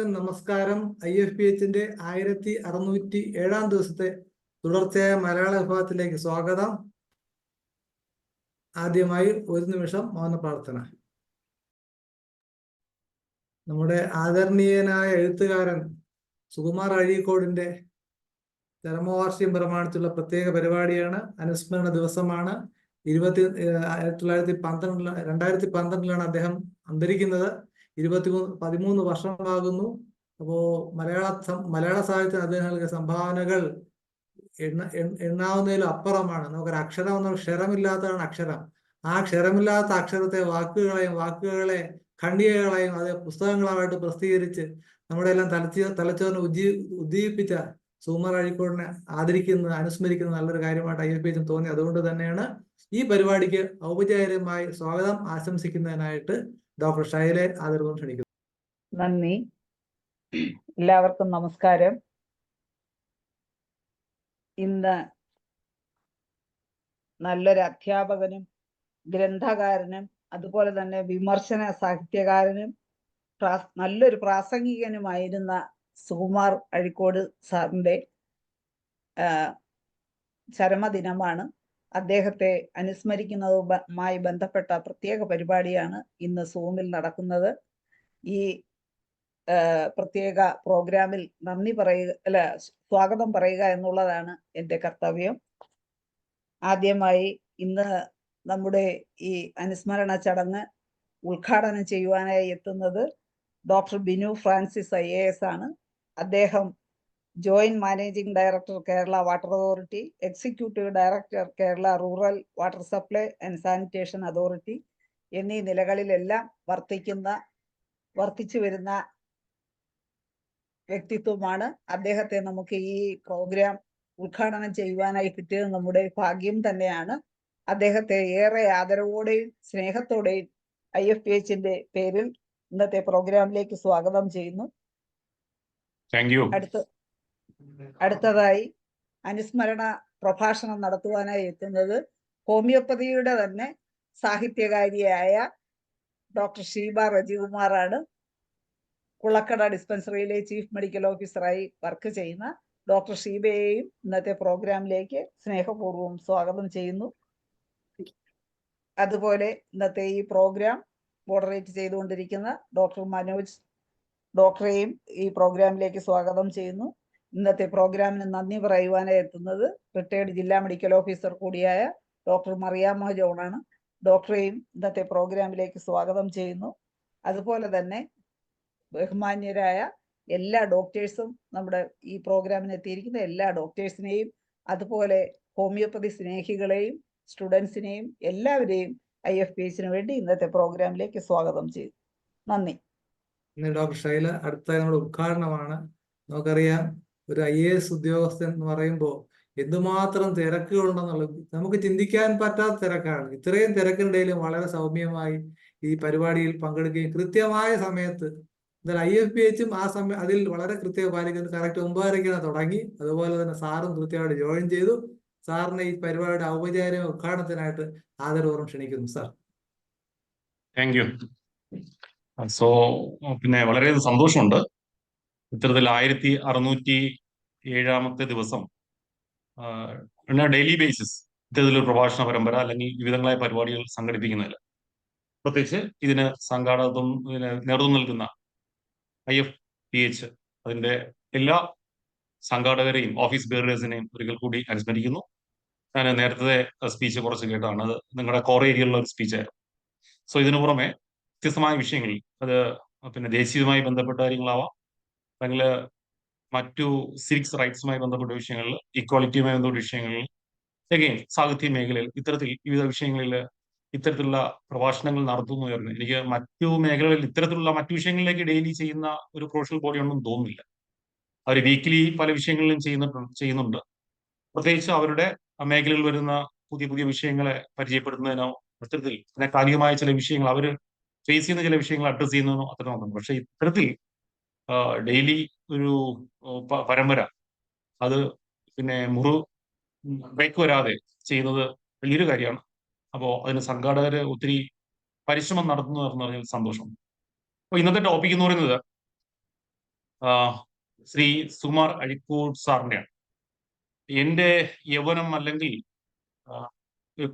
നമസ്കാരം. IFPHന്റെ 1607 ദിവസത്തെ തുടർച്ചയായ മലയാള വിഭാഗത്തിലേക്ക് സ്വാഗതം. ആദ്യമായി ഒരു നിമിഷം മൗന പ്രാർത്ഥന. നമ്മുടെ ആദരണീയനായ എഴുത്തുകാരൻ സുകുമാർ അഴീക്കോടിന്റെ ചരമവാർഷികം പ്രമാണിച്ചുള്ള പ്രത്യേക പരിപാടിയാണ്. അനുസ്മരണ ദിവസമാണ്. 2012 അദ്ദേഹം അന്തരിക്കുന്നത്. 13 വർഷമാകുന്നു. അപ്പോ മലയാള സാഹിത്യത്തിന് അദ്ദേഹം നൽകിയ സംഭാവനകൾ എണ്ണാവുന്നതിലും അപ്പുറമാണ്. നമുക്കൊരു അക്ഷരം എന്ന ക്ഷരമില്ലാത്തതാണ് അക്ഷരം. ആ ക്ഷരമില്ലാത്ത അക്ഷരത്തെ വാക്കുകളെ ഖണ്ഡികകളെയും അത് പുസ്തകങ്ങളായിട്ട് പ്രസിദ്ധീകരിച്ച് നമ്മുടെ എല്ലാം തലച്ചോറിനെ ഉദ്ദീപിപ്പിച്ച സുകുമാർ അഴീക്കോടിനെ അനുസ്മരിക്കുന്നത് നല്ലൊരു കാര്യമായിട്ട് IFPH തോന്നി. അതുകൊണ്ട് തന്നെയാണ് ഈ പരിപാടിക്ക് ഔപചാരികമായി സ്വാഗതം ആശംസിക്കുന്നതിനായിട്ട് ഡോക്ടർ ഷൈലെ ആദരവും ക്ഷണിക്കുന്നു. നന്ദി. എല്ലാവർക്കും നമസ്കാരം. ഇന്ന് നല്ലൊരു അധ്യാപകനും ഗ്രന്ഥകാരനും അതുപോലെ തന്നെ വിമർശന സാഹിത്യകാരനും നല്ലൊരു പ്രാസംഗികനുമായിരുന്ന സുകുമാർ അഴീക്കോട് സാറിന്റെ ചരമദിനമാണ്. അദ്ദേഹത്തെ അനുസ്മരിക്കുന്നതുമായി ബന്ധപ്പെട്ട പ്രത്യേക പരിപാടിയാണ് ഇന്ന് സൂമിൽ നടക്കുന്നത്. ഈ പ്രത്യേക പ്രോഗ്രാമിൽ സ്വാഗതം പറയുക എന്നുള്ളതാണ് എൻ്റെ കർത്തവ്യം. ആദ്യമായി ഇന്ന് നമ്മുടെ ഈ അനുസ്മരണ ചടങ്ങ് ഉദ്ഘാടനം ചെയ്യുവാനായി എത്തുന്നത് ഡോക്ടർ ബിനു ഫ്രാൻസിസ് IAS ആണ്. അദ്ദേഹം joint managing director Kerala water authority, executive director Kerala rural water supply and sanitation authority എന്നീ നിലകളിലെല്ലാം വർത്തിച്ചു വരുന്ന വ്യക്തിത്വമാണ്. അദ്ദേഹത്തെ നമുക്ക് ഈ പ്രോഗ്രാം ഉദ്ഘാടനം ചെയ്യുവാനായി കിട്ടിയത് നമ്മുടെ ഭാഗ്യം തന്നെയാണ്. അദ്ദേഹത്തെ ഏറെ ആദരവോടെയും സ്നേഹത്തോടെയും IFPHന്റെ പേരിൽ ഇന്നത്തെ പ്രോഗ്രാമിലേക്ക് സ്വാഗതം ചെയ്യുന്നു. അടുത്തതായി അനുസ്മരണ പ്രഭാഷണം നടത്തുവാനായി എത്തുന്നത് ഹോമിയോപ്പതിയുടെ തന്നെ സാഹിത്യകാരിയായ ഡോക്ടർ ഷീബ റജികുമാറാണ്. കുളക്കട ഡിസ്പെൻസറിയിലെ ചീഫ് മെഡിക്കൽ ഓഫീസറായി വർക്ക് ചെയ്യുന്ന ഡോക്ടർ ഷീബയെയും ഇന്നത്തെ പ്രോഗ്രാമിലേക്ക് സ്നേഹപൂർവ്വം സ്വാഗതം ചെയ്യുന്നു. അതുപോലെ ഇന്നത്തെ ഈ പ്രോഗ്രാം മോഡറേറ്റ് ചെയ്തുകൊണ്ടിരിക്കുന്ന ഡോക്ടർ മനോജ് ഡോക്ടറെയും ഈ പ്രോഗ്രാമിലേക്ക് സ്വാഗതം ചെയ്യുന്നു. ഇന്നത്തെ പ്രോഗ്രാമിന് നന്ദി പറയുവാനായി എത്തുന്നത് റിട്ടയർഡ് ജില്ലാ മെഡിക്കൽ ഓഫീസർ കൂടിയായ ഡോക്ടർ മറിയാമ്മ ജോണാണ്. ഡോക്ടറെയും ഇന്നത്തെ പ്രോഗ്രാമിലേക്ക് സ്വാഗതം ചെയ്യുന്നു. അതുപോലെ തന്നെ ബഹുമാന്യരായ എല്ലാ ഡോക്ടേഴ്സും, നമ്മുടെ ഈ പ്രോഗ്രാമിന് എത്തിയിരിക്കുന്ന എല്ലാ ഡോക്ടേഴ്സിനെയും അതുപോലെ ഹോമിയോപ്പതി സ്നേഹികളെയും സ്റ്റുഡൻസിനെയും എല്ലാവരെയും IFPHന് വേണ്ടി ഇന്നത്തെ പ്രോഗ്രാമിലേക്ക് സ്വാഗതം ചെയ്തു. നന്ദി. ഡോക്ടർ ഷൈല, അടുത്ത നമ്മുടെ ഉദ്ഘാടനമാണ്. നമുക്കറിയാം, ഒരു IAS ഉദ്യോഗസ്ഥൻ എന്ന് പറയുമ്പോൾ എന്തുമാത്രം തിരക്കുകളുണ്ടെന്നുള്ളത് നമുക്ക് ചിന്തിക്കാൻ പറ്റാത്ത തിരക്കാണ്. ഇത്രയും തിരക്കിനിടയിലും വളരെ സൗമ്യമായി ഈ പരിപാടിയിൽ പങ്കെടുക്കുകയും കൃത്യമായ സമയത്ത്, എന്തായാലും IFPHും ആ സമയം അതിൽ വളരെ കൃത്യമായി പാലിക്കുന്നത്. കറക്റ്റ് 9:30 തുടങ്ങി. അതുപോലെ തന്നെ സാറും കൃത്യമായിട്ട് ജോയിൻ ചെയ്തു. സാറിനെ ഈ പരിപാടിയുടെ ഔപചാരിക ഉദ്ഘാടനത്തിനായിട്ട് ആദരപൂർവ്വം ക്ഷണിക്കുന്നു. സാർ. Thank you. പിന്നെ വളരെ സന്തോഷമുണ്ട് ഇത്തരത്തിൽ 1607 ദിവസം ഡെയിലി ബേസിസ് ഇത്തരത്തിലൊരു പ്രഭാഷണ പരമ്പര അല്ലെങ്കിൽ വിവിധങ്ങളായ പരിപാടികൾ സംഘടിപ്പിക്കുന്നതിൽ, പ്രത്യേകിച്ച് ഇതിന് നേതൃത്വം നൽകുന്ന IFPH അതിന്റെ എല്ലാ സംഘാടകരെയും ഓഫീസ് ബെയറേഴ്സിനെയും ഒരിക്കൽ കൂടി അനുസ്മരിക്കുന്നു. ഞാൻ നേരത്തെ സ്പീച്ച് കുറച്ച് കേട്ടാണ്. അത് നിങ്ങളുടെ കോർ ഏരിയയിലുള്ള ഒരു സ്പീച്ചായിരുന്നു. ഇതിനു പുറമെ വ്യത്യസ്തമായ വിഷയങ്ങളിൽ, അത് പിന്നെ ദേശീയവുമായി ബന്ധപ്പെട്ട കാര്യങ്ങളാവാം, അല്ലെങ്കിൽ മറ്റു സിവിക്സ് റൈറ്റ്സുമായി ബന്ധപ്പെട്ട വിഷയങ്ങളിൽ, ഇക്വാളിറ്റിയുമായി ബന്ധപ്പെട്ട വിഷയങ്ങളിൽ, അഗെയിൻ സാഹിത്യ മേഖലയിൽ ഇത്തരത്തിൽ വിവിധ വിഷയങ്ങളിൽ ഇത്തരത്തിലുള്ള പ്രഭാഷണങ്ങൾ നടത്തുന്നതായിരുന്നു. എനിക്ക് മറ്റു മേഖലകളിൽ ഇത്തരത്തിലുള്ള മറ്റു വിഷയങ്ങളിലേക്ക് ഡെയിലി ചെയ്യുന്ന ഒരു പ്രൊഫഷണൽ ബോഡി ഒന്നും തോന്നുന്നില്ല. അവർ വീക്കിലി പല വിഷയങ്ങളിലും ചെയ്യുന്നുണ്ട്. പ്രത്യേകിച്ച് അവരുടെ മേഖലയിൽ വരുന്ന പുതിയ പുതിയ വിഷയങ്ങളെ പരിചയപ്പെടുത്തുന്നതിനോ അത്തരത്തിൽ പിന്നെ കാലികമായ ചില വിഷയങ്ങൾ അവർ ഫേസ് ചെയ്യുന്ന ചില വിഷയങ്ങൾ അഡ്രസ് ചെയ്യുന്നതിനോ അത്ര നോക്കുന്നു. പക്ഷെ ഇത്തരത്തിൽ ഡെയിലി ഒരു പരമ്പര അത് പിന്നെ ബ്രേക്ക് വരാതെ ചെയ്യുന്നത് വലിയൊരു കാര്യമാണ്. അപ്പോൾ അതിന് സംഘാടകർ ഒത്തിരി പരിശ്രമം നടത്തുന്നു എന്ന് പറഞ്ഞാൽ സന്തോഷം. അപ്പോൾ ഇന്നത്തെ ടോപ്പിക് എന്ന് പറയുന്നത് ശ്രീ സുകുമാർ അഴീക്കോട് സാറിന്റെയാണ്. എന്റെ യൗവനം അല്ലെങ്കിൽ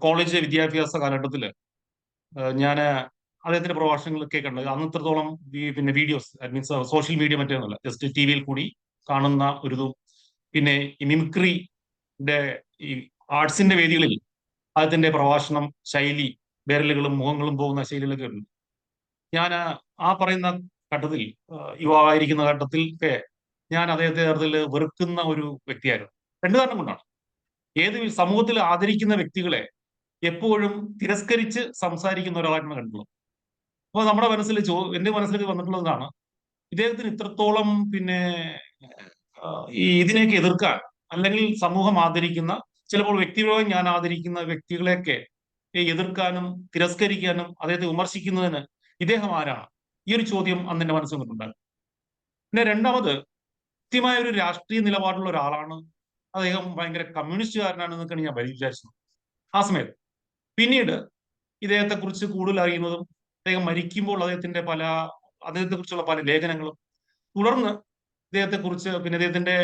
കോളേജ് വിദ്യാഭ്യാസ കാലഘട്ടത്തിൽ ഞാൻ അദ്ദേഹത്തിന്റെ പ്രഭാഷണങ്ങളൊക്കെ കണ്ടത് അന്നത്രത്തോളം പിന്നെ വീഡിയോസ് മീൻസ് സോഷ്യൽ മീഡിയ മറ്റേന്നല്ല, ജസ്റ്റ് ടി വിയിൽ കൂടി കാണുന്ന ഒരു ഇതും, പിന്നെ ഈ മിമിക്രിന്റെ ഈ ആർട്സിന്റെ വേദികളിൽ അദ്ദേഹത്തിന്റെ പ്രഭാഷണം ശൈലി, വിരലുകളും മുഖങ്ങളും പോകുന്ന ശൈലികളൊക്കെ ഉണ്ട്. ഞാൻ ആ പറയുന്ന ഘട്ടത്തിൽ, യുവാവായിരിക്കുന്ന ഘട്ടത്തിൽ ഒക്കെ ഞാൻ അദ്ദേഹത്തെ യഥാർത്ഥത്തിൽ വെറുക്കുന്ന ഒരു വ്യക്തിയായിരുന്നു. രണ്ടു കാരണം കൊണ്ടാണ്. ഏത് സമൂഹത്തിൽ ആദരിക്കുന്ന വ്യക്തികളെ എപ്പോഴും തിരസ്കരിച്ച് സംസാരിക്കുന്ന ഒരാളായിട്ടാണ് കണ്ടിട്ടുള്ളത്. അപ്പോൾ നമ്മുടെ മനസ്സിൽ എന്റെ മനസ്സിലേക്ക് വന്നിട്ടുള്ളതാണ്, ഇദ്ദേഹത്തിന് ഇത്രത്തോളം പിന്നെ ഈ ഇതിനെയൊക്കെ എതിർക്കാൻ, അല്ലെങ്കിൽ സമൂഹം ആദരിക്കുന്ന, ചിലപ്പോൾ വ്യക്തിപരമായി ഞാൻ ആദരിക്കുന്ന വ്യക്തികളെയൊക്കെ എതിർക്കാനും തിരസ്കരിക്കാനും അദ്ദേഹത്തെ വിമർശിക്കുന്നതിന് ഇദ്ദേഹം ആരാണ്? ഈ ഒരു ചോദ്യം അന്ന് എന്റെ മനസ്സിൽ വന്നിട്ടുണ്ടായിരുന്നു. പിന്നെ രണ്ടാമത്, കൃത്യമായ ഒരു രാഷ്ട്രീയ നിലപാടുള്ള ഒരാളാണ് അദ്ദേഹം. ഭയങ്കര കമ്മ്യൂണിസ്റ്റുകാരനാണെന്നൊക്കെയാണ് ഞാൻ വിചാരിച്ചത് ആ സമയത്ത്. പിന്നീട് ഇദ്ദേഹത്തെ കുറിച്ച് കൂടുതൽ അറിയുന്നതും അദ്ദേഹം മരിക്കുമ്പോൾ അദ്ദേഹത്തെ കുറിച്ചുള്ള പല ലേഖനങ്ങളും, തുടർന്ന് ഇദ്ദേഹത്തെ കുറിച്ച് പിന്നെ ഇദ്ദേഹത്തിന്റെ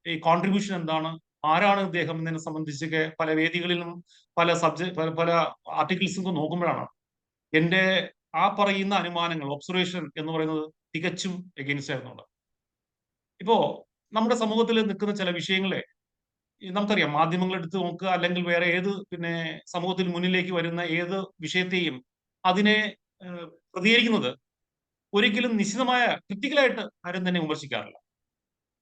ഈ കോൺട്രിബ്യൂഷൻ എന്താണ്, ആരാണ് ഇദ്ദേഹം എന്നതിനെ സംബന്ധിച്ചൊക്കെ പല വേദികളിലും പല ആർട്ടിക്കിൾസും നോക്കുമ്പോഴാണ് എന്റെ ആ പറയുന്ന അനുമാനങ്ങൾ, ഒബ്സർവേഷൻ എന്ന് പറയുന്നത് തികച്ചും എഗെയിൻസ്റ്റ് ആയിരുന്നുണ്ട്. ഇപ്പോ നമ്മുടെ സമൂഹത്തിൽ നിൽക്കുന്ന ചില വിഷയങ്ങളെ നമുക്കറിയാം, മാധ്യമങ്ങൾ എടുത്ത് നോക്കുക, അല്ലെങ്കിൽ വേറെ ഏത് പിന്നെ സമൂഹത്തിൽ മുന്നിലേക്ക് വരുന്ന ഏത് വിഷയത്തെയും അതിനെ പ്രതികരിക്കുന്നത് ഒരിക്കലും നിശ്ചിതമായ ക്രിട്ടിക്കലായിട്ട് ആരും തന്നെ വിമർശിക്കാറില്ല.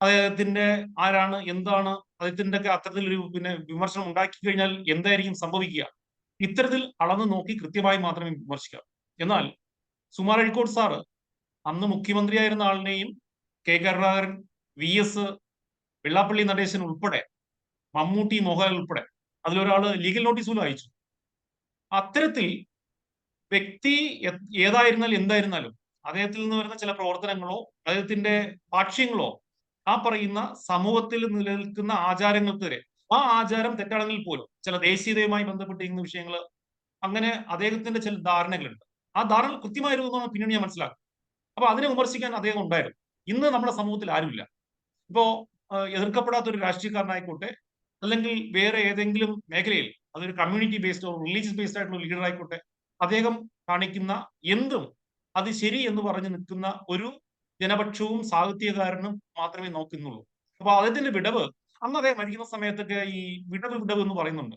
അദ്ദേഹത്തിന്റെ ആരാണ്, എന്താണ്, അദ്ദേഹത്തിന്റെ ഒക്കെ അത്തരത്തിലൊരു പിന്നെ വിമർശനം ഉണ്ടാക്കി കഴിഞ്ഞാൽ എന്തായിരിക്കും സംഭവിക്കുക, ഇത്തരത്തിൽ അളന്നു നോക്കി കൃത്യമായി മാത്രമേ വിമർശിക്കാവൂ. എന്നാൽ സുകുമാർ അഴീക്കോട് സാറ് അന്ന് മുഖ്യമന്ത്രിയായിരുന്ന ആളിനെയും കെ കരുണാകരൻ, VS, വെള്ളാപ്പള്ളി നടേശൻ ഉൾപ്പെടെ, മമ്മൂട്ടി, മോഹൻലാൽ ഉൾപ്പെടെ അതിലൊരാള് ലീഗൽ നോട്ടീസ് പോലും അയച്ചു. അത്തരത്തിൽ വ്യക്തി ഏതായിരുന്നാലും എന്തായിരുന്നാലും അദ്ദേഹത്തിൽ നിന്ന് വരുന്ന ചില പ്രവർത്തനങ്ങളോ അദ്ദേഹത്തിന്റെ ഭാഷ്യങ്ങളോ ആ പറയുന്ന സമൂഹത്തിൽ നിലനിൽക്കുന്ന ആചാരങ്ങൾക്കെതിരെ, ആ ആചാരം തെറ്റാണെങ്കിൽ പോലും ചില ദേശീയതയുമായി ബന്ധപ്പെട്ടിരിക്കുന്ന വിഷയങ്ങൾ, അങ്ങനെ അദ്ദേഹത്തിന്റെ ചില ധാരണകളുണ്ട്. ആ ധാരണ കൃത്യമായിരുന്നു പിന്നീട് ഞാൻ മനസ്സിലാക്കും. അപ്പൊ അതിനെ വിമർശിക്കാൻ അദ്ദേഹം ഉണ്ടായിരുന്നു. ഇന്ന് നമ്മുടെ സമൂഹത്തിൽ ആരുമില്ല. ഇപ്പോ എതിർക്കപ്പെടാത്ത ഒരു രാഷ്ട്രീയക്കാരനായിക്കോട്ടെ, അല്ലെങ്കിൽ വേറെ ഏതെങ്കിലും മേഖലയിൽ അതൊരു കമ്മ്യൂണിറ്റി ബേസ്ഡോ റിലീജിയസ് ബേസ്ഡ് ആയിട്ടുള്ള ലീഡർ ആയിക്കോട്ടെ, അദ്ദേഹം കാണിക്കുന്ന എന്തും അത് ശരി എന്ന് പറഞ്ഞു നിൽക്കുന്ന ഒരു ജനപക്ഷവും സാഹിത്യകാരനും മാത്രമേ നോക്കുന്നുള്ളൂ. അപ്പൊ അദ്ദേഹത്തിന്റെ വിടവ്, അന്ന് അദ്ദേഹം മരിക്കുന്ന സമയത്തൊക്കെ ഈ വിടവ് എന്ന് പറയുന്നുണ്ട്.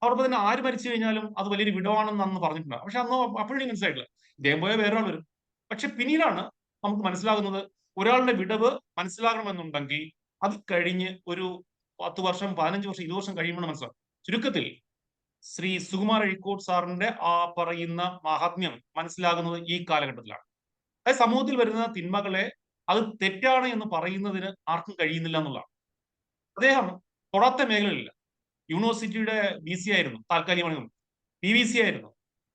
അവർക്ക് തന്നെ ആര് മരിച്ചു കഴിഞ്ഞാലും അത് വലിയൊരു വിടവാണെന്ന് അന്ന് പറഞ്ഞിട്ടുണ്ട്. പക്ഷെ അന്ന് അപ്പോഴും മനസ്സിലായിട്ടില്ല, ഇദ്ദേഹം പോയ വേറൊരാൾ വരും. പക്ഷെ പിന്നീടാണ് നമുക്ക് മനസ്സിലാകുന്നത്, ഒരാളുടെ വിടവ് മനസ്സിലാകണമെന്നുണ്ടെങ്കിൽ അത് കഴിഞ്ഞ് ഒരു 10 വർഷം, 15 വർഷം, 20 വർഷം കഴിയുമ്പോൾ മനസ്സിലാവും. ചുരുക്കത്തിൽ ശ്രീ സുകുമാർ അഴീക്കോട് സാറിന്റെ ആ പറയുന്ന മഹാത്മ്യം മനസ്സിലാകുന്നത് ഈ കാലഘട്ടത്തിലാണ്. അതായത് സമൂഹത്തിൽ വരുന്ന തിന്മകളെ അത് തെറ്റാണ് എന്ന് പറയുന്നതിന് ആർക്കും കഴിയുന്നില്ല എന്നുള്ളതാണ്. അദ്ദേഹം തൊടാത്ത മേഖലകളില്ല. യൂണിവേഴ്സിറ്റിയുടെ VC ആയിരുന്നു, താൽക്കാലികമായി PVC ആയിരുന്നു.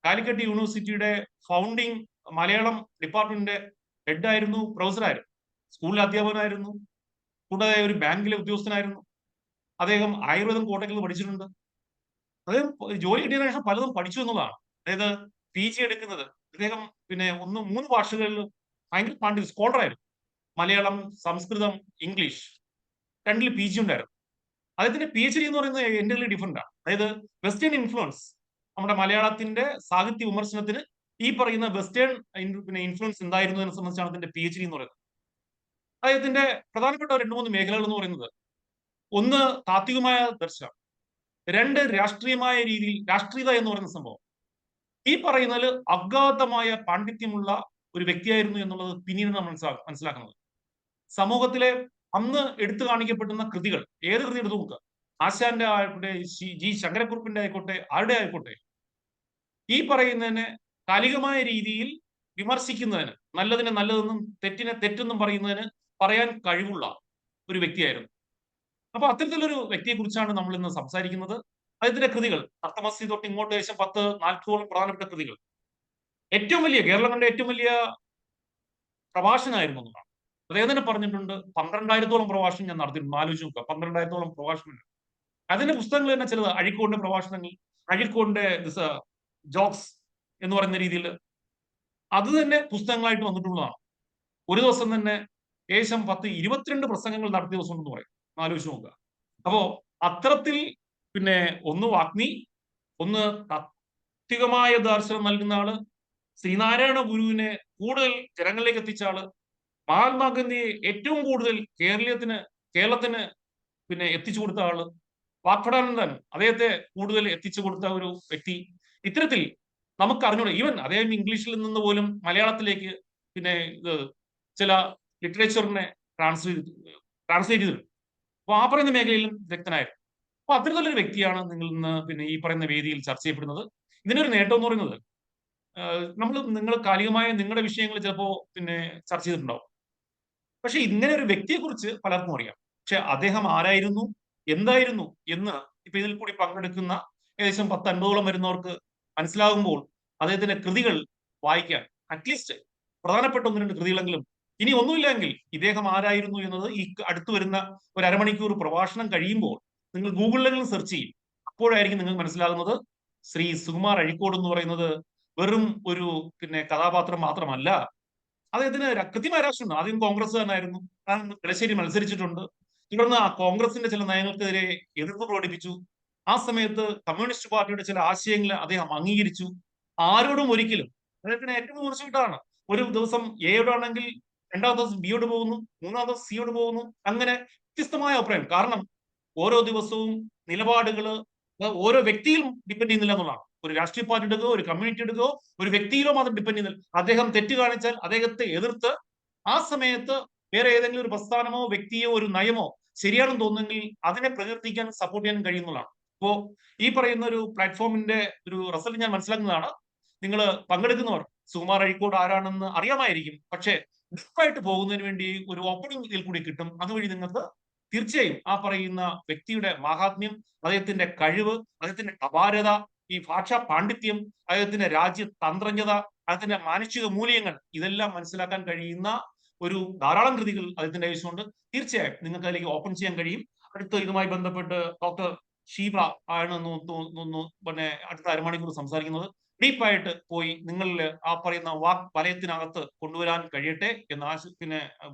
കാലിക്കറ്റ് യൂണിവേഴ്സിറ്റിയുടെ ഫൗണ്ടിങ് മലയാളം ഡിപ്പാർട്ട്മെന്റിന്റെ ഹെഡായിരുന്നു, പ്രൊഫസറായിരുന്നു, സ്കൂളിലെ അധ്യാപകനായിരുന്നു, കൂടാതെ ഒരു ബാങ്കിലെ ഉദ്യോഗസ്ഥനായിരുന്നു. അദ്ദേഹം ആയുർവേദം കോട്ടക്കൽ പഠിച്ചിട്ടുണ്ട്. അദ്ദേഹം ജോലി കിട്ടിയതിനു ശേഷം പലതും പഠിച്ചു എന്നുള്ളതാണ്. അതായത് PG എടുക്കുന്നത് അദ്ദേഹം പിന്നെ 3 ഭാഷകളിൽ ഭയങ്കര പാണ്ഡിത്യം, സ്കോളറായിരുന്നു. മലയാളം, സംസ്കൃതം, ഇംഗ്ലീഷ്, 2 PG ഉണ്ടായിരുന്നു. അദ്ദേഹത്തിന്റെ PhD എന്ന് പറയുന്നത് എൻ്റർലി ഡിഫറെന്റ് ആണ്. അതായത് വെസ്റ്റേൺ ഇൻഫ്ലുവൻസ് നമ്മുടെ മലയാളത്തിന്റെ സാഹിത്യ വിമർശനത്തിന് ഈ പറയുന്ന വെസ്റ്റേൺ പിന്നെ ഇൻഫ്ലുവൻസ് ഉണ്ടായിരുന്നു എന്ന് സംബന്ധിച്ചാണ് അതിന്റെ PhD എന്ന് പറയുന്നത്. അദ്ദേഹത്തിന്റെ പ്രധാനപ്പെട്ട 2-3 മേഖലകൾ എന്ന് പറയുന്നത്, ഒന്ന് താത്വികമായ ദർശനം, 2 രാഷ്ട്രീയമായ രീതിയിൽ രാഷ്ട്രീയത എന്ന് പറയുന്ന സംഭവം. ഈ പറയുന്നതിൽ അഗാധമായ പാണ്ഡിത്യമുള്ള ഒരു വ്യക്തിയായിരുന്നു എന്നുള്ളത് പിന്നീട് നമ്മൾ മനസ്സിലാക്കുന്നത്. സമൂഹത്തിലെ അന്ന് എടുത്തു കാണിക്കപ്പെടുന്ന കൃതികൾ, ഏത് കൃതി എടുത്തു നോക്കുക, ആശാന്റെ ആയിക്കോട്ടെ, G ശങ്കരക്കുറുപ്പിന്റെ ആയിക്കോട്ടെ, ആരുടെ ആയിക്കോട്ടെ, ഈ പറയുന്നതിനെ കാലികമായ രീതിയിൽ വിമർശിക്കുന്നതിന്, നല്ലതിനെ നല്ലതെന്നും തെറ്റിനെ തെറ്റെന്നും പറയാൻ കഴിവുള്ള ഒരു വ്യക്തിയായിരുന്നു. അപ്പൊ അത്തരത്തിലൊരു വ്യക്തിയെ കുറിച്ചാണ് നമ്മൾ ഇന്ന് സംസാരിക്കുന്നത്. അദ്ദേഹത്തിന്റെ കൃതികൾ അർത്ഥമസ്തി തൊട്ട് ഇങ്ങോട്ട് ഏകദേശം 10-40 പ്രധാനപ്പെട്ട കൃതികൾ. ഏറ്റവും വലിയ, കേരളം കണ്ട ഏറ്റവും വലിയ പ്രഭാഷണമായിരുന്നു എന്നാണ് അദ്ദേഹം തന്നെ പറഞ്ഞിട്ടുണ്ട്. 12,000-ഓളം പ്രഭാഷണം ഞാൻ നടത്തിയിട്ടുണ്ട്. ആലോചിച്ച് നോക്കുക, 12,000-ഓളം പ്രഭാഷണങ്ങൾ. അതിന്റെ പുസ്തകങ്ങൾ തന്നെ ചിലത് അഴീക്കോടിന്റെ പ്രഭാഷണങ്ങൾ, അഴീക്കോടിന്റെ ജോക്സ് എന്ന് പറയുന്ന രീതിയിൽ അത് തന്നെ പുസ്തകങ്ങളായിട്ട് വന്നിട്ടുള്ളതാണ്. ഒരു ദിവസം തന്നെ ഏകദേശം 22 പ്രസംഗങ്ങൾ നടത്തിയ ദിവസം എന്ന് പറയും. ആലോചിച്ച് നോക്കുക. അപ്പോ അത്തരത്തിൽ പിന്നെ ഒന്ന് വാഗ്മി, ഒന്ന് താത്വികമായ ദർശനം നൽകുന്ന ആള്, ശ്രീനാരായണ ഗുരുവിനെ കൂടുതൽ ജനങ്ങളിലേക്ക് എത്തിച്ച ആള്, മഹാത്മാഗാന്ധിയെ ഏറ്റവും കൂടുതൽ കേരളത്തിന് പിന്നെ എത്തിച്ചു കൊടുത്ത ആള്, വാഗ്ഭടാനന്ദൻ അദ്ദേഹത്തെ കൂടുതൽ എത്തിച്ചു കൊടുത്ത ഒരു വ്യക്തി. ഇത്തരത്തിൽ നമുക്ക് അറിഞ്ഞൂടെ, ഈവൻ അദ്ദേഹം ഇംഗ്ലീഷിൽ നിന്ന് പോലും മലയാളത്തിലേക്ക് പിന്നെ ഇത് ചില ലിറ്ററേച്ചറിനെ ട്രാൻസ്ലേറ്റ് ചെയ്തിട്ടുണ്ട്. അപ്പൊ ആ പറയുന്ന മേഖലയിലും വിദഗ്ധനായിരുന്നു. അപ്പൊ അത്തരത്തിലൊരു വ്യക്തിയാണ് നിങ്ങൾ ഇന്ന് പിന്നെ ഈ പറയുന്ന വേദിയിൽ ചർച്ച ചെയ്യപ്പെടുന്നത്. ഇതിനൊരു നേട്ടം എന്ന് പറയുന്നത് നിങ്ങൾ കാലികമായ നിങ്ങളുടെ വിഷയങ്ങൾ ചിലപ്പോ പിന്നെ ചർച്ച ചെയ്തിട്ടുണ്ടാവും. പക്ഷെ ഇങ്ങനെ ഒരു വ്യക്തിയെ കുറിച്ച് പലർക്കും അറിയാം. പക്ഷെ അദ്ദേഹം ആരായിരുന്നു, എന്തായിരുന്നു എന്ന് ഇപ്പൊ ഇതിൽ കൂടി പങ്കെടുക്കുന്ന ഏകദേശം 10-50ഓളം വരുന്നവർക്ക് മനസ്സിലാകുമ്പോൾ അദ്ദേഹത്തിന്റെ കൃതികൾ വായിക്കാൻ അറ്റ്ലീസ്റ്റ് പ്രധാനപ്പെട്ട 1-2 കൃതികളെങ്കിലും, ഇനി ഒന്നുമില്ലെങ്കിൽ ഇദ്ദേഹം ആരായിരുന്നു എന്നത് ഈ അടുത്ത് വരുന്ന ഒരു അരമണിക്കൂർ പ്രഭാഷണം കഴിയുമ്പോൾ നിങ്ങൾ ഗൂഗിളിലെങ്കിലും സെർച്ച് ചെയ്യും. അപ്പോഴായിരിക്കും നിങ്ങൾക്ക് മനസ്സിലാകുന്നത് ശ്രീ സുകുമാർ അഴീക്കോട് എന്ന് പറയുന്നത് വെറും ഒരു പിന്നെ കഥാപാത്രം മാത്രമല്ല. അദ്ദേഹത്തിന് കൃത്യമായ രാഷ്ട്രീയമുണ്ട്. ആദ്യം കോൺഗ്രസ്സുകാരനായിരുന്നു, തലശ്ശേരി മത്സരിച്ചിട്ടുണ്ട്. തുടർന്ന് ആ കോൺഗ്രസിന്റെ ചില നയങ്ങൾക്കെതിരെ എതിർപ്പ് പ്രകടിപ്പിച്ചു. ആ സമയത്ത് കമ്മ്യൂണിസ്റ്റ് പാർട്ടിയുടെ ചില ആശയങ്ങൾ അദ്ദേഹം അംഗീകരിച്ചു. ആരോടും ഒരിക്കലും, അദ്ദേഹത്തിന് ഏറ്റവും മോശമായിട്ടാണ്, ഒരു ദിവസം എയോടാണെങ്കിൽ 2ാം ദിവസം ബിയോട് പോകുന്നു, 3ാം ദിവസം സിയോട് പോകുന്നു, അങ്ങനെ വ്യത്യസ്തമായ അഭിപ്രായം. കാരണം ഓരോ ദിവസവും നിലപാടുകള് ഓരോ വ്യക്തിയിലും ഡിപ്പെൻഡ് ചെയ്യുന്നില്ല എന്നുള്ളതാണ്. ഒരു രാഷ്ട്രീയ പാർട്ടി എടുക്കുകയോ ഒരു കമ്മ്യൂണിറ്റി എടുക്കുകയോ ഒരു വ്യക്തിയിലോ മാത്രം ഡിപ്പെൻഡ് ചെയ്യുന്നില്ല. അദ്ദേഹം തെറ്റ് കാണിച്ചാൽ അദ്ദേഹത്തെ എതിർത്ത് ആ സമയത്ത് വേറെ ഏതെങ്കിലും ഒരു പ്രസ്ഥാനമോ വ്യക്തിയോ ഒരു നയമോ ശരിയാണെന്ന് തോന്നുന്നെങ്കിൽ അതിനെ പ്രകീർത്തിക്കാൻ സപ്പോർട്ട് ചെയ്യാൻ കഴിയുന്നതാണ്. അപ്പോ ഈ പറയുന്ന ഒരു പ്ലാറ്റ്ഫോമിന്റെ ഒരു റിസൾട്ട് ഞാൻ മനസ്സിലാക്കുന്നതാണ്. നിങ്ങൾ പങ്കെടുക്കുന്നവർ സുകുമാർ അഴീക്കോട് ആരാണെന്ന് അറിയാമായിരിക്കും. പക്ഷേ ഡീപ്പായിട്ട് പോകുന്നതിന് വേണ്ടി ഒരു ഓപ്പണിംഗ് ഇതിൽ കൂടി കിട്ടും. അതുവഴി നിങ്ങൾക്ക് തീർച്ചയായും ആ പറയുന്ന വ്യക്തിയുടെ മഹാത്മ്യം, അദ്ദേഹത്തിന്റെ കഴിവ്, അദ്ദേഹത്തിന്റെ അപാരത, ഈ ഭാഷാ പാണ്ഡിത്യം, അദ്ദേഹത്തിന്റെ രാജ്യതന്ത്രജ്ഞത, അദ്ദേഹത്തിന്റെ മാനുഷിക മൂല്യങ്ങൾ, ഇതെല്ലാം മനസ്സിലാക്കാൻ കഴിയുന്ന ഒരു ധാരാളം കൃതികൾ അദ്ദേഹത്തിന്റെ കൈവശമുണ്ട്. തീർച്ചയായും നിങ്ങൾക്ക് അതിലേക്ക് ഓപ്പൺ ചെയ്യാൻ കഴിയും. അടുത്ത ഇതുമായി ബന്ധപ്പെട്ട് ഡോക്ടർ ഷീബ ആണ് പിന്നെ അടുത്ത അരമണിക്കൂർ സംസാരിക്കുന്നത്. ഡീപ്പായിട്ട് പോയി നിങ്ങളിൽ ആ പറയുന്ന വാക് വലയത്തിനകത്ത് കൊണ്ടുവരാൻ കഴിയട്ടെ എന്ന് പിന്നെ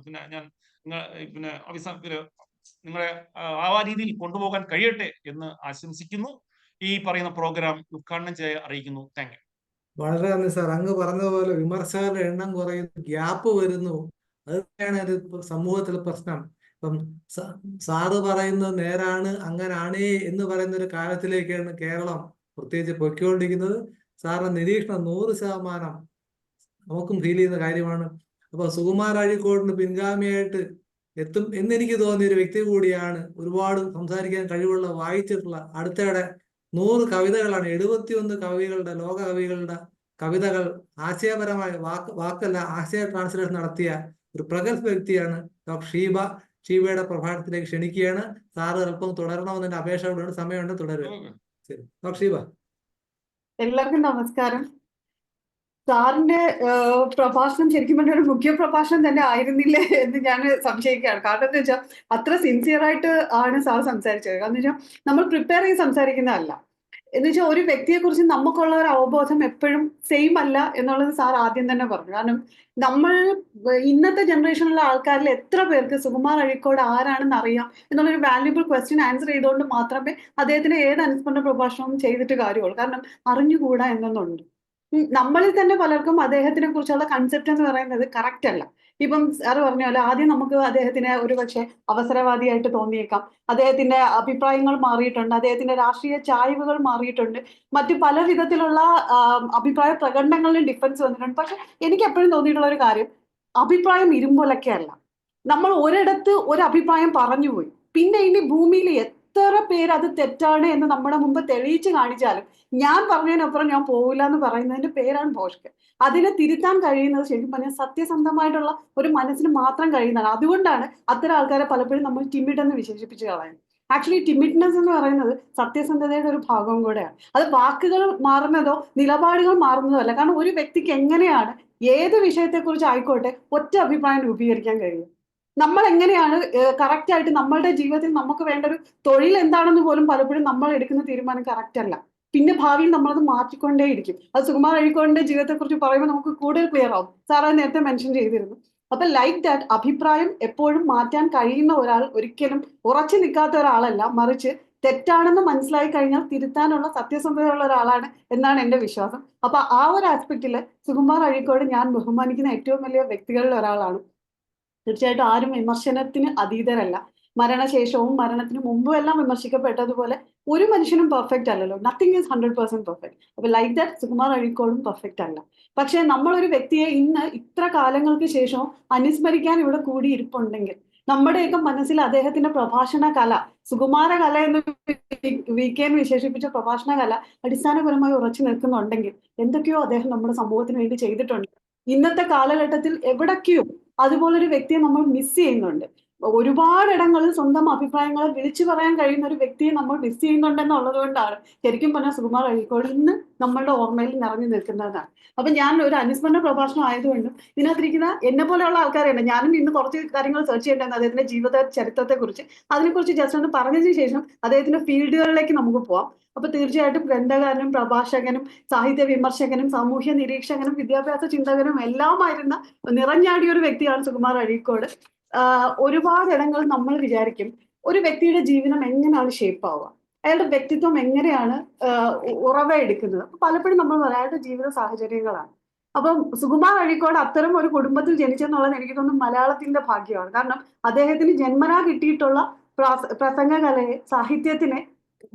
ഞാൻ പിന്നെ നിങ്ങളെ ആ രീതിയിൽ കൊണ്ടുപോകാൻ കഴിയട്ടെ എന്ന് ആശംസിക്കുന്നു. ഈ പറയുന്ന പ്രോഗ്രാം ഉദ്ഘാടനം ചെയ്യാൻ അറിയിക്കുന്നു. Thank you. വളരെ നന്ദി സാർ. അങ്ങ് പറഞ്ഞതുപോലെ വിമർശകരുടെ എണ്ണം കുറയുന്നു, ഗ്യാപ്പ് വരുന്നു. അത് തന്നെയാണ് ഒരു സമൂഹത്തിലെ പ്രശ്നം. ഇപ്പം സാറ് പറയുന്നത് നേരാണ്, അങ്ങനാണേ എന്ന് പറയുന്ന ഒരു കാലത്തിലേക്കാണ് കേരളം പ്രത്യേകിച്ച് പൊയ്ക്കൊണ്ടിരിക്കുന്നത്. സാറിന്റെ നിരീക്ഷണം 100% നമുക്കും ഫീൽ ചെയ്യുന്ന കാര്യമാണ്. അപ്പൊ സുകുമാർ അഴീക്കോടിന് പിൻഗാമിയായിട്ട് എത്തും എന്നെനിക്ക് തോന്നിയ ഒരു വ്യക്തി കൂടിയാണ്. ഒരുപാട് സംസാരിക്കാൻ കഴിവുള്ള, വായിച്ചിട്ടുള്ള, അടുത്തിടെ 100 കവിതകളാണ്, 71 കവികളുടെ, ലോക കവികളുടെ കവിതകൾ ആശയപരമായ വാക്കല്ല ആശയ ട്രാൻസ്ലേഷൻ നടത്തിയ ഒരു പ്രഗത്ഭ വ്യക്തിയാണ് ഡോക്ടർ ഷീബ. ഷീബയുടെ പ്രഭാഷണത്തിലേക്ക് ക്ഷണിക്കുകയാണ്. സാറ് അല്പം തുടരണമെന്ന് എന്റെ അപേക്ഷയോടുണ്ട്. സമയമുണ്ട്, തുടരുക. ശരി, ഡോക്ടർ ഷീബ. എല്ലാവർക്കും നമസ്കാരം. സാറിന്റെ പ്രഭാഷണം ശരിക്കും പറഞ്ഞ ഒരു മുഖ്യ പ്രഭാഷണം തന്നെ ആയിരുന്നില്ലേ എന്ന് ഞാൻ സംശയിക്കുകയാണ്. കാരണം എന്താ വെച്ചാൽ അത്ര സിൻസിയർ ആയിട്ട് ആണ് സാർ സംസാരിച്ചത്. കാരണം വെച്ചാൽ നമ്മൾ പ്രിപ്പയർ ചെയ്ത് സംസാരിക്കുന്നതല്ല. എന്ന് വെച്ചാൽ ഒരു വ്യക്തിയെ കുറിച്ച് നമുക്കുള്ള ഒരു അവബോധം എപ്പോഴും സെയിം അല്ല എന്നുള്ളത് സാർ ആദ്യം തന്നെ പറഞ്ഞു. കാരണം നമ്മൾ ഇന്നത്തെ ജനറേഷനിലുള്ള ആൾക്കാരിൽ എത്ര പേർക്ക് സുകുമാർ അഴീക്കോട് ആരാണെന്ന് അറിയാം എന്നുള്ളൊരു വാല്യുബിൾ ക്വസ്റ്റ്യൻ ആൻസർ ചെയ്തുകൊണ്ട് മാത്രമേ അദ്ദേഹത്തിന് ഏത് അനുസ്മരണ പ്രഭാഷണവും ചെയ്തിട്ട് കാര്യമുള്ളൂ. കാരണം അറിഞ്ഞുകൂടാ എന്നൊന്നുണ്ട്. നമ്മളിൽ തന്നെ പലർക്കും അദ്ദേഹത്തിനെ കുറിച്ചുള്ള കൺസെപ്റ്റ് എന്ന് പറയുന്നത് കറക്റ്റ് അല്ല. ഇപ്പം സാറ് പറഞ്ഞ പോലെ ആദ്യം നമുക്ക് അദ്ദേഹത്തിനെ ഒരുപക്ഷെ അവസരവാദിയായിട്ട് തോന്നിയേക്കാം. അദ്ദേഹത്തിന്റെ അഭിപ്രായങ്ങൾ മാറിയിട്ടുണ്ട്, അദ്ദേഹത്തിന്റെ രാഷ്ട്രീയ ചായ്വുകൾ മാറിയിട്ടുണ്ട്, മറ്റു പല വിധത്തിലുള്ള അഭിപ്രായ പ്രകടനങ്ങളിലും ഡിഫറൻസ് വന്നിട്ടുണ്ട്. പക്ഷെ എനിക്ക് എപ്പോഴും തോന്നിയിട്ടുള്ള ഒരു കാര്യം, അഭിപ്രായം ഇരുമ്പൊലൊക്കെ അല്ല. നമ്മൾ ഒരിടത്ത് ഒരു അഭിപ്രായം പറഞ്ഞുപോയി, പിന്നെ ഇനി ഭൂമിയിൽ എത്ര പേര് അത് തെറ്റാണ് എന്ന് നമ്മുടെ മുമ്പ് തെളിയിച്ച് കാണിച്ചാലും ഞാൻ പറഞ്ഞതിനപ്പുറം ഞാൻ പോകില്ല എന്ന് പറയുന്നതിന്റെ പേരാണ് ഭോഷ്ക്. അതിനെ തിരുത്താൻ കഴിയുന്നത് ശരിക്കും പറഞ്ഞാൽ സത്യസന്ധമായിട്ടുള്ള ഒരു മനസ്സിന് മാത്രം കഴിയുന്നതാണ്. അതുകൊണ്ടാണ് അത്തരം ആൾക്കാരെ പലപ്പോഴും നമ്മൾ ടിമിഡ് എന്ന് വിശേഷിപ്പിച്ച് കളയുന്നത്. ആക്ച്വലി ടിമിഡ്നെസ് എന്ന് പറയുന്നത് സത്യസന്ധതയുടെ ഒരു ഭാഗവും കൂടെയാണ്. അത് വാക്കുകൾ മാറുന്നതോ നിലപാടുകൾ മാറുന്നതോ അല്ല. കാരണം ഒരു വ്യക്തിക്ക് എങ്ങനെയാണ് ഏത് വിഷയത്തെക്കുറിച്ച് ആയിക്കോട്ടെ ഒറ്റ അഭിപ്രായം രൂപീകരിക്കാൻ കഴിയും? നമ്മൾ എങ്ങനെയാണ് കറക്റ്റ് ആയിട്ട് നമ്മളുടെ ജീവിതത്തിൽ നമുക്ക് വേണ്ട ഒരു തൊഴിൽ എന്താണെന്ന് പോലും പലപ്പോഴും നമ്മൾ എടുക്കുന്ന തീരുമാനം കറക്റ്റ് അല്ല. പിന്നെ ഭാവിയിൽ നമ്മളത് മാറ്റിക്കൊണ്ടേയിരിക്കും. അത് സുകുമാർ അഴീക്കോടിന്റെ ജീവിതത്തെ കുറിച്ച് പറയുമ്പോൾ നമുക്ക് കൂടുതൽ ക്ലിയർ ആവും. സാർ അത് നേരത്തെ മെൻഷൻ ചെയ്തിരുന്നു. അപ്പൊ ലൈക്ക് ദാറ്റ് അഭിപ്രായം എപ്പോഴും മാറ്റാൻ കഴിയുന്ന ഒരാൾ ഒരിക്കലും ഉറച്ചു നിൽക്കാത്ത ഒരാളല്ല, മറിച്ച് തെറ്റാണെന്ന് മനസ്സിലായി കഴിഞ്ഞാൽ തിരുത്താനുള്ള സത്യസന്ധതയുള്ള ഒരാളാണ് എന്നാണ് എന്റെ വിശ്വാസം. അപ്പൊ ആ ഒരു ആസ്പെക്റ്റില് സുകുമാർ അഴീക്കോട് ഞാൻ ബഹുമാനിക്കുന്ന ഏറ്റവും വലിയ വ്യക്തികളിൽ ഒരാളാണ്. തീർച്ചയായിട്ടും ആരും വിമർശനത്തിന് അതീതരല്ല. മരണശേഷവും മരണത്തിന് മുമ്പും എല്ലാം വിമർശിക്കപ്പെട്ടതുപോലെ ഒരു മനുഷ്യനും പെർഫെക്റ്റ് അല്ലല്ലോ. Nothing is 100% perfect. അപ്പൊ ലൈക്ക് ദാറ്റ് സുകുമാർ അഴീക്കോടും പെർഫെക്റ്റ് അല്ല. പക്ഷെ നമ്മളൊരു വ്യക്തിയെ ഇന്ന് ഇത്ര കാലങ്ങൾക്ക് ശേഷവും അനുസ്മരിക്കാൻ ഇവിടെ കൂടിയിരിപ്പുണ്ടെങ്കിൽ നമ്മുടെയൊക്കെ മനസ്സിൽ അദ്ദേഹത്തിന്റെ പ്രഭാഷണ കല, സുകുമാര കല എന്ന് VKN വിശേഷിപ്പിച്ച പ്രഭാഷണ കല അടിസ്ഥാനപരമായി ഉറച്ചു നിൽക്കുന്നുണ്ടെങ്കിൽ എന്തൊക്കെയോ അദ്ദേഹം നമ്മുടെ സമൂഹത്തിന് വേണ്ടി ചെയ്തിട്ടുണ്ട്. ഇന്നത്തെ കാലഘട്ടത്തിൽ എവിടൊക്കെയോ അതുപോലൊരു വ്യക്തിയെ നമ്മൾ മിസ് ചെയ്യുന്നുണ്ട്. ഒരുപാടിടങ്ങളിൽ സ്വന്തം അഭിപ്രായങ്ങളെ വിളിച്ചു പറയാൻ കഴിയുന്ന ഒരു വ്യക്തിയെ നമ്മൾ മിസ് ചെയ്യുന്നുണ്ടെന്നുള്ളത് കൊണ്ടാണ് ശരിക്കും പറഞ്ഞാൽ സുകുമാർ അഴീക്കോട് ഇന്ന് നമ്മളുടെ ഓർമ്മയിൽ നിറഞ്ഞു നിൽക്കുന്നതാണ്. അപ്പൊ ഞാൻ ഒരു അനുസ്മരണ പ്രഭാഷണം ആയതുകൊണ്ടും ഇതിനകത്തിരിക്കുന്ന എന്നെ പോലെയുള്ള ആൾക്കാരുണ്ട്. ഞാനും ഇന്ന് കുറച്ച് കാര്യങ്ങൾ സെർച്ച് ചെയ്യേണ്ടത് അദ്ദേഹത്തിന്റെ ജീവിത ചരിത്രത്തെ കുറിച്ച്. അതിനെക്കുറിച്ച് ജസ്റ്റ് ഒന്ന് പറഞ്ഞതിന് ശേഷം അദ്ദേഹത്തിന്റെ ഫീൽഡുകളിലേക്ക് നമുക്ക് പോവാം. അപ്പൊ തീർച്ചയായിട്ടും ഗ്രന്ഥകാരനും പ്രഭാഷകനും സാഹിത്യ വിമർശകനും സാമൂഹ്യ നിരീക്ഷകനും വിദ്യാഭ്യാസ ചിന്തകനും എല്ലാമായിരുന്ന നിറഞ്ഞാടിയ ഒരു വ്യക്തിയാണ് സുകുമാർ അഴീക്കോട്. ഒരുപാട് ഇടങ്ങളിൽ നമ്മൾ വിചാരിക്കും ഒരു വ്യക്തിയുടെ ജീവിതം എങ്ങനെയാണ് ഷേപ്പ് ആവുക, അയാളുടെ വ്യക്തിത്വം എങ്ങനെയാണ് ഉറവയെടുക്കുന്നത്. അപ്പൊ പലപ്പോഴും നമ്മൾ പറയും അയാളുടെ ജീവിത സാഹചര്യങ്ങളാണ്. അപ്പം സുകുമാർ അഴീക്കോട് അത്തരം ഒരു കുടുംബത്തിൽ ജനിച്ചെന്നുള്ളത് എനിക്ക് തോന്നുന്നു മലയാളത്തിന്റെ ഭാഗ്യമാണ്. കാരണം അദ്ദേഹത്തിന് ജന്മനാ കിട്ടിയിട്ടുള്ള പ്രസംഗകലയെ, സാഹിത്യത്തിനെ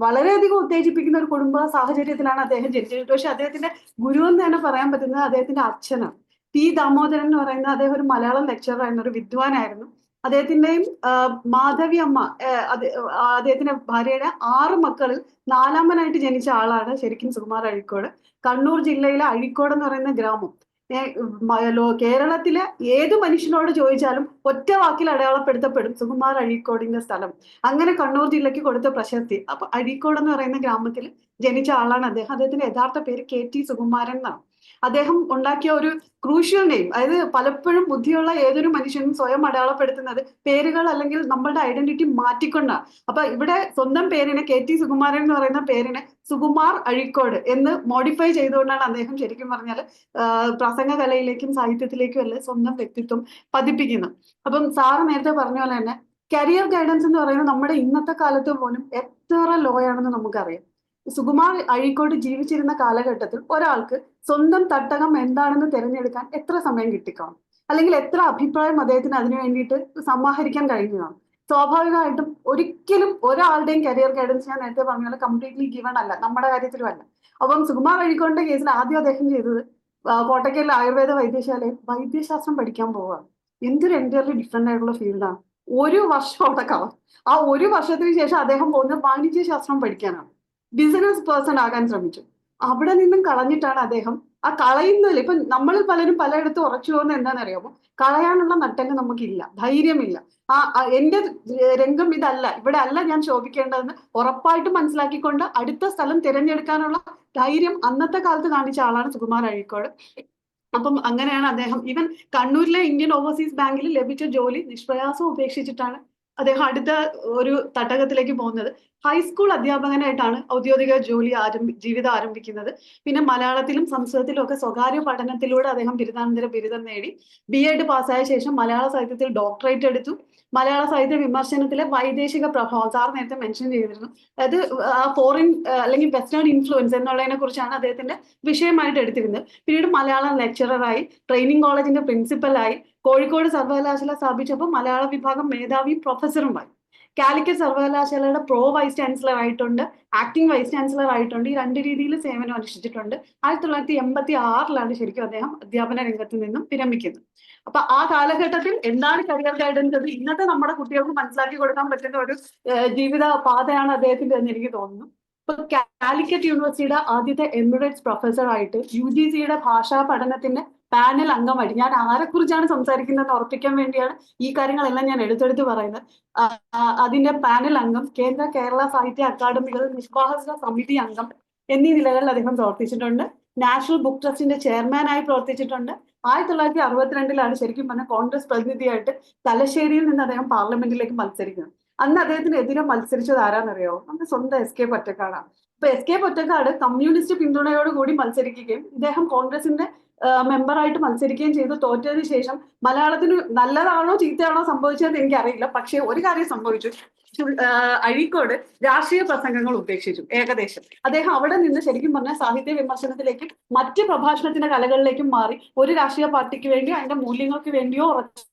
വളരെയധികം ഉത്തേജിപ്പിക്കുന്ന ഒരു കുടുംബ സാഹചര്യത്തിലാണ് അദ്ദേഹം ജനിച്ചത്. പക്ഷെ അദ്ദേഹത്തിന്റെ ഗുരു എന്ന് തന്നെ പറയാൻ പറ്റുന്നത് അദ്ദേഹത്തിന്റെ അച്ഛനാണ്. P. ദാമോദരൻ എന്ന് പറയുന്ന അദ്ദേഹം ഒരു മലയാളം ലെക്ചറർ ആയിരുന്നു, ഒരു വിദ്വാനായിരുന്നു. അദ്ദേഹത്തിന്റെയും മാധവി അമ്മ, അദ്ദേഹത്തിന്റെ ഭാര്യയുടെ 6 മക്കളിൽ 4ാമനായിട്ട് ജനിച്ച ആളാണ് ശരിക്കും സുകുമാർ അഴീക്കോട്. കണ്ണൂർ ജില്ലയിലെ അഴീക്കോട് എന്ന് പറയുന്ന ഗ്രാമം കേരളത്തിലെ ഏത് മനുഷ്യനോട് ചോദിച്ചാലും ഒറ്റ വാക്കിൽ അടയാളപ്പെടുത്തപ്പെടും സുകുമാർ അഴീക്കോടിന്റെ സ്ഥലം. അങ്ങനെ കണ്ണൂർ ജില്ലയ്ക്ക് കൊടുത്ത പ്രശസ്തി. അപ്പൊ അഴീക്കോട് എന്ന് പറയുന്ന ഗ്രാമത്തിൽ ജനിച്ച ആളാണ് അദ്ദേഹം. അദ്ദേഹത്തിന്റെ യഥാർത്ഥ പേര് KT സുകുമാരൻ എന്നാണ്. അദ്ദേഹം ഉണ്ടാക്കിയ ഒരു ക്രൂഷ്യൽ നെയിം, അതായത് പലപ്പോഴും ബുദ്ധിയുള്ള ഏതൊരു മനുഷ്യനും സ്വയം അടയാളപ്പെടുത്തുന്നത് പേരുകൾ അല്ലെങ്കിൽ നമ്മളുടെ ഐഡന്റിറ്റി മാറ്റിക്കൊണ്ടാണ്. അപ്പൊ ഇവിടെ സ്വന്തം പേരിനെ KT സുകുമാരൻ എന്ന് പറയുന്ന പേരിനെ സുകുമാർ അഴീക്കോട് എന്ന് മോഡിഫൈ ചെയ്തുകൊണ്ടാണ് അദ്ദേഹം ശരിക്കും പറഞ്ഞാൽ പ്രസംഗകലയിലേക്കും സാഹിത്യത്തിലേക്കും അല്ലേ സ്വന്തം വ്യക്തിത്വം പതിപ്പിക്കുന്നത്. അപ്പം സാറ് നേരത്തെ പറഞ്ഞ പോലെ തന്നെ കരിയർ ഗൈഡൻസ് എന്ന് പറയുന്നത് നമ്മുടെ ഇന്നത്തെ കാലത്ത് പോലും എത്ര ലോ ആണെന്ന് നമുക്കറിയാം. സുകുമാർ അഴീക്കോട് ജീവിച്ചിരുന്ന കാലഘട്ടത്തിൽ ഒരാൾക്ക് സ്വന്തം തട്ടകം എന്താണെന്ന് തിരഞ്ഞെടുക്കാൻ എത്ര സമയം കിട്ടിക്കാണും, അല്ലെങ്കിൽ എത്ര അഭിപ്രായം അദ്ദേഹത്തിന് അതിനു വേണ്ടിയിട്ട് സമാഹരിക്കാൻ കഴിഞ്ഞതാണ്. സ്വാഭാവികമായിട്ടും ഒരിക്കലും ഒരാളുടെയും കരിയർ ഗൈഡൻസ് ഞാൻ നേരത്തെ പറഞ്ഞ പോലെ കംപ്ലീറ്റ്ലി ഗിവൺ അല്ല, നമ്മുടെ കാര്യത്തിലും അല്ല. അപ്പം സുകുമാർ അഴീക്കോടിന്റെ കേസിൽ ആദ്യം അദ്ദേഹം ചെയ്തത് കോട്ടയ്ക്കലിലെ ആയുർവേദ വൈദ്യശാലയിൽ വൈദ്യശാസ്ത്രം പഠിക്കാൻ പോവുകയാണ്. എന്തൊരു എൻറ്റയർലി ഡിഫറെന്റ് ആയിട്ടുള്ള ഫീൽഡാണ്. 1 വർഷം അവിടെ കളർ. ആ 1 വർഷത്തിന് ശേഷം അദ്ദേഹം പോകുന്നത് വാണിജ്യശാസ്ത്രം പഠിക്കാനാണ്. ബിസിനസ് പേഴ്സൺ ആകാൻ ശ്രമിച്ചു. അവിടെ നിന്നും കളഞ്ഞിട്ടാണ് അദ്ദേഹം ആ കളയുന്നതിൽ ഇപ്പൊ നമ്മളിൽ പലരും പലയിടത്തും ഉറച്ചു പോകുന്നത് എന്താണെന്നറിയാമോ? കളയാനുള്ള നട്ടങ്ങ് നമുക്കില്ല, ധൈര്യമില്ല. എന്റെ രംഗം ഇതല്ല, ഇവിടെ അല്ല ഞാൻ ശോഭിക്കേണ്ടതെന്ന് ഉറപ്പായിട്ടും മനസ്സിലാക്കിക്കൊണ്ട് അടുത്ത സ്ഥലം തിരഞ്ഞെടുക്കാനുള്ള ധൈര്യം അന്നത്തെ കാലത്ത് കാണിച്ച ആളാണ് സുകുമാർ അഴീക്കോട്. അപ്പം അങ്ങനെയാണ് അദ്ദേഹം ഈവൻ കണ്ണൂരിലെ ഇന്ത്യൻ ഓവർസീസ് ബാങ്കിൽ ലഭിച്ച ജോലി നിഷ്പ്രയാസം ഉപേക്ഷിച്ചിട്ടാണ് അദ്ദേഹം അടുത്ത ഒരു തട്ടകത്തിലേക്ക് പോകുന്നത്. ഹൈസ്കൂൾ അധ്യാപകനായിട്ടാണ് ഔദ്യോഗിക ജീവിതം ആരംഭിക്കുന്നത്. പിന്നെ മലയാളത്തിലും സംസ്കൃതത്തിലും ഒക്കെ സ്വകാര്യ പഠനത്തിലൂടെ അദ്ദേഹം ബിരുദാനന്തര ബിരുദം നേടി. BEd പാസ്സായ ശേഷം മലയാള സാഹിത്യത്തിൽ ഡോക്ടറേറ്റ് എടുത്തു. മലയാള സാഹിത്യ വിമർശനത്തിലെ വൈദേശിക പ്രഭാവം സാർ നേരത്തെ മെൻഷൻ ചെയ്തിരുന്നു. അതായത് ഫോറിൻ അല്ലെങ്കിൽ വെസ്റ്റേൺ ഇൻഫ്ലുവൻസ് എന്നുള്ളതിനെ കുറിച്ചാണ് അദ്ദേഹത്തിന്റെ വിഷയമായിട്ട് എടുത്തിരുന്നത്. പിന്നീട് മലയാളം ലെക്ചററായി, ട്രെയിനിങ് കോളേജിന്റെ പ്രിൻസിപ്പലായി, കോഴിക്കോട് സർവകലാശാല സ്ഥാപിച്ചപ്പോൾ മലയാള വിഭാഗം മേധാവിയും പ്രൊഫസറുമായി. കാലിക്കറ്റ് സർവകലാശാലയുടെ വൈസ് ചാൻസലർ ആയിട്ടുണ്ട്, ആക്ടിംഗ് വൈസ് ചാൻസലർ ആയിട്ടുണ്ട്. ഈ 2 രീതിയിൽ സേവനം അനുഷ്ഠിച്ചിട്ടുണ്ട്. 1986 ശരിക്കും അദ്ദേഹം അധ്യാപന രംഗത്ത് നിന്നും വിരമിക്കുന്നത്. അപ്പൊ ആ കാലഘട്ടത്തിൽ എന്താണ് കരിയർ ഗൈഡൻസ്, ഇന്നത്തെ നമ്മുടെ കുട്ടികൾക്ക് മനസ്സിലാക്കി കൊടുക്കാൻ പറ്റുന്ന ഒരു ജീവിത പാതയാണ് അദ്ദേഹത്തിന്റെ എന്ന് എനിക്ക് തോന്നുന്നു. ഇപ്പൊ കാലിക്കറ്റ് യൂണിവേഴ്സിറ്റിയുടെ ആദ്യത്തെ എമിറേറ്റ്സ് പ്രൊഫസർ ആയിട്ട്, UGCയുടെ ഭാഷാ പഠനത്തിന്റെ പാനൽ അംഗമായിട്ട്, ഞാൻ ആരെക്കുറിച്ചാണ് സംസാരിക്കുന്നതെന്ന് ഉറപ്പിക്കാൻ വേണ്ടിയാണ് ഈ കാര്യങ്ങളെല്ലാം ഞാൻ എടുത്തെടുത്ത് പറയുന്നത്. അതിന്റെ പാനൽ അംഗം, കേരള സാഹിത്യ അക്കാദമികൾ നിഷ്ഭാഷ സമിതി അംഗം എന്നീ നിലകളിൽ അദ്ദേഹം പ്രവർത്തിച്ചിട്ടുണ്ട്. നാഷണൽ ബുക്ക് ട്രസ്റ്റിന്റെ ചെയർമാനായി പ്രവർത്തിച്ചിട്ടുണ്ട്. 1962 ശരിക്കും പറഞ്ഞ കോൺഗ്രസ് പ്രതിനിധിയായിട്ട് തലശ്ശേരിയിൽ നിന്ന് അദ്ദേഹം പാർലമെന്റിലേക്ക് മത്സരിക്കുന്നത്. അന്ന് അദ്ദേഹത്തിനെതിരെ മത്സരിച്ചത് ആരാന്നറിയോ? നമ്മുടെ സ്വന്തം എസ് കെ പൊറ്റക്കാടാണ്. അപ്പൊ എസ് കെ പൊറ്റക്കാട് കമ്മ്യൂണിസ്റ്റ് പിന്തുണയോടുകൂടി മത്സരിക്കുകയും ഇദ്ദേഹം കോൺഗ്രസിന്റെ മെമ്പറായിട്ട് മത്സരിക്കുകയും ചെയ്തു. തോറ്റതിന് ശേഷം മലയാളത്തിന് നല്ലതാണോ ചീത്തയാണോ സംഭവിച്ചതെന്ന് എനിക്കറിയില്ല. പക്ഷെ ഒരു കാര്യം സംഭവിച്ചു, അഴീക്കോട് രാഷ്ട്രീയ പ്രസംഗങ്ങൾ ഉപേക്ഷിച്ചു ഏകദേശം. അദ്ദേഹം അവിടെ നിന്ന് ശരിക്കും പറഞ്ഞാൽ സാഹിത്യ വിമർശനത്തിലേക്കും മറ്റ് പ്രഭാഷണത്തിന്റെ കലകളിലേക്കും മാറി. ഒരു രാഷ്ട്രീയ പാർട്ടിക്ക് വേണ്ടി അതിന്റെ മൂല്യങ്ങൾക്ക് വേണ്ടിയോ ഉറച്ചു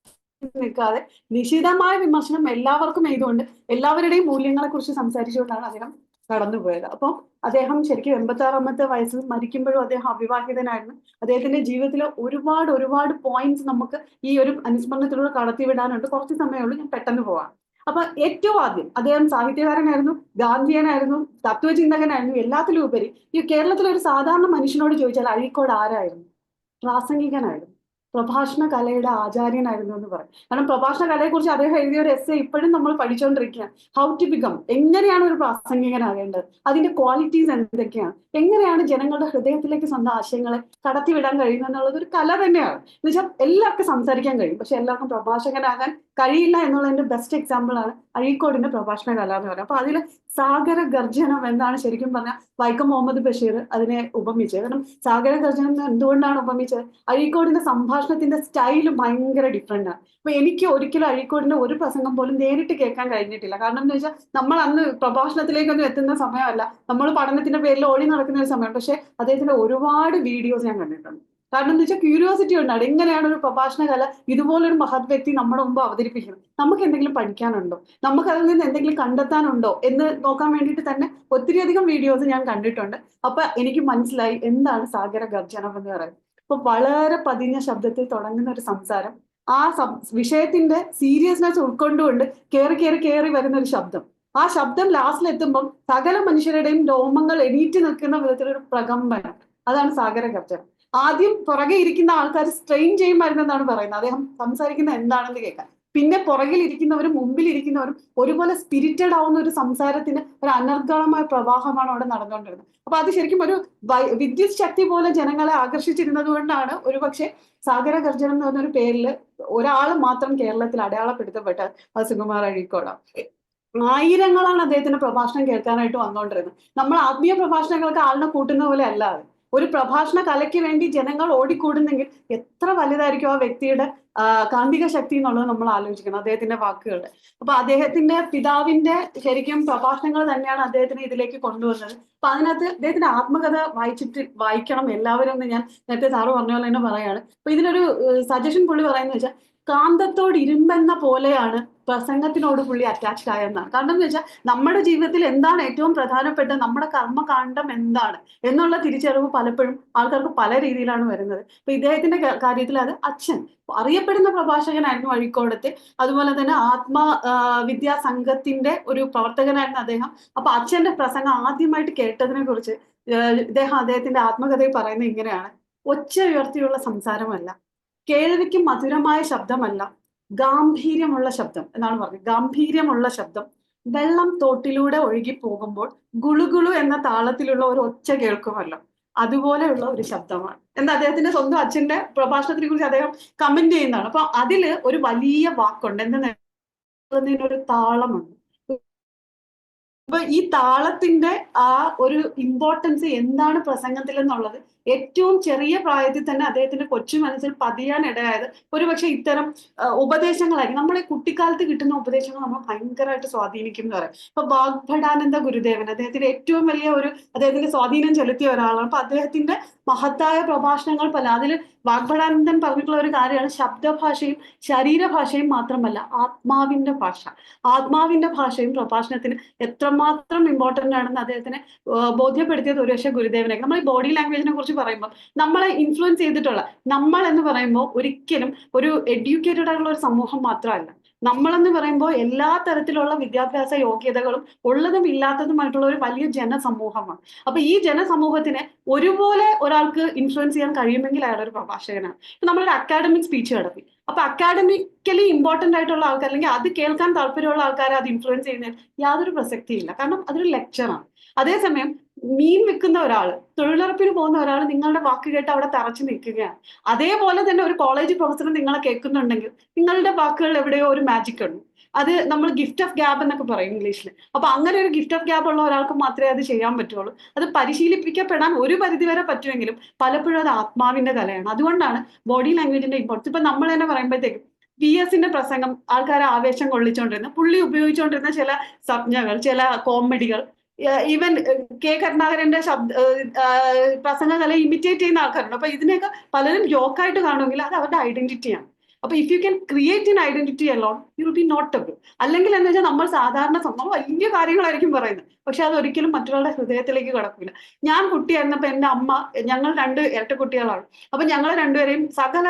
നിൽക്കാതെ നിശിതമായ വിമർശനം എല്ലാവർക്കും ചെയ്തുകൊണ്ട് എല്ലാവരുടെയും മൂല്യങ്ങളെ കുറിച്ച് സംസാരിച്ചുകൊണ്ടാണ് അദ്ദേഹം കടന്നുപോയത്. അപ്പോൾ അദ്ദേഹം ശരിക്കും 86-ാമത്തെ വയസ്സിൽ മരിക്കുമ്പോഴും അദ്ദേഹം അവിവാഹിതനായിരുന്നു. അദ്ദേഹത്തിന്റെ ജീവിതത്തിലെ ഒരുപാട് പോയിന്റ്സ് നമുക്ക് ഈ ഒരു അനുസ്മരണത്തിലൂടെ കടത്തിവിടാനുണ്ട്. കുറച്ച് സമയമുള്ളൂ, ഞാൻ പെട്ടെന്ന് പോവാം. അപ്പൊ ഏറ്റവും ആദ്യം അദ്ദേഹം സാഹിത്യകാരനായിരുന്നു, ഗാന്ധിയനായിരുന്നു, തത്വചിന്തകനായിരുന്നു. എല്ലാത്തിലും ഉപരി ഈ കേരളത്തിലെ ഒരു സാധാരണ മനുഷ്യനോട് ചോദിച്ചാൽ അഴീക്കോട് ആരായിരുന്നു? പ്രാസംഗികനായിരുന്നു, പ്രഭാഷണ കലയുടെ ആചാര്യനായിരുന്നു എന്ന് പറയും. കാരണം പ്രഭാഷണ കലയെ കുറിച്ച് അദ്ദേഹം എഴുതിയ ഒരു എസ്സേ ഇപ്പോഴും നമ്മൾ പഠിച്ചുകൊണ്ടിരിക്കുകയാണ്. ഹൗ ടു ബിക്കം, എങ്ങനെയാണ് ഒരു പ്രാസംഗികനാകേണ്ടത്, അതിന്റെ ക്വാളിറ്റീസ് എന്തൊക്കെയാണ്, എങ്ങനെയാണ് ജനങ്ങളുടെ ഹൃദയത്തിലേക്ക് സ്വന്തം ആശയങ്ങളെ കടത്തിവിടാൻ കഴിയുന്നത് എന്നുള്ളത് ഒരു കല തന്നെയാണ്. എന്ന് വെച്ചാൽ എല്ലാവർക്കും സംസാരിക്കാൻ കഴിയും, പക്ഷെ എല്ലാവർക്കും പ്രഭാഷകനാകാൻ കഴിയില്ല എന്നുള്ളതിന്റെ ബെസ്റ്റ് എക്സാമ്പിൾ ആണ് അഴീക്കോടിന്റെ പ്രഭാഷണ കല എന്ന് പറയുന്നത്. അപ്പൊ അതിൽ സാഗര ഗർജനം എന്താണ് ശരിക്കും പറഞ്ഞാൽ വൈക്കം മുഹമ്മദ് ബഷീർ അതിനെ ഉപമിച്ചത്. കാരണം സാഗര ഗർജനം എന്തുകൊണ്ടാണ് ഉപമിച്ചത്? അഴീക്കോടിന്റെ സംഭാഷണത്തിന്റെ സ്റ്റൈല് ഭയങ്കര ഡിഫറെന്റ് ആണ്. അപ്പൊ എനിക്ക് ഒരിക്കലും അഴീക്കോടിന്റെ ഒരു പ്രസംഗം പോലും നേരിട്ട് കേൾക്കാൻ കഴിഞ്ഞിട്ടില്ല. കാരണം എന്താ വെച്ചാൽ നമ്മൾ അന്ന് പ്രഭാഷണത്തിലേക്കൊന്നും എത്തുന്ന സമയമല്ല, നമ്മൾ പഠനത്തിന്റെ പേരിൽ ഓടി നടക്കുന്ന ഒരു സമയം. പക്ഷെ അദ്ദേഹത്തിന്റെ ഒരുപാട് വീഡിയോസ് ഞാൻ കണ്ടിട്ടുണ്ട്. കാരണം എന്താ വെച്ചാൽ ക്യൂരിയോസിറ്റി ഉണ്ടാണ്, എങ്ങനെയാണ് ഒരു പ്രഭാഷണ കല ഇതുപോലൊരു മഹത് വ്യക്തി നമ്മുടെ മുമ്പ് അവതരിപ്പിക്കുന്നത്, നമുക്ക് എന്തെങ്കിലും പഠിക്കാനുണ്ടോ, നമുക്ക് അതിൽ നിന്ന് എന്തെങ്കിലും കണ്ടെത്താനുണ്ടോ എന്ന് നോക്കാൻ വേണ്ടിയിട്ട് തന്നെ ഒത്തിരിയധികം വീഡിയോസ് ഞാൻ കണ്ടിട്ടുണ്ട്. അപ്പൊ എനിക്ക് മനസ്സിലായി എന്താണ് സാഗര ഗർജനം എന്ന് പറയുന്നത്. അപ്പൊ വളരെ പതിഞ്ഞ ശബ്ദത്തിൽ തുടങ്ങുന്ന ഒരു സംസാരം, ആ വിഷയത്തിന്റെ സീരിയസ്നെസ് ഉൾക്കൊണ്ടുകൊണ്ട് കയറി വരുന്ന ഒരു ശബ്ദം, ആ ശബ്ദം ലാസ്റ്റിൽ എത്തുമ്പോൾ സകല മനുഷ്യരുടെയും രോമങ്ങൾ എണീറ്റ് നിൽക്കുന്ന വിധത്തിലൊരു പ്രകമ്പനം, അതാണ് സാഗര ഗർജനം. ആദ്യം പുറകെ ഇരിക്കുന്ന ആൾക്കാർ സ്ട്രെയിൻ ചെയ്യുമായിരുന്നെന്നാണ് പറയുന്നത്, അദ്ദേഹം സംസാരിക്കുന്ന എന്താണെന്ന് കേൾക്കാൻ. പിന്നെ പുറകിൽ ഇരിക്കുന്നവരും മുമ്പിൽ ഇരിക്കുന്നവരും ഒരുപോലെ സ്പിരിറ്റഡ് ആവുന്ന ഒരു സംസാരത്തിന് ഒരു അനർഗളമായ പ്രവാഹമാണ് അവിടെ നടന്നുകൊണ്ടിരുന്നത്. അപ്പൊ അത് ശരിക്കും ഒരു വിദ്യുത് ശക്തി പോലെ ജനങ്ങളെ ആകർഷിച്ചിരുന്നത് കൊണ്ടാണ് ഒരുപക്ഷെ സാഗര ഗർജനം എന്ന് പറഞ്ഞൊരു പേരിൽ ഒരാൾ മാത്രം കേരളത്തിൽ അടയാളപ്പെടുത്തപ്പെട്ട സുകുമാർ അഴീക്കോടാണ്. ആയിരങ്ങളാണ് അദ്ദേഹത്തിന്റെ പ്രഭാഷണം കേൾക്കാനായിട്ട് വന്നുകൊണ്ടിരുന്നത്. നമ്മൾ ആത്മീയ പ്രഭാഷണങ്ങൾക്ക് ആളിനെ കൂട്ടുന്ന പോലെ അല്ലാതെ ഒരു പ്രഭാഷണ കലയ്ക്ക് വേണ്ടി ജനങ്ങൾ ഓടിക്കൂടുന്നെങ്കിൽ എത്ര വലുതായിരിക്കും ആ വ്യക്തിയുടെ കാന്തിക ശക്തി എന്നുള്ളത് നമ്മൾ ആലോചിക്കണം, അദ്ദേഹത്തിന്റെ വാക്കുകളുടെ. അപ്പൊ അദ്ദേഹത്തിന്റെ പിതാവിന്റെ ശരിക്കും പ്രഭാഷണങ്ങൾ തന്നെയാണ് അദ്ദേഹത്തിന് ഇതിലേക്ക് കൊണ്ടുവന്നത്. അപ്പൊ അതിനകത്ത് അദ്ദേഹത്തിന്റെ ആത്മകഥ വായിക്കണം എല്ലാവരും എന്ന് ഞാൻ നേരത്തെ സാറ് പറഞ്ഞ പോലെ തന്നെ പറയാണ്. അപ്പൊ ഇതിനൊരു സജഷൻ പുള്ളി പറയുന്നത് വെച്ചാൽ കാന്തത്തോട് ഇരുമ്പെന്ന പോലെയാണ് പ്രസംഗത്തിനോട് പുള്ളി അറ്റാച്ച്ഡ് ആയെന്നാണ്. കാരണം എന്ന് വെച്ചാൽ നമ്മുടെ ജീവിതത്തിൽ എന്താണ് ഏറ്റവും പ്രധാനപ്പെട്ട, നമ്മുടെ കർമ്മകാണ്ഡം എന്താണ് എന്നുള്ള തിരിച്ചറിവ് പലപ്പോഴും ആൾക്കാർക്ക് പല രീതിയിലാണ് വരുന്നത്. അപ്പൊ ഇദ്ദേഹത്തിന്റെ കാര്യത്തിൽ അത് അച്ഛൻ അറിയപ്പെടുന്ന പ്രഭാഷകനായിരുന്നു അഴീക്കോടത്തെ, അതുപോലെ തന്നെ വിദ്യാ സംഘത്തിന്റെ ഒരു പ്രവർത്തകനായിരുന്നു അദ്ദേഹം. അപ്പൊ അച്ഛന്റെ പ്രസംഗം ആദ്യമായിട്ട് കേട്ടതിനെ കുറിച്ച് അദ്ദേഹത്തിന്റെ ആത്മകഥയിൽ പറയുന്നത് ഇങ്ങനെയാണ്: ഒച്ച ഉയർത്തിയുള്ള സംസാരമല്ല, കേൾവിക്ക് മധുരമായ ശബ്ദമല്ല, ഗാംഭീര്യമുള്ള ശബ്ദം എന്നാണ് പറഞ്ഞത്. ഗാംഭീര്യമുള്ള ശബ്ദം വെള്ളം തോട്ടിലൂടെ ഒഴുകി പോകുമ്പോൾ ഗുളുഗുളു എന്ന താളത്തിലുള്ള ഒരു ഒച്ച കേൾക്കുമല്ലോ, അതുപോലെയുള്ള ഒരു ശബ്ദമാണ് എന്ന് അദ്ദേഹത്തിന്റെ സ്വന്തം അച്ഛന്റെ പ്രഭാഷണത്തിനെ കുറിച്ച് അദ്ദേഹം കമന്റ് ചെയ്യുന്നതാണ്. അപ്പൊ അതില് ഒരു വലിയ വാക്കുണ്ട്, എന്തെന്നൊരു താളമുണ്ട്. അപ്പൊ ഈ താളത്തിന്റെ ആ ഒരു ഇമ്പോർട്ടൻസ് എന്താണ് പ്രസംഗത്തിൽ എന്നുള്ളത് ഏറ്റവും ചെറിയ പ്രായത്തിൽ തന്നെ അദ്ദേഹത്തിന്റെ കൊച്ചു മനസ്സിൽ പതിയാൻ ഇടയായത് ഒരുപക്ഷെ ഇത്തരം ഉപദേശങ്ങളായിരിക്കും. നമ്മളെ കുട്ടിക്കാലത്ത് കിട്ടുന്ന ഉപദേശങ്ങൾ നമ്മൾ ഭയങ്കരമായിട്ട് സ്വാധീനിക്കും എന്ന് പറയാം. ഇപ്പൊ വാഗ്ഭടാനന്ദ ഗുരുദേവൻ അദ്ദേഹത്തിന്റെ ഏറ്റവും വലിയ അദ്ദേഹത്തിന്റെ സ്വാധീനം ചെലുത്തിയ ഒരാളാണ്. അപ്പൊ അദ്ദേഹത്തിന്റെ മഹത്തായ പ്രഭാഷണങ്ങൾ പല, അതിൽ വാഗ്ഭടാനന്ദൻ പറഞ്ഞിട്ടുള്ള ഒരു കാര്യമാണ് ശബ്ദഭാഷയും ശരീരഭാഷയും മാത്രമല്ല ആത്മാവിന്റെ ഭാഷ. ആത്മാവിന്റെ ഭാഷയും പ്രഭാഷണത്തിന് എത്രമാത്രം ഇമ്പോർട്ടന്റ് ആണെന്ന് അദ്ദേഹത്തിന് ബോധ്യപ്പെടുത്തിയത് ഒരുപക്ഷെ ഗുരുദേവനെ. നമ്മൾ ഈ ബോഡി ലാംഗ്വേജിനെ കുറിച്ച് പറയുമ്പോൾ നമ്മളെ ഇൻഫ്ലുവൻസ് ചെയ്തിട്ടുള്ള, നമ്മൾ എന്ന് പറയുമ്പോൾ ഒരിക്കലും ഒരു എഡ്യൂക്കേറ്റഡ് ആയിട്ടുള്ള ഒരു സമൂഹം മാത്രമല്ല. നമ്മളെന്ന് പറയുമ്പോൾ എല്ലാ തരത്തിലുള്ള വിദ്യാഭ്യാസ യോഗ്യതകളും ഉള്ളതും ഇല്ലാത്തതുമായിട്ടുള്ള ഒരു വലിയ ജനസമൂഹമാണ്. അപ്പൊ ഈ ജനസമൂഹത്തിനെ ഒരുപോലെ ഒരാൾക്ക് ഇൻഫ്ലുവൻസ് ചെയ്യാൻ കഴിയുമെങ്കിൽ അയാൾ ഒരു പ്രഭാഷകനാണ്. ഇപ്പൊ നമ്മളൊരു അക്കാഡമിക് സ്പീച്ച് നടത്തി, അപ്പൊ അക്കാഡമിക്കലി ഇമ്പോർട്ടന്റ് ആയിട്ടുള്ള ആൾക്കാർ അല്ലെങ്കിൽ അത് കേൾക്കാൻ താല്പര്യമുള്ള ആൾക്കാരെ അത് ഇൻഫ്ലുവൻസ് ചെയ്യുന്നതിന് യാതൊരു പ്രസക്തിയില്ല, കാരണം അതൊരു ലെക്ചറാണ്. അതേസമയം മീൻ വിൽക്കുന്ന ഒരാൾ, തൊഴിലുറപ്പിന് പോകുന്ന ഒരാൾ നിങ്ങളുടെ വാക്ക് കേട്ട് അവിടെ തറച്ചു നിൽക്കുകയാണ്. അതേപോലെ തന്നെ ഒരു കോളേജ് പ്രൊഫസർ നിങ്ങളെ കേൾക്കുന്നുണ്ടെങ്കിൽ നിങ്ങളുടെ വാക്കുകളിൽ എവിടെയോ ഒരു മാജിക് ഉണ്ട്. അത് നമ്മൾ ഗിഫ്റ്റ് ഓഫ് ഗ്യാബ് എന്നൊക്കെ പറയും ഇംഗ്ലീഷിൽ. അപ്പൊ അങ്ങനെ ഒരു ഗിഫ്റ്റ് ഓഫ് ഗ്യാബ് ഉള്ള ഒരാൾക്ക് മാത്രമേ അത് ചെയ്യാൻ പറ്റുള്ളൂ. അത് പരിശീലിപ്പിക്കപ്പെടാൻ ഒരു പരിധി വരെ പറ്റുമെങ്കിലും പലപ്പോഴും അത് ആത്മാവിന്റെ കലയാണ്. അതുകൊണ്ടാണ് ബോഡി ലാംഗ്വേജിന്റെ ഇമ്പോർട്ടൻസ്. ഇപ്പൊ നമ്മൾ തന്നെ പറയുമ്പോഴത്തേക്കും PS-ന്റെ പ്രസംഗം ആൾക്കാരെ ആവേശം കൊള്ളിച്ചുകൊണ്ടിരുന്ന, പുള്ളി ഉപയോഗിച്ചുകൊണ്ടിരുന്ന ചില സംജ്ഞകൾ, ചില കോമഡികൾ, ഈവൻ കെ കരുണാകരന്റെ പ്രസംഗകല ഇമിറ്റേറ്റ് ചെയ്യുന്ന ആൾക്കാരുണ്ട്. അപ്പൊ ഇതിനെയൊക്കെ പലരും ജോക്കായിട്ട് കാണുമെങ്കിൽ അത് അവരുടെ ഐഡന്റിറ്റിയാണ്. അപ്പൊ if you can create in identity alone you will be notable. അല്ലെങ്കിൽ എന്ന് വെച്ചാൽ നമ്മൾ സാധാരണ നമ്മൾ വലിയ കാര്യങ്ങളായിരിക്കും പറയുന്നത്, പക്ഷെ അത് ഒരിക്കലും മറ്റുള്ളവരുടെ ഹൃദയത്തിലേക്ക് കടക്കില്ല. ഞാൻ കുട്ടിയായിരുന്നപ്പോ എന്റെ അമ്മ, ഞങ്ങൾ 2 ഇരട്ട കുട്ടികളാണ്, അപ്പൊ ഞങ്ങൾ രണ്ടുപേരെയും സകല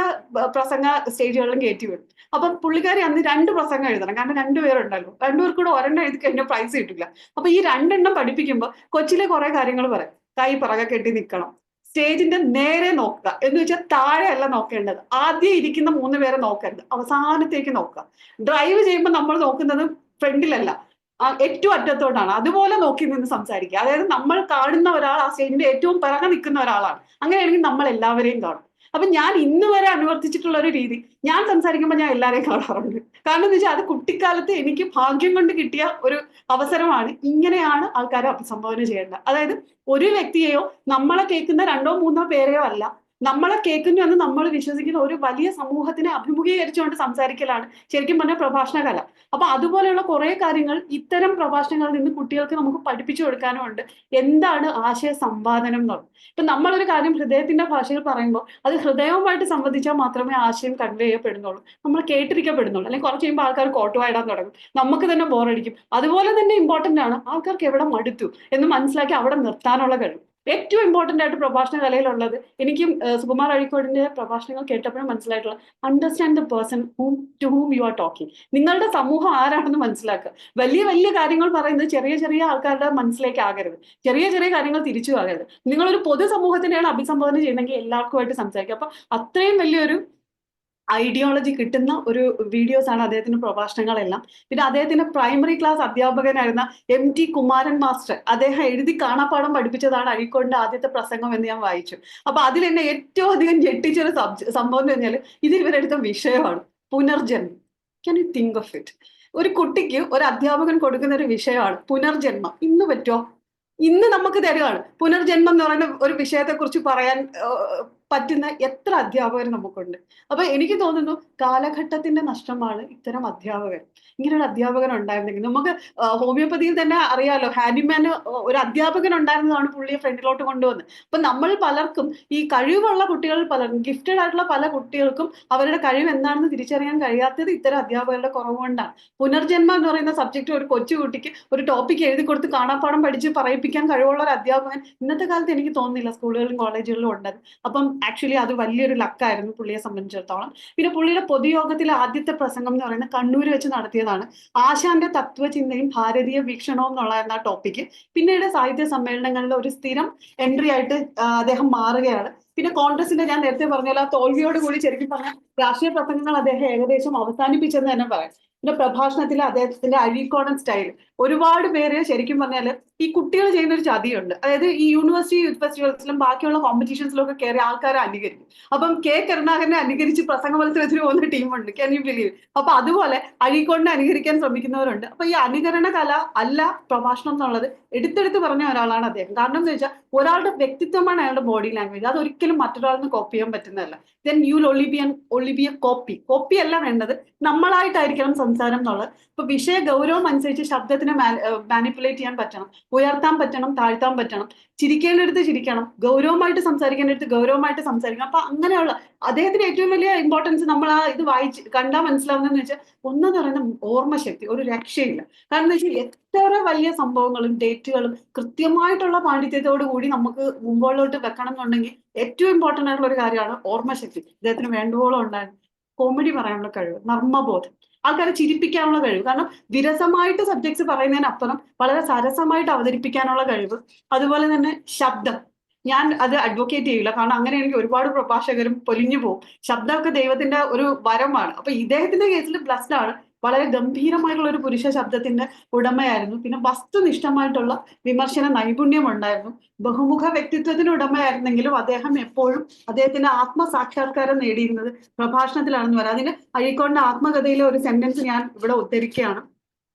പ്രസംഗ സ്റ്റേജുകളിലും കയറ്റി വിടും. അപ്പൊ പുള്ളിക്കാരി അന്ന് 2 പ്രസംഗം എഴുതണം, കാരണം 2 പേരുണ്ടല്ലോ, 2 പേർക്ക് കൂടെ ഒരെണ്ണം എഴുതി കഴിഞ്ഞാൽ പ്രൈസ് കിട്ടില്ല. അപ്പൊ ഈ 2 എണ്ണം പഠിപ്പിക്കുമ്പോൾ കൊച്ചിലെ കുറെ കാര്യങ്ങൾ പറയും. കൈ പിറകെ കെട്ടി നിൽക്കണം, സ്റ്റേജിന്റെ നേരെ നോക്കുക, എന്ന് വെച്ചാൽ താഴെ അല്ല നോക്കേണ്ടത്, ആദ്യം ഇരിക്കുന്ന 3 പേരെ നോക്കരുത്, അവസാനത്തേക്ക് നോക്കുക. ഡ്രൈവ് ചെയ്യുമ്പോൾ നമ്മൾ നോക്കുന്നത് ഫ്രണ്ടിലല്ല, ഏറ്റവും അറ്റത്തോട്ടാണ്, അതുപോലെ നോക്കി നിന്ന് സംസാരിക്കുക. അതായത് നമ്മൾ കാണുന്ന ഒരാൾ ആ സ്റ്റേജിന്റെ ഏറ്റവും പിറകെ നിൽക്കുന്ന ഒരാളാണ്. അങ്ങനെയാണെങ്കിൽ നമ്മൾ എല്ലാവരെയും കാണും. അപ്പൊ ഞാൻ ഇന്ന് വരെ അനുവർത്തിച്ചിട്ടുള്ള ഒരു രീതി, ഞാൻ സംസാരിക്കുമ്പോൾ ഞാൻ എല്ലാവരെയും കാണാറുണ്ട്. കാരണം എന്ന് വെച്ചാൽ അത് കുട്ടിക്കാലത്ത് എനിക്ക് ഭാഗ്യം കൊണ്ട് കിട്ടിയ ഒരു അവസരമാണ്. ഇങ്ങനെയാണ് ആൾക്കാരെ അഭിസംബോധന ചെയ്യേണ്ടത്. അതായത് ഒരു വ്യക്തിയെയോ നമ്മളെ കേൾക്കുന്ന 2 3 പേരെയോ അല്ല, നമ്മളെ കേൾക്കുന്നു എന്ന് നമ്മൾ വിശ്വസിക്കുന്ന ഒരു വലിയ സമൂഹത്തിനെ അഭിമുഖീകരിച്ചുകൊണ്ട് സംസാരിക്കലാണ് ശരിക്കും പറഞ്ഞ പ്രഭാഷണ കല. അപ്പൊ അതുപോലെയുള്ള കുറെ കാര്യങ്ങൾ ഇത്തരം പ്രഭാഷണങ്ങളിൽ നിന്ന് കുട്ടികൾക്ക് നമുക്ക് പഠിപ്പിച്ചു കൊടുക്കാനുമുണ്ട്. എന്താണ് ആശയ സമ്പാദനം എന്നുള്ളത്. ഇപ്പൊ നമ്മളൊരു കാര്യം ഹൃദയത്തിന്റെ ഭാഷയിൽ പറയുമ്പോൾ അത് ഹൃദയവുമായിട്ട് സംബന്ധിച്ചാൽ മാത്രമേ ആശയം കൺവേ ചെയ്യപ്പെടുന്നുള്ളൂ, നമ്മൾ കേട്ടിരിക്കപ്പെടുന്നുള്ളൂ. അല്ലെങ്കിൽ കുറച്ച് കഴിയുമ്പോൾ ആൾക്കാർ കോട്ടുവായിടാൻ തുടങ്ങും, നമുക്ക് തന്നെ ബോറടിക്കും. അതുപോലെ തന്നെ ഇമ്പോർട്ടന്റ് ആണ് ആൾക്കാർക്ക് എവിടെ മടുത്തു എന്ന് മനസ്സിലാക്കി അവിടെ നിർത്താനുള്ള കഴിവ്. ഏറ്റവും ഇമ്പോർട്ടന്റ് ആയിട്ട് പ്രഭാഷണ കലയിലുള്ളത്, എനിക്കും സുകുമാർ അഴീക്കോടിന്റെ പ്രഭാഷണങ്ങൾ കേട്ടപ്പോഴും മനസ്സിലായിട്ടുള്ള, understand the person to whom you are talking. നിങ്ങളുടെ സമൂഹം ആരാണെന്ന് മനസ്സിലാക്കുക. വലിയ വലിയ കാര്യങ്ങൾ പറയുന്നത് ചെറിയ ചെറിയ ആൾക്കാരുടെ മനസ്സിലേക്ക് ആകരുത്, ചെറിയ ചെറിയ കാര്യങ്ങൾ തിരിച്ചു ആകരുത്. നിങ്ങളൊരു പൊതുസമൂഹത്തിനെയാണ് അഭിസംബോധന ചെയ്യുന്നതെങ്കിൽ എല്ലാവർക്കുമായിട്ട് സംസാരിക്കുക. അപ്പൊ അത്രയും വലിയൊരു ഐഡിയോളജി കിട്ടുന്ന ഒരു വീഡിയോസ് ആണ് അദ്ദേഹത്തിന്റെ പ്രഭാഷണങ്ങളെല്ലാം. പിന്നെ അദ്ദേഹത്തിന്റെ പ്രൈമറി ക്ലാസ് അധ്യാപകനായിരുന്ന MT കുമാരൻ മാസ്റ്റർ, അദ്ദേഹം എഴുതി കാണാപ്പാടം പഠിപ്പിച്ചതാണ് അഴീക്കോടിന്റെ ആദ്യത്തെ പ്രസംഗം എന്ന് ഞാൻ വായിച്ചു. അപ്പൊ അതിൽ എന്നെ ഏറ്റവും അധികം ഞെട്ടിച്ചൊരു സംഭവം എന്ന് പറഞ്ഞാൽ, ഇതിൽ ഇവരെടുത്ത വിഷയമാണ് പുനർജന്മം. Can you think of it? ഒരു കുട്ടിക്ക് ഒരു അധ്യാപകൻ കൊടുക്കുന്ന ഒരു വിഷയമാണ് പുനർജന്മം. ഇന്ന് പറ്റുമോ? ഇന്ന് നമുക്ക് തരുവാണ് പുനർജന്മം എന്ന് പറയുന്ന ഒരു വിഷയത്തെ കുറിച്ച് പറയാൻ പറ്റുന്ന എത്ര അധ്യാപകർ നമുക്കുണ്ട്. അപ്പൊ എനിക്ക് തോന്നുന്നു കാലഘട്ടത്തിന്റെ നഷ്ടമാണ് ഇത്തരം അധ്യാപകർ. ഇങ്ങനെയുള്ള അധ്യാപകൻ ഉണ്ടായിരുന്നെങ്കിൽ നമുക്ക് ഹോമിയോപ്പതിയിൽ തന്നെ അറിയാലോ, ഹാനിമാന് ഒരു അധ്യാപകൻ ഉണ്ടായിരുന്നതാണ് പുള്ളിയെ ഫ്രണ്ടിലോട്ട് കൊണ്ടുവന്നത്. അപ്പൊ നമ്മൾ പലർക്കും ഈ കഴിവുള്ള കുട്ടികൾ, പലർക്കും ഗിഫ്റ്റഡ് ആയിട്ടുള്ള പല കുട്ടികൾക്കും അവരുടെ കഴിവ് എന്താണെന്ന് തിരിച്ചറിയാൻ കഴിയാത്തത് ഇത്തരം അധ്യാപകരുടെ കുറവ് കൊണ്ടാണ്. പുനർജന്മം എന്ന് പറയുന്ന സബ്ജക്ട് ഒരു കൊച്ചുകുട്ടിക്ക് ഒരു ടോപ്പിക് എഴുതി കൊടുത്ത് കാണാപ്പാടം പഠിച്ച് പറയിപ്പിക്കാൻ കഴിവുള്ള ഒരു അധ്യാപകൻ ഇന്നത്തെ കാലത്ത് എനിക്ക് തോന്നുന്നില്ല സ്കൂളുകളിലും കോളേജുകളിലും ഉണ്ടത്. അപ്പം ആക്ച്വലി അത് വലിയൊരു ലക്കായിരുന്നു പുള്ളിയെ സംബന്ധിച്ചിടത്തോളം. പിന്നെ പുള്ളിയുടെ പൊതുയോഗത്തിലെ ആദ്യത്തെ പ്രസംഗം എന്ന് പറയുന്നത് കണ്ണൂർ വെച്ച് നടത്തിയതാണ്. ആശാന്റെ തത്വചിന്തയും ഭാരതീയ വീക്ഷണവും എന്നുള്ളതായിരുന്നു ആ ടോപ്പിക്ക്. പിന്നീട് സാഹിത്യ സമ്മേളനങ്ങളിലെ ഒരു സ്ഥിരം എൻട്രി ആയിട്ട് അദ്ദേഹം മാറുകയാണ്. പിന്നെ കോൺഗ്രസിന്റെ, ഞാൻ നേരത്തെ പറഞ്ഞാൽ ആ തോൽവിയോട് കൂടി ശരിക്കും പറഞ്ഞാൽ രാഷ്ട്രീയ പ്രസംഗങ്ങൾ അദ്ദേഹം ഏകദേശം അവസാനിപ്പിച്ചെന്ന് തന്നെ പറയാം. പിന്നെ പ്രഭാഷണത്തിലെ അദ്ദേഹത്തിന്റെ അഴീക്കോടൻ സ്റ്റൈൽ, ഒരുപാട് പേര് ശരിക്കും പറഞ്ഞാൽ ഈ കുട്ടികൾ ചെയ്യുന്ന ഒരു ചതിയുണ്ട്. അതായത് ഈ യൂണിവേഴ്സിറ്റി യൂത്ത് ഫെസ്റ്റിവൽസിലും ബാക്കിയുള്ള കോമ്പറ്റീഷൻസിലും ഒക്കെ കയറി ആൾക്കാരെ അനുകരിക്കും. അപ്പം കെ കരുണാകരനെ അനുകരിച്ച് പ്രസംഗ മത്സരത്തിന് പോകുന്ന ടീമുണ്ട്, ക്യാൻ യു ബിലീവ്? അപ്പൊ അതുപോലെ അഴീക്കോടിനെ അനുകരിക്കാൻ ശ്രമിക്കുന്നവരുണ്ട്. അപ്പൊ ഈ അനുകരണ കല അല്ല പ്രഭാഷണം എന്നുള്ളത് എടുത്തെടുത്ത് പറഞ്ഞ ഒരാളാണ് അദ്ദേഹം. കാരണം എന്ന് വെച്ചാൽ ഒരാളുടെ വ്യക്തിത്വമാണ് അയാളുടെ ബോഡി ലാംഗ്വേജ്, അത് ഒരിക്കലും മറ്റൊരാളിന് കോപ്പി ചെയ്യാൻ പറ്റുന്നതല്ല. Then you only be A copy അല്ല വേണ്ടത്, നമ്മളായിട്ടായിരിക്കണം സംസാരം എന്നുള്ളത്. ഇപ്പൊ വിഷയ ഗൗരവം അനുസരിച്ച് ശബ്ദത്തിനെ മാനിപ്പുലേറ്റ് ചെയ്യാൻ പറ്റണം, ഉയർത്താൻ പറ്റണം, താഴ്ത്താൻ പറ്റണം, ചിരിക്കേണ്ടടുത്ത് ചിരിക്കണം, ഗൗരവമായിട്ട് സംസാരിക്കേണ്ടടുത്ത് ഗൗരവമായിട്ട് സംസാരിക്കണം. അപ്പൊ അങ്ങനെയുള്ള അദ്ദേഹത്തിന് ഏറ്റവും വലിയ ഇമ്പോർട്ടൻസ് നമ്മൾ ആ ഇത് വായിച്ച് കണ്ടാൽ മനസ്സിലാവുന്നതെന്ന് വെച്ചാൽ, ഒന്നെന്ന് പറയുന്ന ഓർമ്മശക്തി ഒരു രക്ഷയില്ല. കാരണം എന്താ വെച്ചാൽ എത്ര വലിയ സംഭവങ്ങളും ഡേറ്റുകളും കൃത്യമായിട്ടുള്ള പാണ്ഡിത്യത്തോടു കൂടി നമുക്ക് മുമ്പോട്ട് വെക്കണം എന്നുണ്ടെങ്കിൽ ഏറ്റവും ഇമ്പോർട്ടന്റ് ആയിട്ടുള്ള ഒരു കാര്യമാണ് ഓർമ്മശക്തി. അദ്ദേഹത്തിന് വേണ്ടുവോളം ഉണ്ടായിരുന്നു. കോമഡി പറയാനുള്ള കഴിവ്, നർമ്മബോധം, ആൾക്കാരെ ചിരിപ്പിക്കാനുള്ള കഴിവ്. കാരണം വിരസമായിട്ട് സബ്ജക്ട്സ് പറയുന്നതിനപ്പുറം വളരെ സരസമായിട്ട് അവതരിപ്പിക്കാനുള്ള കഴിവ്. അതുപോലെ തന്നെ ശബ്ദം, ഞാൻ അത് അഡ്വക്കേറ്റ് ചെയ്യില്ല, കാരണം അങ്ങനെ എനിക്ക് ഒരുപാട് പ്രഭാഷകരും പൊലിഞ്ഞു പോകും. ശബ്ദമൊക്കെ ദൈവത്തിന്റെ ഒരു വരമാണ്. അപ്പൊ ഇദ്ദേഹത്തിന്റെ കേസിൽ ബ്ലസ്ഡ് ആണ്. വളരെ ഗംഭീരമായിട്ടുള്ള ഒരു പുരുഷ ശബ്ദത്തിന്റെ ഉടമയായിരുന്നു. പിന്നെ വസ്തുനിഷ്ഠമായിട്ടുള്ള വിമർശന നൈപുണ്യം ഉണ്ടായിരുന്നു. ബഹുമുഖ വ്യക്തിത്വത്തിന് ഉടമയായിരുന്നെങ്കിലും അദ്ദേഹം എപ്പോഴും അദ്ദേഹത്തിന്റെ ആത്മസാക്ഷാത്കാരം നേടിയിരുന്നത് പ്രഭാഷണത്തിലാണെന്ന് പറയാം. അതിന് അഴീക്കോടിന്റെ ആത്മകഥയിലെ ഒരു സെന്റൻസ് ഞാൻ ഇവിടെ ഉദ്ധരിക്കുകയാണ്.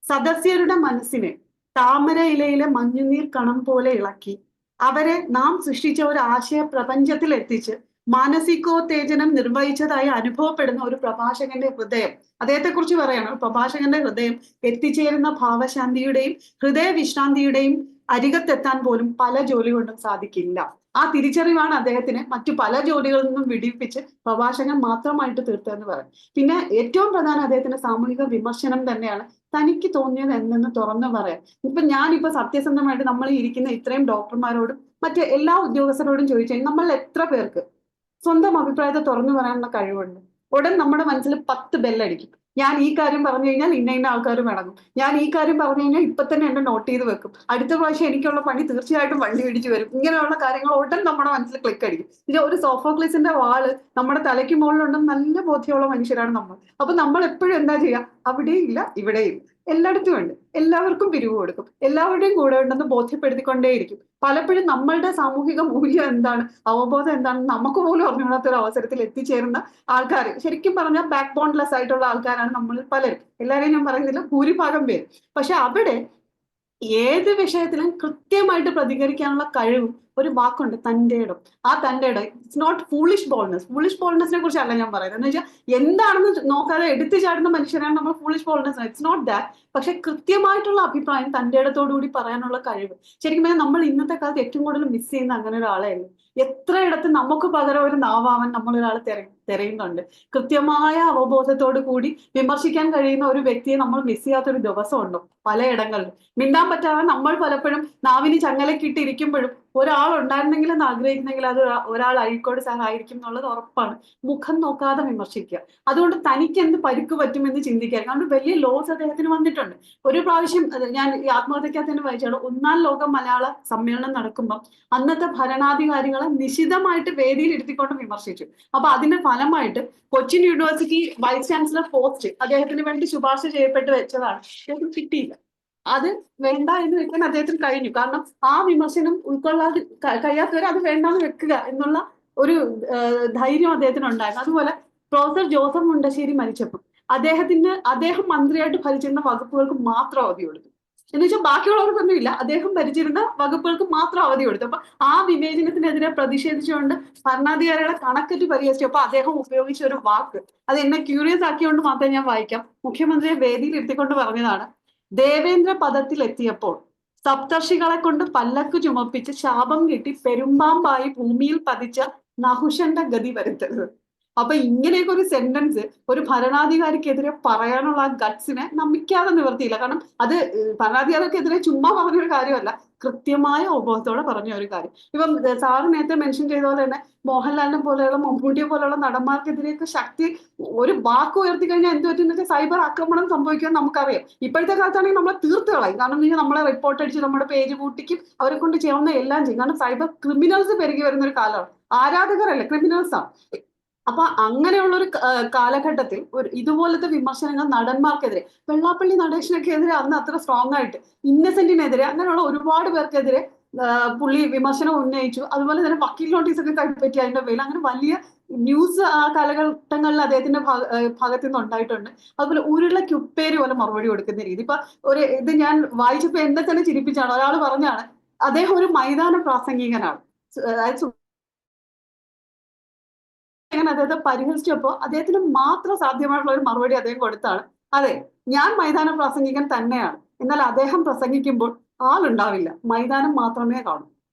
സദസ്യരുടെ മനസ്സിനെ താമര ഇലയിലെ മഞ്ഞുനീർ കണം പോലെ ഇളക്കി അവരെ നാം സൃഷ്ടിച്ച ഒരു ആശയ പ്രപഞ്ചത്തിൽ എത്തിച്ച് മാനസികോത്തേജനം നിർവഹിച്ചതായി അനുഭവപ്പെടുന്ന ഒരു പ്രഭാഷകന്റെ ഹൃദയം, അദ്ദേഹത്തെ കുറിച്ച് പറയാണ്, ഒരു പ്രഭാഷകന്റെ ഹൃദയം എത്തിച്ചേരുന്ന ഭാവശാന്തിയുടെയും ഹൃദയവിശ്രാന്തിയുടെയും അരികത്തെത്താൻ പോലും പല ജോലി കൊണ്ടും സാധിക്കില്ല. ആ തിരിച്ചറിവാണ് അദ്ദേഹത്തിന് മറ്റു പല ജോലികളിൽ നിന്നും വിടിവിപ്പിച്ച് പ്രഭാഷകൻ മാത്രമായിട്ട് തീർത്തതെന്ന് പറയും. പിന്നെ ഏറ്റവും പ്രധാനം അദ്ദേഹത്തിന്റെ സാമൂഹിക വിമർശനം തന്നെയാണ്. തനിക്ക് തോന്നിയത് എന്തെന്ന് തുറന്നു പറയാം. ഞാനിപ്പോ സത്യസന്ധമായിട്ട് നമ്മൾ ഇരിക്കുന്ന ഇത്രയും ഡോക്ടർമാരോടും മറ്റ് എല്ലാ ഉദ്യോഗസ്ഥരോടും ചോദിച്ചാൽ നമ്മൾ എത്ര പേർക്ക് സ്വന്തം അഭിപ്രായത്തെ തുറന്നു പറയാനുള്ള കഴിവുണ്ട്? ഉടൻ നമ്മുടെ മനസ്സിൽ 10 ബെല്ലടിക്കും. ഞാൻ ഈ കാര്യം പറഞ്ഞു കഴിഞ്ഞാൽ ഇന്ന ആൾക്കാർ ഇടങ്ങും, ഞാൻ ഈ കാര്യം പറഞ്ഞു കഴിഞ്ഞാൽ ഇപ്പൊ തന്നെ എന്നെ നോട്ട് ചെയ്ത് വെക്കും, അടുത്ത പ്രാവശ്യം എനിക്കുള്ള പണി തീർച്ചയായിട്ടും വണ്ടി പിടിച്ചു വരും. ഇങ്ങനെയുള്ള കാര്യങ്ങൾ ഉടൻ നമ്മുടെ മനസ്സിൽ ക്ലിക്ക് അടിക്കും. ഇത് ഒരു സോഫോക്ലിസിന്റെ വാള് നമ്മുടെ തലയ്ക്ക് മുകളിലുണ്ടെന്ന് നല്ല ബോധ്യമുള്ള മനുഷ്യരാണ് നമ്മൾ. അപ്പൊ നമ്മൾ എപ്പോഴും എന്താ ചെയ്യുക? അവിടെയും ഇല്ല ഇവിടെയും എല്ലായിടത്തും ഉണ്ട്, എല്ലാവർക്കും പിരിവ് കൊടുക്കും, എല്ലാവരുടെയും കൂടെ ഉണ്ടെന്ന് ബോധ്യപ്പെടുത്തിക്കൊണ്ടേയിരിക്കും. പലപ്പോഴും നമ്മളുടെ സാമൂഹിക മൂല്യം എന്താണ്, അവബോധം എന്താണെന്ന് നമുക്ക് പോലും അറിഞ്ഞുകൂടാത്ത ഒരു അവസരത്തിൽ എത്തിച്ചേരുന്ന ആൾക്കാർ, ശരിക്കും പറഞ്ഞാൽ ബാക്ക് ബോൺലെസ് ആയിട്ടുള്ള ആൾക്കാരാണ് നമ്മൾ പലരും. എല്ലാവരെയും ഞാൻ പറയുന്നില്ല, ഭൂരിഭാഗം പേര്. പക്ഷെ അവിടെ ഏത് വിഷയത്തിലും കൃത്യമായിട്ട് പ്രതികരിക്കാനുള്ള കഴിവും ഒരു വാക്കുണ്ട്, തന്റെ ഇടം. ആ തന്റെ ഇടം it's not foolish boldness. Foolish ബോൾനെസിനെ കുറിച്ചല്ല ഞാൻ പറയുന്നത്. എന്ന് വെച്ചാൽ എന്താണെന്ന് നോക്കാതെ എടുത്തു ചാടുന്ന മനുഷ്യരാണ് നമ്മൾ foolish boldness. It's not that. പക്ഷെ കൃത്യമായിട്ടുള്ള അഭിപ്രായം തന്റെ ഇടത്തോടു കൂടി പറയാനുള്ള കഴിവ്, ശരിക്കും പറഞ്ഞാൽ നമ്മൾ ഇന്നത്തെ കാലത്ത് ഏറ്റവും കൂടുതൽ മിസ് ചെയ്യുന്ന അങ്ങനെ ഒരാളെയല്ല. എത്രയിടത്ത് നമുക്ക് പകരം ഒരു നാവാവാൻ നമ്മൾ ഒരാളെ തിരയുന്നുണ്ട്. കൃത്യമായ അവബോധത്തോടു കൂടി വിമർശിക്കാൻ കഴിയുന്ന ഒരു വ്യക്തിയെ നമ്മൾ മിസ് ചെയ്യാത്തൊരു ദിവസമുണ്ടോ? പലയിടങ്ങളിലും മിണ്ടാൻ പറ്റാതെ നമ്മൾ പലപ്പോഴും നാവിന് ചങ്ങലക്കിട്ടിരിക്കുമ്പോഴും ഒരാൾ ഉണ്ടായിരുന്നെങ്കിൽ എന്ന് ആഗ്രഹിക്കുന്നെങ്കിൽ അത് ഒരാൾ അഴീക്കോട് സാർ ആയിരിക്കും എന്നുള്ളത് ഉറപ്പാണ്. മുഖം നോക്കാതെ വിമർശിക്കുക. അതുകൊണ്ട് തനിക്ക് എന്ത് പരിക്ക് പറ്റുമെന്ന് ചിന്തിക്കുക. കാരണം വലിയ ലോസ് അദ്ദേഹത്തിന് വന്നിട്ടുണ്ട്. ഒരു പ്രാവശ്യം ഞാൻ ഈ ആത്മഹത്യക്കകത്ത് തന്നെ വായിച്ചാണ്, 1-ാം ലോക മലയാള സമ്മേളനം നടക്കുമ്പോൾ അന്നത്തെ ഭരണാധികാരികളെ നിശിതമായിട്ട് വേദിയിൽ ഇരുത്തിക്കൊണ്ട് വിമർശിച്ചു. അപ്പൊ അതിന്റെ ഫലമായിട്ട് Cochin university vice chancellor post അദ്ദേഹത്തിന് വേണ്ടി ശുപാർശ ചെയ്യപ്പെട്ട് വെച്ചതാണ്. അദ്ദേഹത്തിന് കിട്ടിയില്ല. അത് വേണ്ട എന്ന് വെക്കാൻ അദ്ദേഹത്തിന് കഴിഞ്ഞു. കാരണം ആ വിമർശനം ഉൾക്കൊള്ളാതെ കഴിയാത്തവരെ അത് വേണ്ടാന്ന് വെക്കുക എന്നുള്ള ഒരു ധൈര്യം അദ്ദേഹത്തിന് ഉണ്ടായിരുന്നു. അതുപോലെ പ്രൊഫസർ ജോസഫ് മുണ്ടശ്ശേരി മരിച്ചപ്പോൾ അദ്ദേഹം മന്ത്രിയായിട്ട് ഭരിച്ചിരുന്ന വകുപ്പുകൾക്ക് മാത്രം അവധി കൊടുത്തു. എന്ന് വെച്ചാൽ ബാക്കിയുള്ളവർക്കൊന്നും ഇല്ല, അദ്ദേഹം ഭരിച്ചിരുന്ന വകുപ്പുകൾക്ക് മാത്രം അവധി കൊടുത്തു. അപ്പൊ ആ വിവേചനത്തിനെതിരെ പ്രതിഷേധിച്ചുകൊണ്ട് ഭരണാധികാരികളെ കണക്കറ്റ് പരിഹരിച്ചപ്പോൾ അദ്ദേഹം ഉപയോഗിച്ച ഒരു വാക്ക്, അത് എന്നെ ക്യൂരിയസ് ആക്കിയോണ്ട് മാത്രം ഞാൻ വായിക്കാം. മുഖ്യമന്ത്രിയെ വേദിയിൽ ഇരുത്തിക്കൊണ്ട് പറഞ്ഞതാണ്, ദേവേന്ദ്ര പദത്തിൽ എത്തിയപ്പോൾ സപ്തർഷികളെ കൊണ്ട് പല്ലക്ക് ചുമപ്പിച്ച് ശാപം കിട്ടി പെരുമ്പാമ്പായി ഭൂമിയിൽ പതിച്ച നഹുഷന്റെ ഗതി വരുത്തരുത്. അപ്പൊ ഇങ്ങനെയൊക്കെ ഒരു സെന്റൻസ് ഒരു ഭരണാധികാരിക്കെതിരെ പറയാനുള്ള ആ ഗട്സിനെ നമിക്കാതെ നിവർത്തിയില്ല. കാരണം അത് ഭരണാധികാരിക്കെതിരെ ചുമ്മാ പറഞ്ഞൊരു കാര്യമല്ല, കൃത്യമായ ഉപബോധത്തോടെ പറഞ്ഞ ഒരു കാര്യം. ഇപ്പം സാറ് നേരത്തെ മെൻഷൻ ചെയ്ത പോലെ തന്നെ മോഹൻലാലിനെ പോലെയുള്ള മമ്മൂട്ടിയെ പോലെയുള്ള നടന്മാർക്കെതിരെയൊക്കെ ശക്തി ഒരു വാക്ക് ഉയർത്തി കഴിഞ്ഞാൽ എന്ത് പറ്റുന്ന വെച്ചാൽ സൈബർ ആക്രമണം സംഭവിക്കുമെന്ന് നമുക്കറിയാം. ഇപ്പോഴത്തെ കാലത്താണെങ്കിൽ നമ്മളെ തീർത്ത് കളയും. കാരണം നമ്മളെ റിപ്പോർട്ട് അടിച്ച് നമ്മുടെ പേജ് കൂട്ടിക്കും, അവരെ കൊണ്ട് ചെയ്യാവുന്ന എല്ലാം ചെയ്യും. കാരണം സൈബർ ക്രിമിനൽസ് പെരുകി വരുന്ന ഒരു കാലമാണ്. ആരാധകരല്ല, ക്രിമിനൽസാണ്. അപ്പൊ അങ്ങനെയുള്ളൊരു കാലഘട്ടത്തിൽ ഇതുപോലത്തെ വിമർശനങ്ങൾ നടന്മാർക്കെതിരെ, വെള്ളാപ്പള്ളി നടേശനൊക്കെതിരെ അന്ന് അത്ര സ്ട്രോങ് ആയിട്ട്, ഇന്നസെന്റിനെതിരെ, അങ്ങനെയുള്ള ഒരുപാട് പേർക്കെതിരെ പുള്ളി വിമർശനം ഉന്നയിച്ചു. അതുപോലെ തന്നെ വക്കീൽ നോട്ടീസൊക്കെ കൈപ്പറ്റി അതിന്റെ പേരിൽ അങ്ങനെ വലിയ ന്യൂസ് ആ കാലഘട്ടങ്ങളിൽ അദ്ദേഹത്തിന്റെ ഭാഗത്തു നിന്ന് ഉണ്ടായിട്ടുണ്ട്. അതുപോലെ ഉരുളക്കുപ്പേരി പോലെ മറുപടി കൊടുക്കുന്ന രീതി. ഇപ്പൊ ഇത് ഞാൻ വായിച്ചപ്പോ എന്നെ തന്നെ ചിരിപ്പിച്ചാണ്. ഒരാൾ പറഞ്ഞാണ് അദ്ദേഹം ഒരു മൈതാന പ്രാസംഗികനാണ്. അദ്ദേഹത്തെ പരിഹരിച്ചപ്പോ അദ്ദേഹത്തിന് മാത്രം സാധ്യമായിട്ടുള്ള ഒരു മറുപടി അദ്ദേഹം കൊടുത്താണ്, അതെ ഞാൻ മൈതാന പ്രാസംഗികൻ തന്നെയാണ്, എന്നാൽ അദ്ദേഹം പ്രസംഗിക്കുമ്പോൾ ആളുണ്ടാവില്ല, മൈതാനം മാത്രമേ കാണൂ.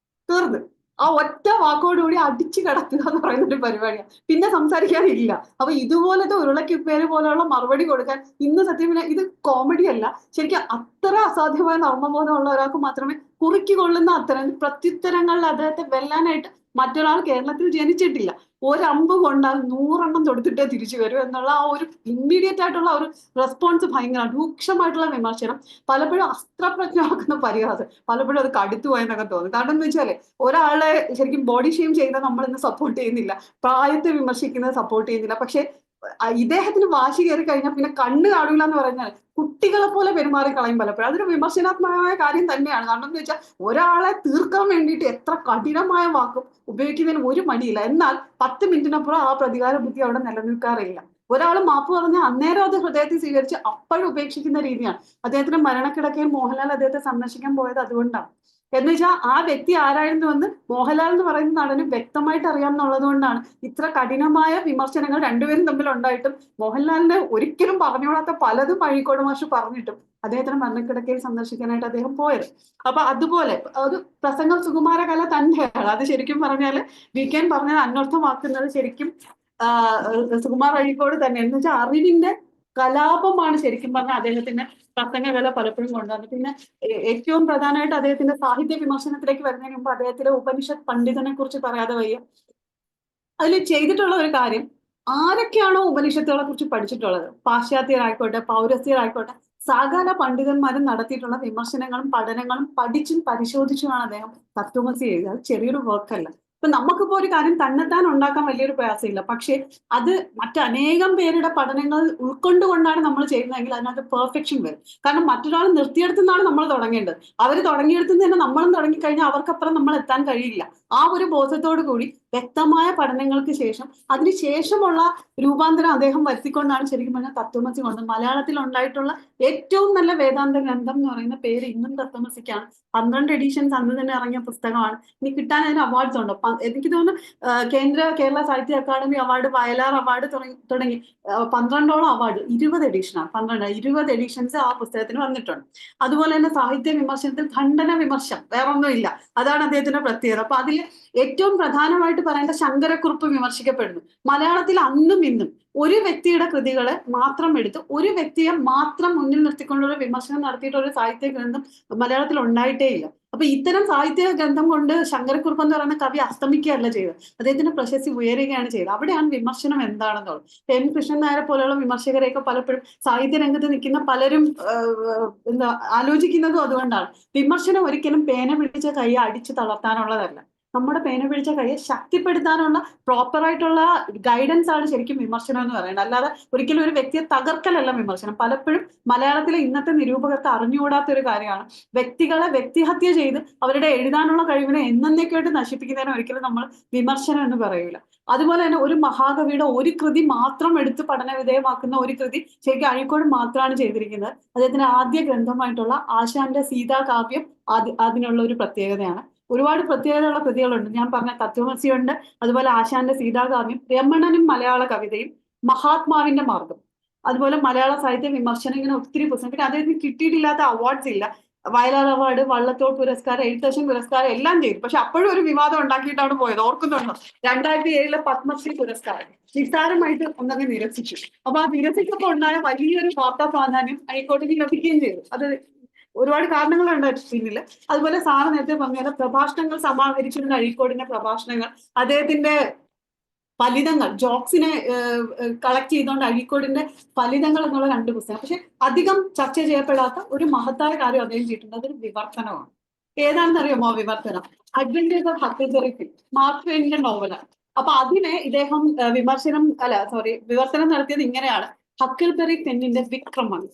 തീർന്ന് ആ ഒറ്റ വാക്കോടുകൂടി അടിച്ചു കിടക്കുക എന്ന് പറയുന്ന ഒരു പരിപാടിയാണ്. പിന്നെ സംസാരിക്കാനില്ല. അപ്പൊ ഇതുപോലത്തെ ഉരുളക്കുപ്പേര് പോലെയുള്ള മറുപടി കൊടുക്കാൻ ഇന്ന് സത്യം പറഞ്ഞാൽ ഇത് കോമഡി അല്ല, ശരിക്കും അത്ര അസാധ്യമായ നർമ്മബോധമുള്ള ഒരാൾക്ക് മാത്രമേ കുറുക്കിക്കൊള്ളുന്ന അത്തരം പ്രത്യുത്തരങ്ങളിൽ അദ്ദേഹത്തെ വെല്ലാനായിട്ട് മറ്റൊരാൾ കേരളത്തിൽ ജനിച്ചിട്ടില്ല. ഒരമ്പ് കൊണ്ടാൽ 100 എണ്ണം തൊടുത്തിട്ടേ തിരിച്ചു വരും എന്നുള്ള ആ ഒരു ഇമ്മീഡിയറ്റ് ആയിട്ടുള്ള ഒരു റെസ്പോൺസ് ഭയങ്കര രൂക്ഷമായിട്ടുള്ള വിമർശനം, പലപ്പോഴും അസ്ത്രപ്രജ്ഞമാക്കുന്ന പരിഹാസം, പലപ്പോഴും അത് കടുത്തു പോയെന്നൊക്കെ തോന്നും. കാരണം എന്ന് വെച്ചാല് ഒരാളെ ശരിക്കും ബോഡി ഷെയിം ചെയ്യുന്നത് നമ്മൾ ഇന്ന് സപ്പോർട്ട് ചെയ്യുന്നില്ല, പ്രായത്തെ വിമർശിക്കുന്നത് സപ്പോർട്ട് ചെയ്യുന്നില്ല. പക്ഷെ ഇദ്ദേഹത്തിന് വാശി കയറി കഴിഞ്ഞാൽ പിന്നെ കണ്ണ് കാണില്ല എന്ന് പറഞ്ഞാൽ കുട്ടികളെ പോലെ പെരുമാറി കളയും പലപ്പോഴും. അതൊരു വിമർശനാത്മകമായ കാര്യം തന്നെയാണ്. കാരണം എന്ന് വെച്ചാൽ ഒരാളെ തീർക്കാൻ വേണ്ടിയിട്ട് എത്ര കഠിനമായ വാക്കും ഉപയോഗിക്കുന്നതിന് ഒരു മടിയില്ല. എന്നാൽ 10 മിനിറ്റിനപ്പുറം ആ പ്രതികാര ബുദ്ധി അവിടെ നിലനിൽക്കാറില്ല. ഒരാൾ മാപ്പ് പറഞ്ഞാൽ അന്നേരം അത് ഹൃദയത്തിൽ സ്വീകരിച്ച് അപ്പോഴും ഉപേക്ഷിക്കുന്ന രീതിയാണ്. അദ്ദേഹത്തിന്റെ മരണക്കിടക്കയിൽ മോഹൻലാൽ അദ്ദേഹത്തെ സന്ദർശിക്കാൻ പോയത് അതുകൊണ്ടാണ്. എന്ന് വെച്ചാൽ ആ വ്യക്തി ആരായിരുന്നുവെന്ന് മോഹൻലാൽ എന്ന് പറയുന്ന നടന് വ്യക്തമായിട്ട് അറിയാമെന്നുള്ളത് കൊണ്ടാണ് ഇത്ര കഠിനമായ വിമർശനങ്ങൾ രണ്ടുപേരും തമ്മിൽ ഉണ്ടായിട്ടും മോഹൻലാലിനെ ഒരിക്കലും പറഞ്ഞുകൂടാത്ത പലതും അഴീക്കോട് മാഷ് പറഞ്ഞിട്ടും അദ്ദേഹത്തിന് മരണക്കിടക്കയിൽ സന്ദർശിക്കാനായിട്ട് അദ്ദേഹം പോയത്. അപ്പൊ അതുപോലെ ഒരു പ്രസംഗം സുകുമാര കല തന്നെയാണ്. അത് ശരിക്കും പറഞ്ഞാല് വീക്കെൻ പറഞ്ഞത് അന്വർത്ഥമാക്കുന്നത് ശരിക്കും സുകുമാർ അഴീക്കോട് തന്നെ. എന്ന് വെച്ചാൽ അറിവിന്റെ കലാപമാണ് ശരിക്കും പറഞ്ഞാൽ അദ്ദേഹത്തിന്റെ പ്രസംഗകല പലപ്പോഴും കൊണ്ടുവന്നത്. പിന്നെ ഏറ്റവും പ്രധാനമായിട്ട് അദ്ദേഹത്തിന്റെ സാഹിത്യ വിമർശനത്തിലേക്ക് വരുന്നതിന് മുമ്പ് അദ്ദേഹത്തിലെ ഉപനിഷത്ത് പണ്ഡിതനെ കുറിച്ച് പറയാതെ വയ്യ. അതിൽ ചെയ്തിട്ടുള്ള ഒരു കാര്യം, ആരൊക്കെയാണോ ഉപനിഷത്തുകളെ കുറിച്ച് പഠിച്ചിട്ടുള്ളത്, പാശ്ചാത്യരായിക്കോട്ടെ പൗരസ്ത്യരായിക്കോട്ടെ, സകല പണ്ഡിതന്മാരും നടത്തിയിട്ടുള്ള വിമർശനങ്ങളും പഠനങ്ങളും പഠിച്ചും പരിശോധിച്ചുമാണ് അദ്ദേഹം തത്വമസി എഴുതുക. അത് ചെറിയൊരു വർക്കല്ല. ഇപ്പൊ നമുക്കിപ്പോ ഒരു കാര്യം തന്നെത്താൻ ഉണ്ടാക്കാൻ വലിയൊരു പ്രയാസമില്ല. പക്ഷെ അത് മറ്റനേകം പേരുടെ പഠനങ്ങൾ ഉൾക്കൊണ്ടുകൊണ്ടാണ് നമ്മൾ ചെയ്യുന്നതെങ്കിൽ അതിനകത്ത് പെർഫെക്ഷൻ വരും. കാരണം മറ്റൊരാൾ നിർത്തിയെടുത്തുനിന്നാണ് നമ്മൾ തുടങ്ങേണ്ടത്. അവർ തുടങ്ങിയെടുത്തുനിന്ന് തന്നെ നമ്മളും തുടങ്ങിക്കഴിഞ്ഞാൽ അവർക്കപ്പുറം നമ്മൾ എത്താൻ കഴിയില്ല. ആ ഒരു ബോധത്തോടു കൂടി വ്യക്തമായ പഠനങ്ങൾക്ക് ശേഷം അതിനുശേഷമുള്ള രൂപാന്തരം അദ്ദേഹം വരുത്തിക്കൊണ്ടാണ് ശരിക്കും പറഞ്ഞാൽ തത്വമസി കൊണ്ട് മലയാളത്തിൽ ഉണ്ടായിട്ടുള്ള ഏറ്റവും നല്ല വേദാന്ത ഗ്രന്ഥം എന്ന് പറയുന്ന പേര് ഇന്നും തത്വമസിക്കാണ്. 12 എഡിഷൻസ് അന്ന് തന്നെ ഇറങ്ങിയ പുസ്തകമാണ്. ഇനി കിട്ടാൻ അതിന് അവാർഡ്സ് ഉണ്ടോ? എനിക്ക് തോന്നുന്നു കേരള സാഹിത്യ അക്കാദമി അവാർഡ്, വയലാർ അവാർഡ് തുടങ്ങി 12ഓളം അവാർഡ്, 20 എഡിഷനാണ്. 20 എഡിഷൻസ് ആ പുസ്തകത്തിന് വന്നിട്ടുണ്ട്. അതുപോലെ തന്നെ സാഹിത്യ വിമർശനത്തിൽ ഖണ്ഡന വിമർശം വേറൊന്നുമില്ല. അതാണ് അദ്ദേഹത്തിന്റെ പ്രത്യേകത. അപ്പൊ അതിൽ ഏറ്റവും പ്രധാനമായിട്ട് പറയേണ്ട ശങ്കരക്കുറുപ്പ് വിമർശിക്കപ്പെടുന്നു. മലയാളത്തിൽ അന്നും ഇന്നും ഒരു വ്യക്തിയുടെ കൃതികളെ മാത്രം എടുത്ത് ഒരു വ്യക്തിയെ മാത്രം മുന്നിൽ നിർത്തിക്കൊണ്ടുള്ള വിമർശനം നടത്തിയിട്ടുള്ള ഒരു സാഹിത്യ ഗ്രന്ഥം മലയാളത്തിൽ ഉണ്ടായിട്ടേ ഇല്ല. അപ്പൊ ഇത്തരം സാഹിത്യ ഗ്രന്ഥം കൊണ്ട് ശങ്കരക്കുറുപ്പ് എന്ന് പറയുന്ന കവി അസ്തമിക്കുകയല്ല ചെയ്തത്, അദ്ദേഹത്തിന്റെ പ്രശസ്തി ഉയരുകയാണ് ചെയ്തത്. അവിടെയാണ് വിമർശനം എന്താണെന്നുള്ളത്. എം കൃഷ്ണൻ നായരെ പോലെയുള്ള വിമർശകരെയൊക്കെ പലപ്പോഴും സാഹിത്യ രംഗത്ത് നിൽക്കുന്ന പലരും ആലോചിക്കുന്നതും അതുകൊണ്ടാണ്. വിമർശനം ഒരിക്കലും പേന പിടിച്ച കൈ അടിച്ചു തളർത്താനുള്ളതല്ല. നമ്മുടെ പേന പിടിച്ച കൈയെ ശക്തിപ്പെടുത്താനുള്ള പ്രോപ്പറായിട്ടുള്ള ഗൈഡൻസ് ആണ് ശരിക്കും വിമർശനം എന്ന് പറയുന്നത്. അല്ലാതെ ഒരിക്കലും ഒരു വ്യക്തിയെ തകർക്കലല്ല വിമർശനം. പലപ്പോഴും മലയാളത്തിലെ ഇന്നത്തെ നിരൂപകർക്ക് അറിഞ്ഞുകൂടാത്ത ഒരു കാര്യമാണ് വ്യക്തികളെ വ്യക്തിഹത്യ ചെയ്ത് അവരുടെ എഴുതാനുള്ള കഴിവിനെ എന്നേക്കായിട്ട് നശിപ്പിക്കുന്നതിന് ഒരിക്കലും നമ്മൾ വിമർശനം എന്ന് പറയൂല. അതുപോലെ തന്നെ ഒരു മഹാകവിയുടെ ഒരു കൃതി മാത്രം എടുത്ത് പഠന വിധേയമാക്കുന്ന ഒരു കൃതി ശരിക്കും അഴീക്കോട് മാത്രമാണ് ചെയ്തിരിക്കുന്നത്. അദ്ദേഹത്തിന്റെ ആദ്യ ഗ്രന്ഥമായിട്ടുള്ള ആശാന്റെ സീതാകാവ്യം അതിനുള്ള ഒരു പ്രത്യേകതയാണ്. ഒരുപാട് പ്രത്യേകതയുള്ള കൃതികളുണ്ട്. ഞാൻ പറഞ്ഞ തത്വമസിയുണ്ട്, അതുപോലെ ആശാന്റെ സീതാകാവ്യം, രമണനും മലയാള കവിതയും, മഹാത്മാവിന്റെ മാർഗം, അതുപോലെ മലയാള സാഹിത്യ വിമർശനം, ഇങ്ങനെ ഒത്തിരി പുസ്തകം. പിന്നെ അദ്ദേഹത്തിന് കിട്ടിയിട്ടില്ലാത്ത അവാർഡ്സ് ഇല്ല. വയലാർ അവാർഡ്, വള്ളത്തോൾ പുരസ്കാരം, എഴുത്തച്ഛൻ പുരസ്കാരം എല്ലാം ചെയ്തു. പക്ഷെ അപ്പോഴും ഒരു വിവാദം ഉണ്ടാക്കിയിട്ടാണ് പോയത്. ഓർക്കുന്നുണ്ടോ? 2007 പത്മശ്രീ പുരസ്കാരം നിസ്സാരമായിട്ട് ഒന്നങ്ങ് നിരസിച്ചു. അപ്പൊ ആ നിരസിച്ചപ്പോൾ ഉണ്ടായ വലിയൊരു വാർത്താ പ്രാധാന്യം ഹൈക്കോടതി ലഭിക്കുകയും ചെയ്തു. അത് ഒരുപാട് കാരണങ്ങളുണ്ടായിട്ട് പിന്നില്. അതുപോലെ സാറ് നേരത്തെ പറഞ്ഞ പ്രഭാഷണങ്ങൾ സമാഹരിച്ചിരുന്ന അഴീക്കോടിന്റെ പ്രഭാഷണങ്ങൾ, അദ്ദേഹത്തിന്റെ ഫലിതങ്ങൾ, ജോക്സിനെ കളക്ട് ചെയ്തുകൊണ്ട് അഴീക്കോടിന്റെ ഫലിതങ്ങൾ എന്നുള്ള 2 പുസ്തകം. പക്ഷെ അധികം ചർച്ച ചെയ്യപ്പെടാത്ത ഒരു മഹത്തായ കാര്യം അദ്ദേഹം ചെയ്തിട്ടുണ്ട്. അതൊരു വിവർത്തനമാണ്. ഏതാണെന്നറിയാമോ വിവർത്തനം? Adventures of Huckleberry Finn, Mark ട്വെയിനിന്റെ നോവലാണ്. അപ്പൊ അതിനെ ഇദ്ദേഹം വിവർത്തനം നടത്തിയത് ഇങ്ങനെയാണ്: ഹക്കിൾബെറി ഫെന്നിന്റെ വിക്രമം.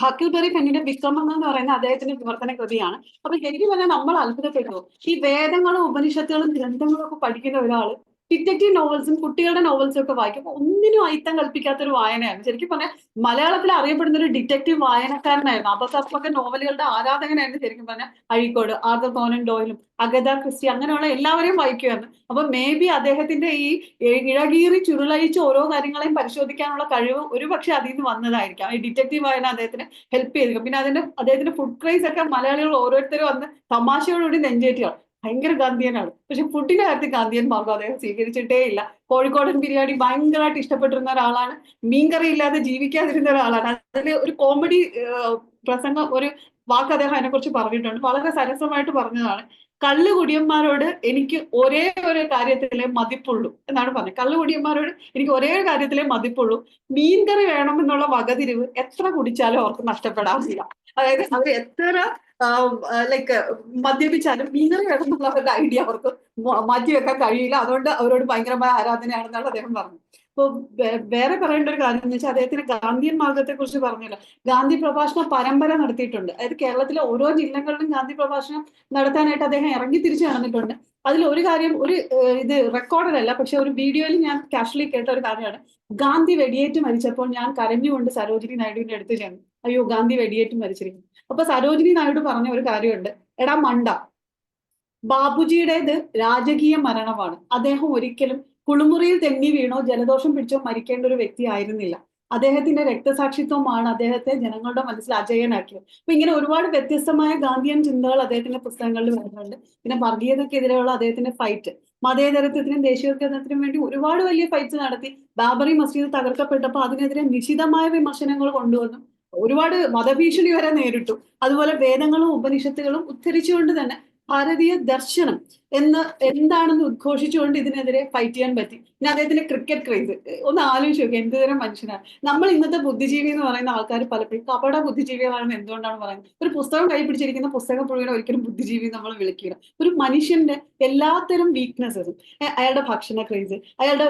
ഹക്കിൾബെറി ഫെന്നിന്റെ വിക്രമം എന്ന് പറയുന്ന അദ്ദേഹത്തിന്റെ വിവർത്തന കൃതിയാണ്. അപ്പൊ ശരിക്കും പറഞ്ഞാൽ നമ്മൾ അത്ഭുതപ്പെട്ടു. ഈ വേദങ്ങളും ഉപനിഷത്തുകളും ഗ്രന്ഥങ്ങളും ഒക്കെ പഠിക്കുന്ന ഒരാള് ഡിറ്റക്റ്റീവ് നോവൽസും കുട്ടികളുടെ നോവൽസും ഒക്കെ വായിക്കും. ഒന്നിനും അയിത്തം കൽപ്പിക്കാത്തൊരു വായനയായിരുന്നു. ശരിക്കും പറഞ്ഞാൽ മലയാളത്തിൽ അറിയപ്പെടുന്ന ഒരു ഡിറ്റക്റ്റീവ് വായനക്കാരനായിരുന്നു. അബദ്ധമൊക്കെ നോവലുകളുടെ ആരാധകനായിരുന്നു ശരിക്കും പറഞ്ഞാൽ അഴീക്കോട്. ആർതർ കോനൻ ഡോയിലും അഗത ക്രിസ്റ്റി അങ്ങനെയുള്ള എല്ലാവരെയും വായിക്കുമായിരുന്നു. അപ്പൊ മേ ബി അദ്ദേഹത്തിന്റെ ഈ ഇഴകീറി ചുരുളഴിച്ച് ഓരോ കാര്യങ്ങളെയും പരിശോധിക്കാനുള്ള കഴിവ് ഒരുപക്ഷെ അതിൽ നിന്ന് വന്നതായിരിക്കാം. ഈ ഡിറ്റക്റ്റീവ് വായന അദ്ദേഹത്തിന് ഹെൽപ്പ് ചെയ്തിരിക്കും. പിന്നെ അദ്ദേഹത്തിന്റെ ഫുഡ് ക്രൈസ് ഒക്കെ മലയാളികൾ ഓരോരുത്തരും വന്ന് തമാശയോടുകൂടി നെഞ്ചേറ്റിയാണ്. ഭയങ്കര ഗാന്ധിയനാണ്. പക്ഷെ ഫുഡിന്റെ കാര്യത്തിൽ ഗാന്ധിയൻ മാർഗം അദ്ദേഹം സ്വീകരിച്ചിട്ടേ ഇല്ല. കോഴിക്കോടൻ ബിരിയാണി ഭയങ്കരമായിട്ട് ഇഷ്ടപ്പെട്ടിരുന്ന ഒരാളാണ്. മീൻകറി ഇല്ലാതെ ജീവിക്കാതിരുന്ന ഒരാളാണ്. അതിൽ ഒരു കോമഡി പ്രസംഗം, ഒരു വാക്ക് അദ്ദേഹം അതിനെക്കുറിച്ച് പറഞ്ഞിട്ടുണ്ട്. വളരെ സരസമായിട്ട് പറഞ്ഞതാണ്: കള്ളുകുടിയന്മാരോട് എനിക്ക് ഒരേ ഒരു കാര്യത്തിലേ മതിപ്പുള്ളൂ എന്നാണ് പറഞ്ഞത്. കള്ളുകുടിയന്മാരോട് എനിക്ക് ഒരേ ഒരു കാര്യത്തിലേ മതിപ്പുള്ളൂ, മീൻകറി വേണമെന്നുള്ള വകതിരിവ് എത്ര കുടിച്ചാലും അവർക്ക് നഷ്ടപ്പെടാറില്ല. അതായത് അവർ എത്ര മദ്യപിച്ചാലും മീൻകറി വേണമെന്നുള്ള അവരുടെ ഐഡിയ അവർക്ക് മാറ്റിവെക്കാൻ കഴിയില്ല. അതുകൊണ്ട് അവരോട് ഭയങ്കരമായ ആരാധനയാണെന്നാണ് അദ്ദേഹം പറഞ്ഞത്. ഇപ്പൊ വേറെ പറയേണ്ട ഒരു കാര്യം എന്ന് വെച്ചാൽ അദ്ദേഹത്തിന് ഗാന്ധിയൻ മാർഗത്തെ കുറിച്ച് പറഞ്ഞല്ലോ. ഗാന്ധി പ്രഭാഷണ പരമ്പര നടത്തിയിട്ടുണ്ട്. അതായത് കേരളത്തിലെ ഓരോ ജില്ലകളിലും ഗാന്ധി പ്രഭാഷണം നടത്താനായിട്ട് അദ്ദേഹം ഇറങ്ങി തിരിച്ചു നടന്നിട്ടുണ്ട്. അതിൽ ഒരു കാര്യം, ഇത് റെക്കോർഡല്ല, പക്ഷെ ഒരു വീഡിയോയിൽ ഞാൻ കാഷ്വലി കേട്ട ഒരു കാര്യമാണ്. ഗാന്ധി വെടിയേറ്റ് മരിച്ചപ്പോൾ ഞാൻ കരഞ്ഞുകൊണ്ട് സരോജിനി നായിഡുവിന്റെ അടുത്ത് ചെന്നു. അയ്യോ, ഗാന്ധി വെടിയേറ്റ് മരിച്ചിരിക്കുന്നു. അപ്പൊ സരോജിനി നായിഡു പറഞ്ഞ ഒരു കാര്യമുണ്ട്, എടാ മണ്ട, ബാബുജിയുടേത് രാജകീയ മരണമാണ്. അദ്ദേഹം ഒരിക്കലും കുളിമുറിയിൽ തെന്നി വീണോ ജലദോഷം പിടിച്ചോ മരിക്കേണ്ട ഒരു വ്യക്തി ആയിരുന്നില്ല. അദ്ദേഹത്തിന്റെ രക്തസാക്ഷിത്വമാണ് അദ്ദേഹത്തെ ജനങ്ങളുടെ മനസ്സിൽ അജയനാക്കിയത്. അപ്പൊ ഇങ്ങനെ ഒരുപാട് വ്യത്യസ്തമായ ഗാന്ധിയൻ ചിന്തകൾ അദ്ദേഹത്തിന്റെ പുസ്തകങ്ങളിൽ വരുന്നുണ്ട്. പിന്നെ വർഗീയതക്കെതിരെയുള്ള അദ്ദേഹത്തിന്റെ ഫൈറ്റ്, മതേതരത്വത്തിനും ദേശീയോദ്ഗ്രഥനത്തിനും വേണ്ടി ഒരുപാട് വലിയ ഫൈറ്റ്സ് നടത്തി. ബാബറി മസ്ജിദ് തകർക്കപ്പെട്ടപ്പോൾ അതിനെതിരെ നിശിതമായ വിമർശനങ്ങൾ കൊണ്ടുവന്നു. ഒരുപാട് വധഭീഷണി വരെ നേരിട്ടു. അതുപോലെ വേദങ്ങളും ഉപനിഷത്തുകളും ഉദ്ധരിച്ചുകൊണ്ട് തന്നെ ഭാരതീയ ദർശനം എന്താണെന്ന് ഉദ്ഘോഷിച്ചുകൊണ്ട് ഇതിനെതിരെ ഫൈറ്റ് ചെയ്യാൻ പറ്റി. പിന്നെ അദ്ദേഹത്തിന്റെ ക്രിക്കറ്റ് ക്രേസ് ഒന്ന് ആലോചിച്ച് നോക്കുക, എന്തുതരം മനുഷ്യനാണ്. നമ്മൾ ഇന്നത്തെ ബുദ്ധിജീവി എന്ന് പറയുന്ന ആൾക്കാർ പലപ്പോഴും കപട ബുദ്ധിജീവികളാണെന്ന് എന്തുകൊണ്ടാണ് പറയുന്നത്? ഒരു പുസ്തകം കൈ പിടിച്ചിരിക്കുന്ന പുസ്തകം മുഴുവൻ ഒരിക്കലും ബുദ്ധിജീവി നമ്മൾ വിളിക്കുക. ഒരു മനുഷ്യന്റെ എല്ലാത്തരം വീക്ക്നെസ്സും, അയാളുടെ ഭക്ഷണ ക്രേസ്, അയാളുടെ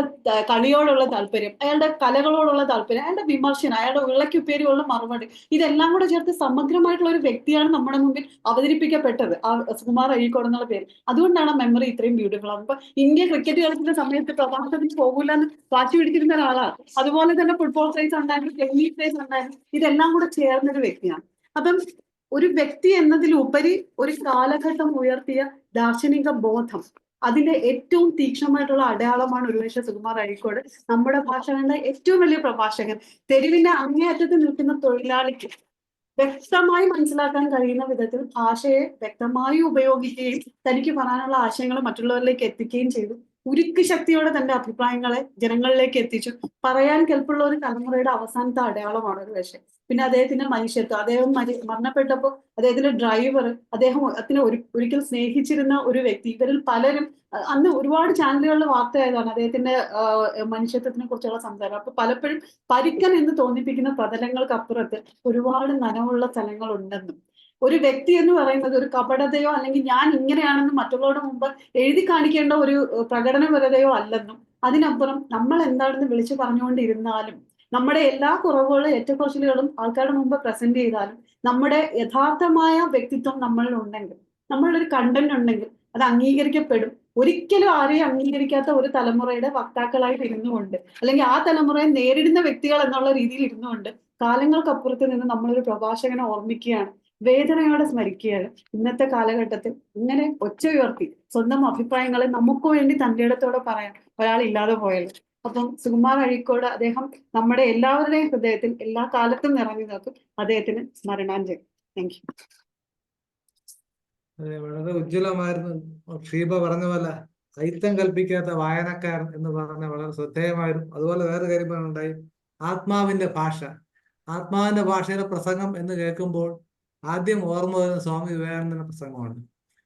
കളിയോടുള്ള താല്പര്യം, അയാളുടെ കലകളോടുള്ള താല്പര്യം, അയാളുടെ വിമർശനം, അയാളുടെ ഉരുളക്കുപ്പേരിയുള്ള മറുപടി, ഇതെല്ലാം കൂടെ ചേർത്ത് സമഗ്രമായിട്ടുള്ള ഒരു വ്യക്തിയാണ് നമ്മുടെ മുമ്പിൽ അവതരിപ്പിക്കപ്പെട്ടത്, ആ സുകുമാർ അഴീക്കോട് എന്നുള്ള പേര്. അതുകൊണ്ടാണ് മെമ്മറി ഇത്രയും ബ്യൂട്ടിഫുൾ ആണ്. അപ്പൊ ഇന്ത്യ ക്രിക്കറ്റ് കളിക്കുന്ന സമയത്ത് പ്രഭാഷണത്തിന് പോകില്ല എന്ന് വാശി പിടിച്ചിരുന്ന ഒരാളാണ്. അതുപോലെ തന്നെ ഫുട്ബോൾ ക്രേസ് ഉണ്ടായിരുന്നു, ടെന്നീസ് ക്രേസ് ഉണ്ടായിരുന്നു. ഇതെല്ലാം കൂടെ ചേർന്നൊരു വ്യക്തിയാണ്. അപ്പം ഒരു വ്യക്തി എന്നതിലുപരി ഒരു കാലഘട്ടം ഉയർത്തിയ ദാർശനിക ബോധം, അതിന്റെ ഏറ്റവും തീക്ഷ്ണമായിട്ടുള്ള അടയാളമാണ് ഒരുപക്ഷെ സുകുമാർ അഴീക്കോട്. നമ്മുടെ ഭാഷകളുടെ ഏറ്റവും വലിയ പ്രഭാഷകൻ. തെരുവിന്റെ അങ്ങേയറ്റത്ത് നിൽക്കുന്ന തൊഴിലാളിക്ക് വ്യക്തമായി മനസ്സിലാക്കാൻ കഴിയുന്ന വിധത്തിൽ ഭാഷയെ വ്യക്തമായി ഉപയോഗിക്കുകയും തനിക്ക് പറയാനുള്ള ആശയങ്ങൾ മറ്റുള്ളവരിലേക്ക് എത്തിക്കുകയും ചെയ്തു. ഉരുക്ക് ശക്തിയോടെ തന്റെ അഭിപ്രായങ്ങളെ ജനങ്ങളിലേക്ക് എത്തിച്ചു. പറയാൻ കെൽപ്പുള്ള ഒരു തലമുറയുടെ അവസാനത്തെ അടയാളമാണ് ഒരു പക്ഷേ. പിന്നെ അദ്ദേഹത്തിന്റെ മനുഷ്യത്വം, അദ്ദേഹം മരണപ്പെട്ടപ്പോൾ അദ്ദേഹത്തിന്റെ ഡ്രൈവർ, അദ്ദേഹത്തിന് ഒരിക്കൽ സ്നേഹിച്ചിരുന്ന ഒരു വ്യക്തി, ഇവരിൽ പലരും അന്ന് ഒരുപാട് ചാനലുകളിൽ വാർത്തയായതാണ് അദ്ദേഹത്തിന്റെ മനുഷ്യത്വത്തിനെ കുറിച്ചുള്ള സംസാരം. അപ്പൊ പലപ്പോഴും പരിക്കൻ എന്ന് തോന്നിപ്പിക്കുന്ന പ്രതലങ്ങൾക്കപ്പുറത്ത് ഒരുപാട് നനവുള്ള സ്ഥലങ്ങൾ ഉണ്ടെന്നും, ഒരു വ്യക്തി എന്ന് പറയുന്നത് ഒരു കപടതയോ അല്ലെങ്കിൽ ഞാൻ ഇങ്ങനെയാണെന്ന് മറ്റുള്ളവരുടെ മുമ്പ് എഴുതി കാണിക്കേണ്ട ഒരു പ്രകടനപരതയോ അല്ലെന്നും, അതിനപ്പുറം നമ്മൾ എന്താണെന്ന് വിളിച്ചു പറഞ്ഞുകൊണ്ടിരുന്നാലും നമ്മുടെ എല്ലാ കുറവുകളും ഏറ്റക്കുറച്ചിലുകളും ആൾക്കാരുടെ മുമ്പ് പ്രസന്റ് ചെയ്താലും നമ്മുടെ യഥാർത്ഥമായ വ്യക്തിത്വം നമ്മളിൽ ഉണ്ടെങ്കിൽ, നമ്മളൊരു കണ്ടന്റ് ഉണ്ടെങ്കിൽ അത് അംഗീകരിക്കപ്പെടും. ഒരിക്കലും ആരെയും അംഗീകരിക്കാത്ത ഒരു തലമുറയുടെ വക്താക്കളായിട്ട് ഇരുന്നുകൊണ്ട്, അല്ലെങ്കിൽ ആ തലമുറയെ നേരിടുന്ന വ്യക്തികൾ എന്നുള്ള രീതിയിൽ ഇരുന്നുകൊണ്ട് കാലങ്ങൾക്കപ്പുറത്ത് നിന്ന് നമ്മളൊരു പ്രഭാഷകനെ ഓർമ്മിക്കുകയാണ്, വേദനയോടെ സ്മരിക്കുകയാണ്. ഇന്നത്തെ കാലഘട്ടത്തിൽ ഇങ്ങനെ ഒച്ച ഉയർത്തി സ്വന്തം അഭിപ്രായങ്ങളെ നമുക്ക് വേണ്ടി തന്റെ ഇടത്തോടെ പറയാൻ ഒരാൾ ഇല്ലാതെ പോയല്ലോ. അപ്പം സുകുമാർ അഴീക്കോട്, അദ്ദേഹം നമ്മുടെ എല്ലാവരുടെയും ഹൃദയത്തിൽ എല്ലാ കാലത്തും നിറഞ്ഞു നിൽക്കും. അദ്ദേഹത്തിന് സ്മരണാഞ്ജലി. Thank you. അതെ, വളരെ ഉജ്ജ്വലമായിരുന്നു. ഷീബ പറഞ്ഞ പോലെ അയിത്തം കൽപ്പിക്കാത്ത വായനക്കാരൻ എന്ന് പറഞ്ഞ വളരെ ശ്രദ്ധേയമായിരുന്നു. അതുപോലെ വേറെ കാര്യം ഉണ്ടായി, ആത്മാവിന്റെ ഭാഷ. ആത്മാവിന്റെ ഭാഷയുടെ പ്രസംഗം എന്ന് കേൾക്കുമ്പോൾ ആദ്യം ഓർമ്മ വരുന്ന സ്വാമി വിവേകാനന്ദന്റെ പ്രസംഗമാണ്.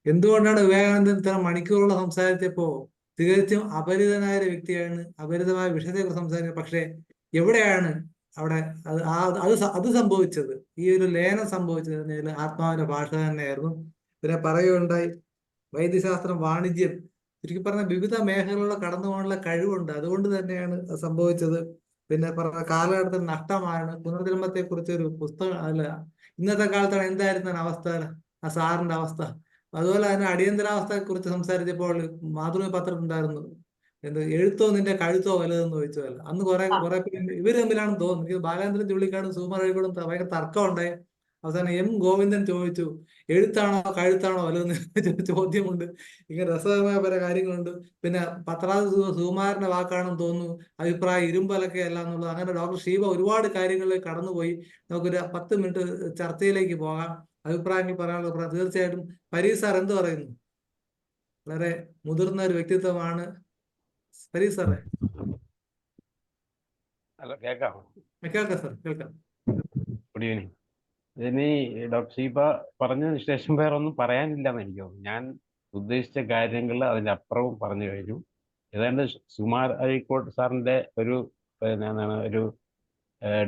എന്തുകൊണ്ടാണ് വിവേകാനന്ദൻ ഇത്ര മണിക്കൂറുള്ള സംസാരിച്ചപ്പോ തികച്ചും അപരിതനായ ഒരു വ്യക്തിയാണ്, അപരിതമായ വിഷയത്തെക്കുറിച്ച് സംസാരിക്കുന്നത്. പക്ഷെ എവിടെയാണ് അവിടെ അത് സംഭവിച്ചത്? ഈ ഒരു ലയനം സംഭവിച്ചത് ആത്മാവിന്റെ ഭാഷ തന്നെയായിരുന്നു. പിന്നെ പറയുകയുണ്ടായി, വൈദ്യശാസ്ത്രം, വാണിജ്യം, ചുരുക്കി പറഞ്ഞ വിവിധ മേഖലകളിലൂടെ കടന്നു പോകാനുള്ള കഴിവുണ്ട്, അതുകൊണ്ട് തന്നെയാണ് സംഭവിച്ചത്. പിന്നെ പറഞ്ഞ കാലഘട്ടത്തിൽ നഷ്ടമാണ്. പുനർജന്മത്തെ കുറിച്ച് ഒരു പുസ്തകം, അല്ല ഇന്നത്തെ കാലത്താണ് എന്തായിരുന്നു അവസ്ഥ, ആ സാറിന്റെ അവസ്ഥ. അതുപോലെ തന്നെ അടിയന്തരാവസ്ഥയെ കുറിച്ച് സംസാരിച്ചപ്പോൾ മാതൃഭൂമി പത്രത്തിലുണ്ടായിരുന്നു, എഴുത്തോ നിന്റെ കഴുത്തോ വലുതെന്ന് ചോദിച്ചതല്ല. അന്ന് കുറെ ഇവര് തമ്മിലാണെന്ന് തോന്നുന്നു. എനിക്ക് ബാലേന്ദ്രൻ ചുള്ളിക്കാടും സുകുമാർ അഴീക്കോടും ഭയങ്കര തർക്കം ഉണ്ടായി. അവസാനം എം ഗോവിന്ദൻ ചോദിച്ചു, എഴുത്താണോ കഴുത്താണോ വലുതെന്ന് ചോദ്യമുണ്ട്. ഇങ്ങനെ രസകരമായ പല കാര്യങ്ങളുണ്ട്. പിന്നെ സുകുമാരന്റെ വാക്കാണെന്ന് തോന്നുന്നു, അഭിപ്രായം ഇരുമ്പലക്കയല്ല എന്നുള്ളത്. അങ്ങനെ ഡോക്ടർ ഷീബ ഒരുപാട് കാര്യങ്ങളിലേക്ക് കടന്നുപോയി. നമുക്കൊരു 10 മിനിറ്റ് ചർച്ചയിലേക്ക് പോകാം. അഭിപ്രായങ്ങൾ പറയാനുള്ള തീർച്ചയായിട്ടും പരീസ് സാർ എന്ത് പറയുന്നു? വളരെ മുതിർന്ന ഒരു വ്യക്തിത്വമാണ് പരീസ് സാറേ. ഹലോ, കേൾക്കാമോ? കേൾക്കാം സാർ, കേൾക്കാം. Good evening. ഇനി ഡോക്ടർ ഷീബ പറഞ്ഞതിന് ശേഷം വേറെ ഒന്നും പറയാനില്ലെന്ന് എനിക്ക് തോന്നുന്നു. ഞാൻ ഉദ്ദേശിച്ച കാര്യങ്ങൾ അതിൻ്റെ അപ്പുറവും പറഞ്ഞു കഴിഞ്ഞു. ഏതാണ്ട് സുകുമാർ അഴീക്കോട് സാറിൻ്റെ ഒരു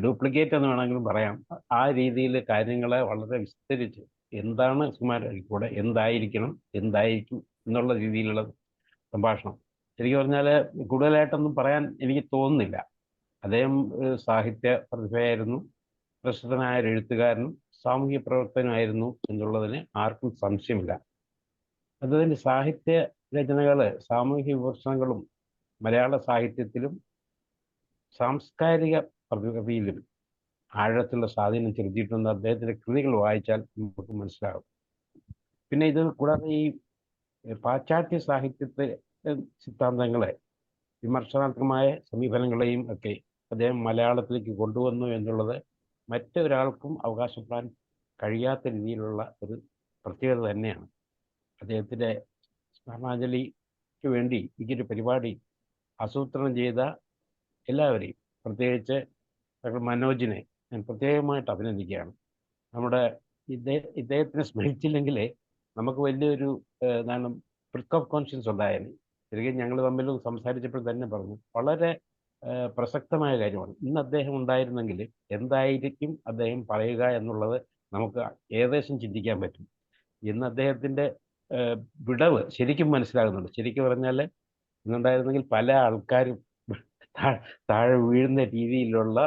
ഡ്യൂപ്ലിക്കേറ്റ് എന്ന് വേണമെങ്കിലും പറയാം. ആ രീതിയിൽ കാര്യങ്ങളെ വളരെ വിസ്തരിച്ച് എന്താണ് സുകുമാർ അഴീക്കോട്, എന്തായിരിക്കണം, എന്തായിരിക്കും എന്നുള്ള രീതിയിലുള്ള സംഭാഷണം ശരിക്കും പറഞ്ഞാൽ കൂടുതലായിട്ടൊന്നും പറയാൻ എനിക്ക് തോന്നുന്നില്ല. അദ്ദേഹം സാഹിത്യ പ്രതിഭയായിരുന്നു, പ്രശസ്തനായ ഒരു എഴുത്തുകാരനും സാമൂഹ്യ പ്രവർത്തകനായിരുന്നു എന്നുള്ളതിന് ആർക്കും സംശയമില്ല. അദ്ദേഹത്തിൻ്റെ സാഹിത്യ രചനകൾ, സാമൂഹ്യ വിമർശനങ്ങളും മലയാള സാഹിത്യത്തിലും സാംസ്കാരിക പ്രതികൃതിയിലും ആഴത്തിലുള്ള സ്വാധീനം ചെലുത്തിയിട്ടുണ്ട്. അദ്ദേഹത്തിൻ്റെ കൃതികൾ വായിച്ചാൽ നമുക്ക് മനസ്സിലാകും. പിന്നെ ഇത് കൂടാതെ ഈ പാശ്ചാത്യ സാഹിത്യത്തെ സിദ്ധാന്തങ്ങളെ, വിമർശനാത്മകമായ സമീപനങ്ങളെയും ഒക്കെ അദ്ദേഹം മലയാളത്തിലേക്ക് കൊണ്ടുവന്നു എന്നുള്ളത് മറ്റൊരാൾക്കും അവകാശപ്പെടാൻ കഴിയാത്ത രീതിയിലുള്ള ഒരു പ്രത്യേകത തന്നെയാണ്. അദ്ദേഹത്തിൻ്റെ സ്മരണാഞ്ജലിക്ക് വേണ്ടി ഇങ്ങനൊരു പരിപാടി ആസൂത്രണം ചെയ്ത എല്ലാവരെയും, പ്രത്യേകിച്ച് ഡോക്ടർ മനോജിനെ ഞാൻ പ്രത്യേകമായിട്ട് അഭിനന്ദിക്കുകയാണ്. നമ്മുടെ ഇദ്ദേഹത്തിനെ സ്മരിച്ചില്ലെങ്കിൽ നമുക്ക് വലിയൊരു എന്താണ് പ്രിക്ക് ഓഫ് കോൺഷ്യൻസ് ഉണ്ടായിരുന്നു. ശരിക്കും ഞങ്ങൾ തമ്മിൽ സംസാരിച്ചപ്പോൾ തന്നെ പറഞ്ഞു, വളരെ പ്രസക്തമായ കാര്യമാണ്. ഇന്ന് അദ്ദേഹം ഉണ്ടായിരുന്നെങ്കിൽ എന്തായിരിക്കും അദ്ദേഹം പറയുക എന്നുള്ളത് നമുക്ക് ഏകദേശം ചിന്തിക്കാൻ പറ്റും. ഇന്ന് അദ്ദേഹത്തിൻ്റെ വിടവ് ശരിക്കും മനസ്സിലാകുന്നുണ്ട്. ശരിക്കും പറഞ്ഞാൽ ഇന്നുണ്ടായിരുന്നെങ്കിൽ പല ആൾക്കാരും താഴെ വീഴുന്ന രീതിയിലുള്ള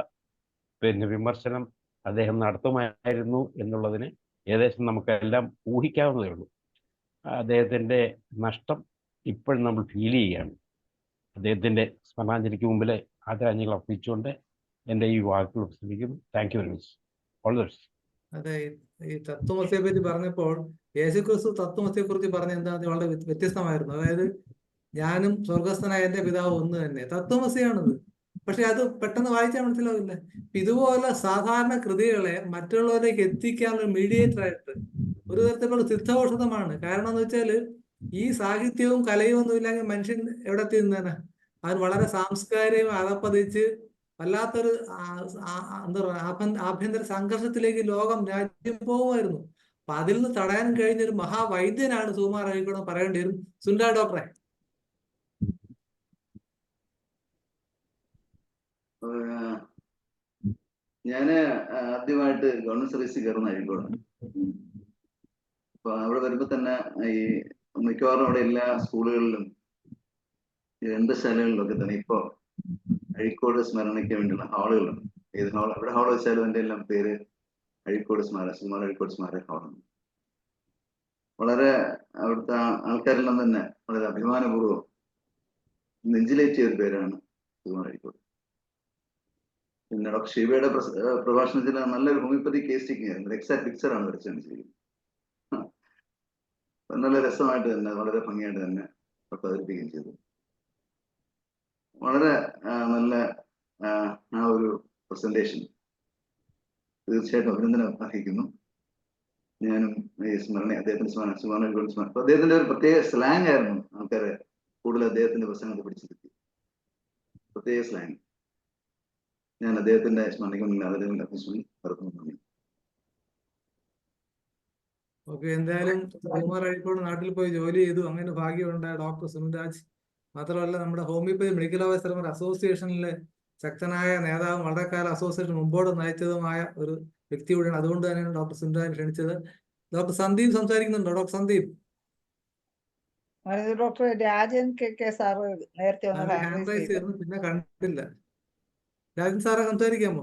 വിമർശനം അദ്ദേഹം നടത്തുമായിരുന്നു എന്നുള്ളതിന് ഏകദേശം നമുക്കെല്ലാം ഊഹിക്കാവുന്നതേ ഉള്ളൂ. അദ്ദേഹത്തിൻ്റെ നഷ്ടം ഇപ്പോഴും നമ്മൾ ഫീൽ ചെയ്യുകയാണ്. അദ്ദേഹത്തിൻ്റെ സ്മരണാഞ്ജലിക്ക് മുമ്പിൽ ആദരാഞ്ജലികൾ അർപ്പിച്ചുകൊണ്ട് എൻ്റെ ഈ വാക്കുകൾ ഉപസംഹരിക്കുന്നു. Thank you very much. All the best. അതെ, ഈ തത്വമസിയെ പറ്റി പറഞ്ഞപ്പോൾ യേശുക്രിസ്തു തത്വമസിയെ കുറിച്ച് പറഞ്ഞ എന്താണെന്ന് വളരെ വ്യത്യസ്തമായിരുന്നു. അതായത് ഞാനും സ്വർഗസ്ഥനായ എന്റെ പിതാവ് ഒന്ന് തന്നെ, തത്വമസിയാണത്. പക്ഷെ അത് പെട്ടെന്ന് വായിച്ചാൽ മനസ്സിലാവില്ല. ഇതുപോലെ സാധാരണ കൃതികളെ മറ്റുള്ളവരിലേക്ക് എത്തിക്കാനുള്ള മീഡിയേറ്റർ ആയിട്ട് ഒരു തരത്തിലുള്ള സിദ്ധൌഷധമാണ്. കാരണം എന്ന് വെച്ചാല് ഈ സാഹിത്യവും കലയും ഒന്നും ഇല്ലെങ്കിൽ മനുഷ്യൻ എവിടെ എത്തിയിരുന്നേനെ? അത് വളരെ സാംസ്കാരികം അതപ്പതിച്ച് വല്ലാത്തൊരു എന്താ പറയുക, ആഭ്യന്തര സംഘർഷത്തിലേക്ക് രാജ്യം പോകുമായിരുന്നു. അപ്പൊ അതിൽ നിന്ന് തടയാൻ കഴിഞ്ഞൊരു മഹാവൈദ്യനാണ് സുകുമാർ അഴീക്കോട് പറയേണ്ടി വരും. സുനിൽ ഡോക്ടറെ. ഞാന് ആദ്യമായിട്ട് ഗവൺമെന്റ് സർവീസിൽ കയറുന്ന അഴീക്കോടാണ്. അപ്പൊ അവിടെ വരുമ്പോ തന്നെ ഈ മിക്കവാറും അവിടെ എല്ലാ സ്കൂളുകളിലും ഗ്രന്ഥശാലകളിലൊക്കെ തന്നെ ഇപ്പൊ അഴീക്കോട് സ്മരണയ്ക്ക് വേണ്ടിയുള്ള ഹാളുകളുണ്ട്. ഏത് ഹാൾ, എവിടെ ഹാൾ വെച്ചാലും എൻ്റെ എല്ലാം പേര് അഴീക്കോട് സ്മാരക, സുകുമാർ അഴീക്കോട് സ്മാരക ഹാളാണ്. വളരെ അവിടുത്തെ ആൾക്കാരെല്ലാം തന്നെ വളരെ അഭിമാനപൂർവ്വം നെഞ്ചിലേറ്റിയ ഒരു പേരാണ് സുകുമാർ അഴീക്കോട്. പിന്നെ ഡോക്ടർ ഷീബയുടെ പ്രഭാഷണത്തിൽ നല്ലൊരു ഹോമിയോപ്പതി കേസ് ടേക്കിംഗ് ആയിരുന്നു. എക്സാക്ട് പിക്ചറാണ് വരച്ചിരിക്കുന്നത്. നല്ല രസമായിട്ട് തന്നെ, വളരെ ഭംഗിയായിട്ട് തന്നെ അവതരിപ്പിക്കുകയും ചെയ്തു. വളരെ നല്ല ആ ഒരു പ്രസന്റേഷൻ തീർച്ചയായിട്ടും അഭിനന്ദനം അർഹിക്കുന്നു. ഞാനും ഈ അദ്ദേഹത്തിന്റെ സ്മരണ അദ്ദേഹത്തിന്റെ ഒരു പ്രത്യേക സ്ലാങ് ആയിരുന്നു ആൾക്കാരെ കൂടുതൽ അദ്ദേഹത്തിന്റെ പ്രസംഗത്തെ പിടിച്ചിരുത്തി. പ്രത്യേക സ്ലാങ്. ഞാൻ അദ്ദേഹത്തിന്റെ സ്മരണയ്ക്ക് അദ്ദേഹത്തിന്റെ നന്ദി. ഓക്കെ, എന്തായാലും സുകുമാർ അഴീക്കോട് നാട്ടിൽ പോയി ജോലി ചെയ്തു. അങ്ങനെ ഭാഗ്യമുണ്ടായ ഡോക്ടർ സുനിൽരാജ് മാത്രമല്ല, നമ്മുടെ ഹോമിയോപ്പതി മെഡിക്കൽ ഓഫീസർമാർ അസോസിയേഷനിലെ ശക്തനായ നേതാവും വളരെ കാലം അസോസിയേഷൻ മുമ്പോട്ട് നയിച്ചതുമായ ഒരു വ്യക്തി കൂടിയാണ്. അതുകൊണ്ട് തന്നെയാണ് ഡോക്ടർ സുനിൽരാജ് ക്ഷണിച്ചത്. ഡോക്ടർ സന്ദീപ് സംസാരിക്കുന്നുണ്ടോ? Doctor Sandeep. Doctor Rajan K sir നേരത്തെ ഹാൻഡ് റൈസ് ചെയ്തു, പിന്നെ കണ്ടില്ല. രാജൻ സാറെ സംസാരിക്കാമോ?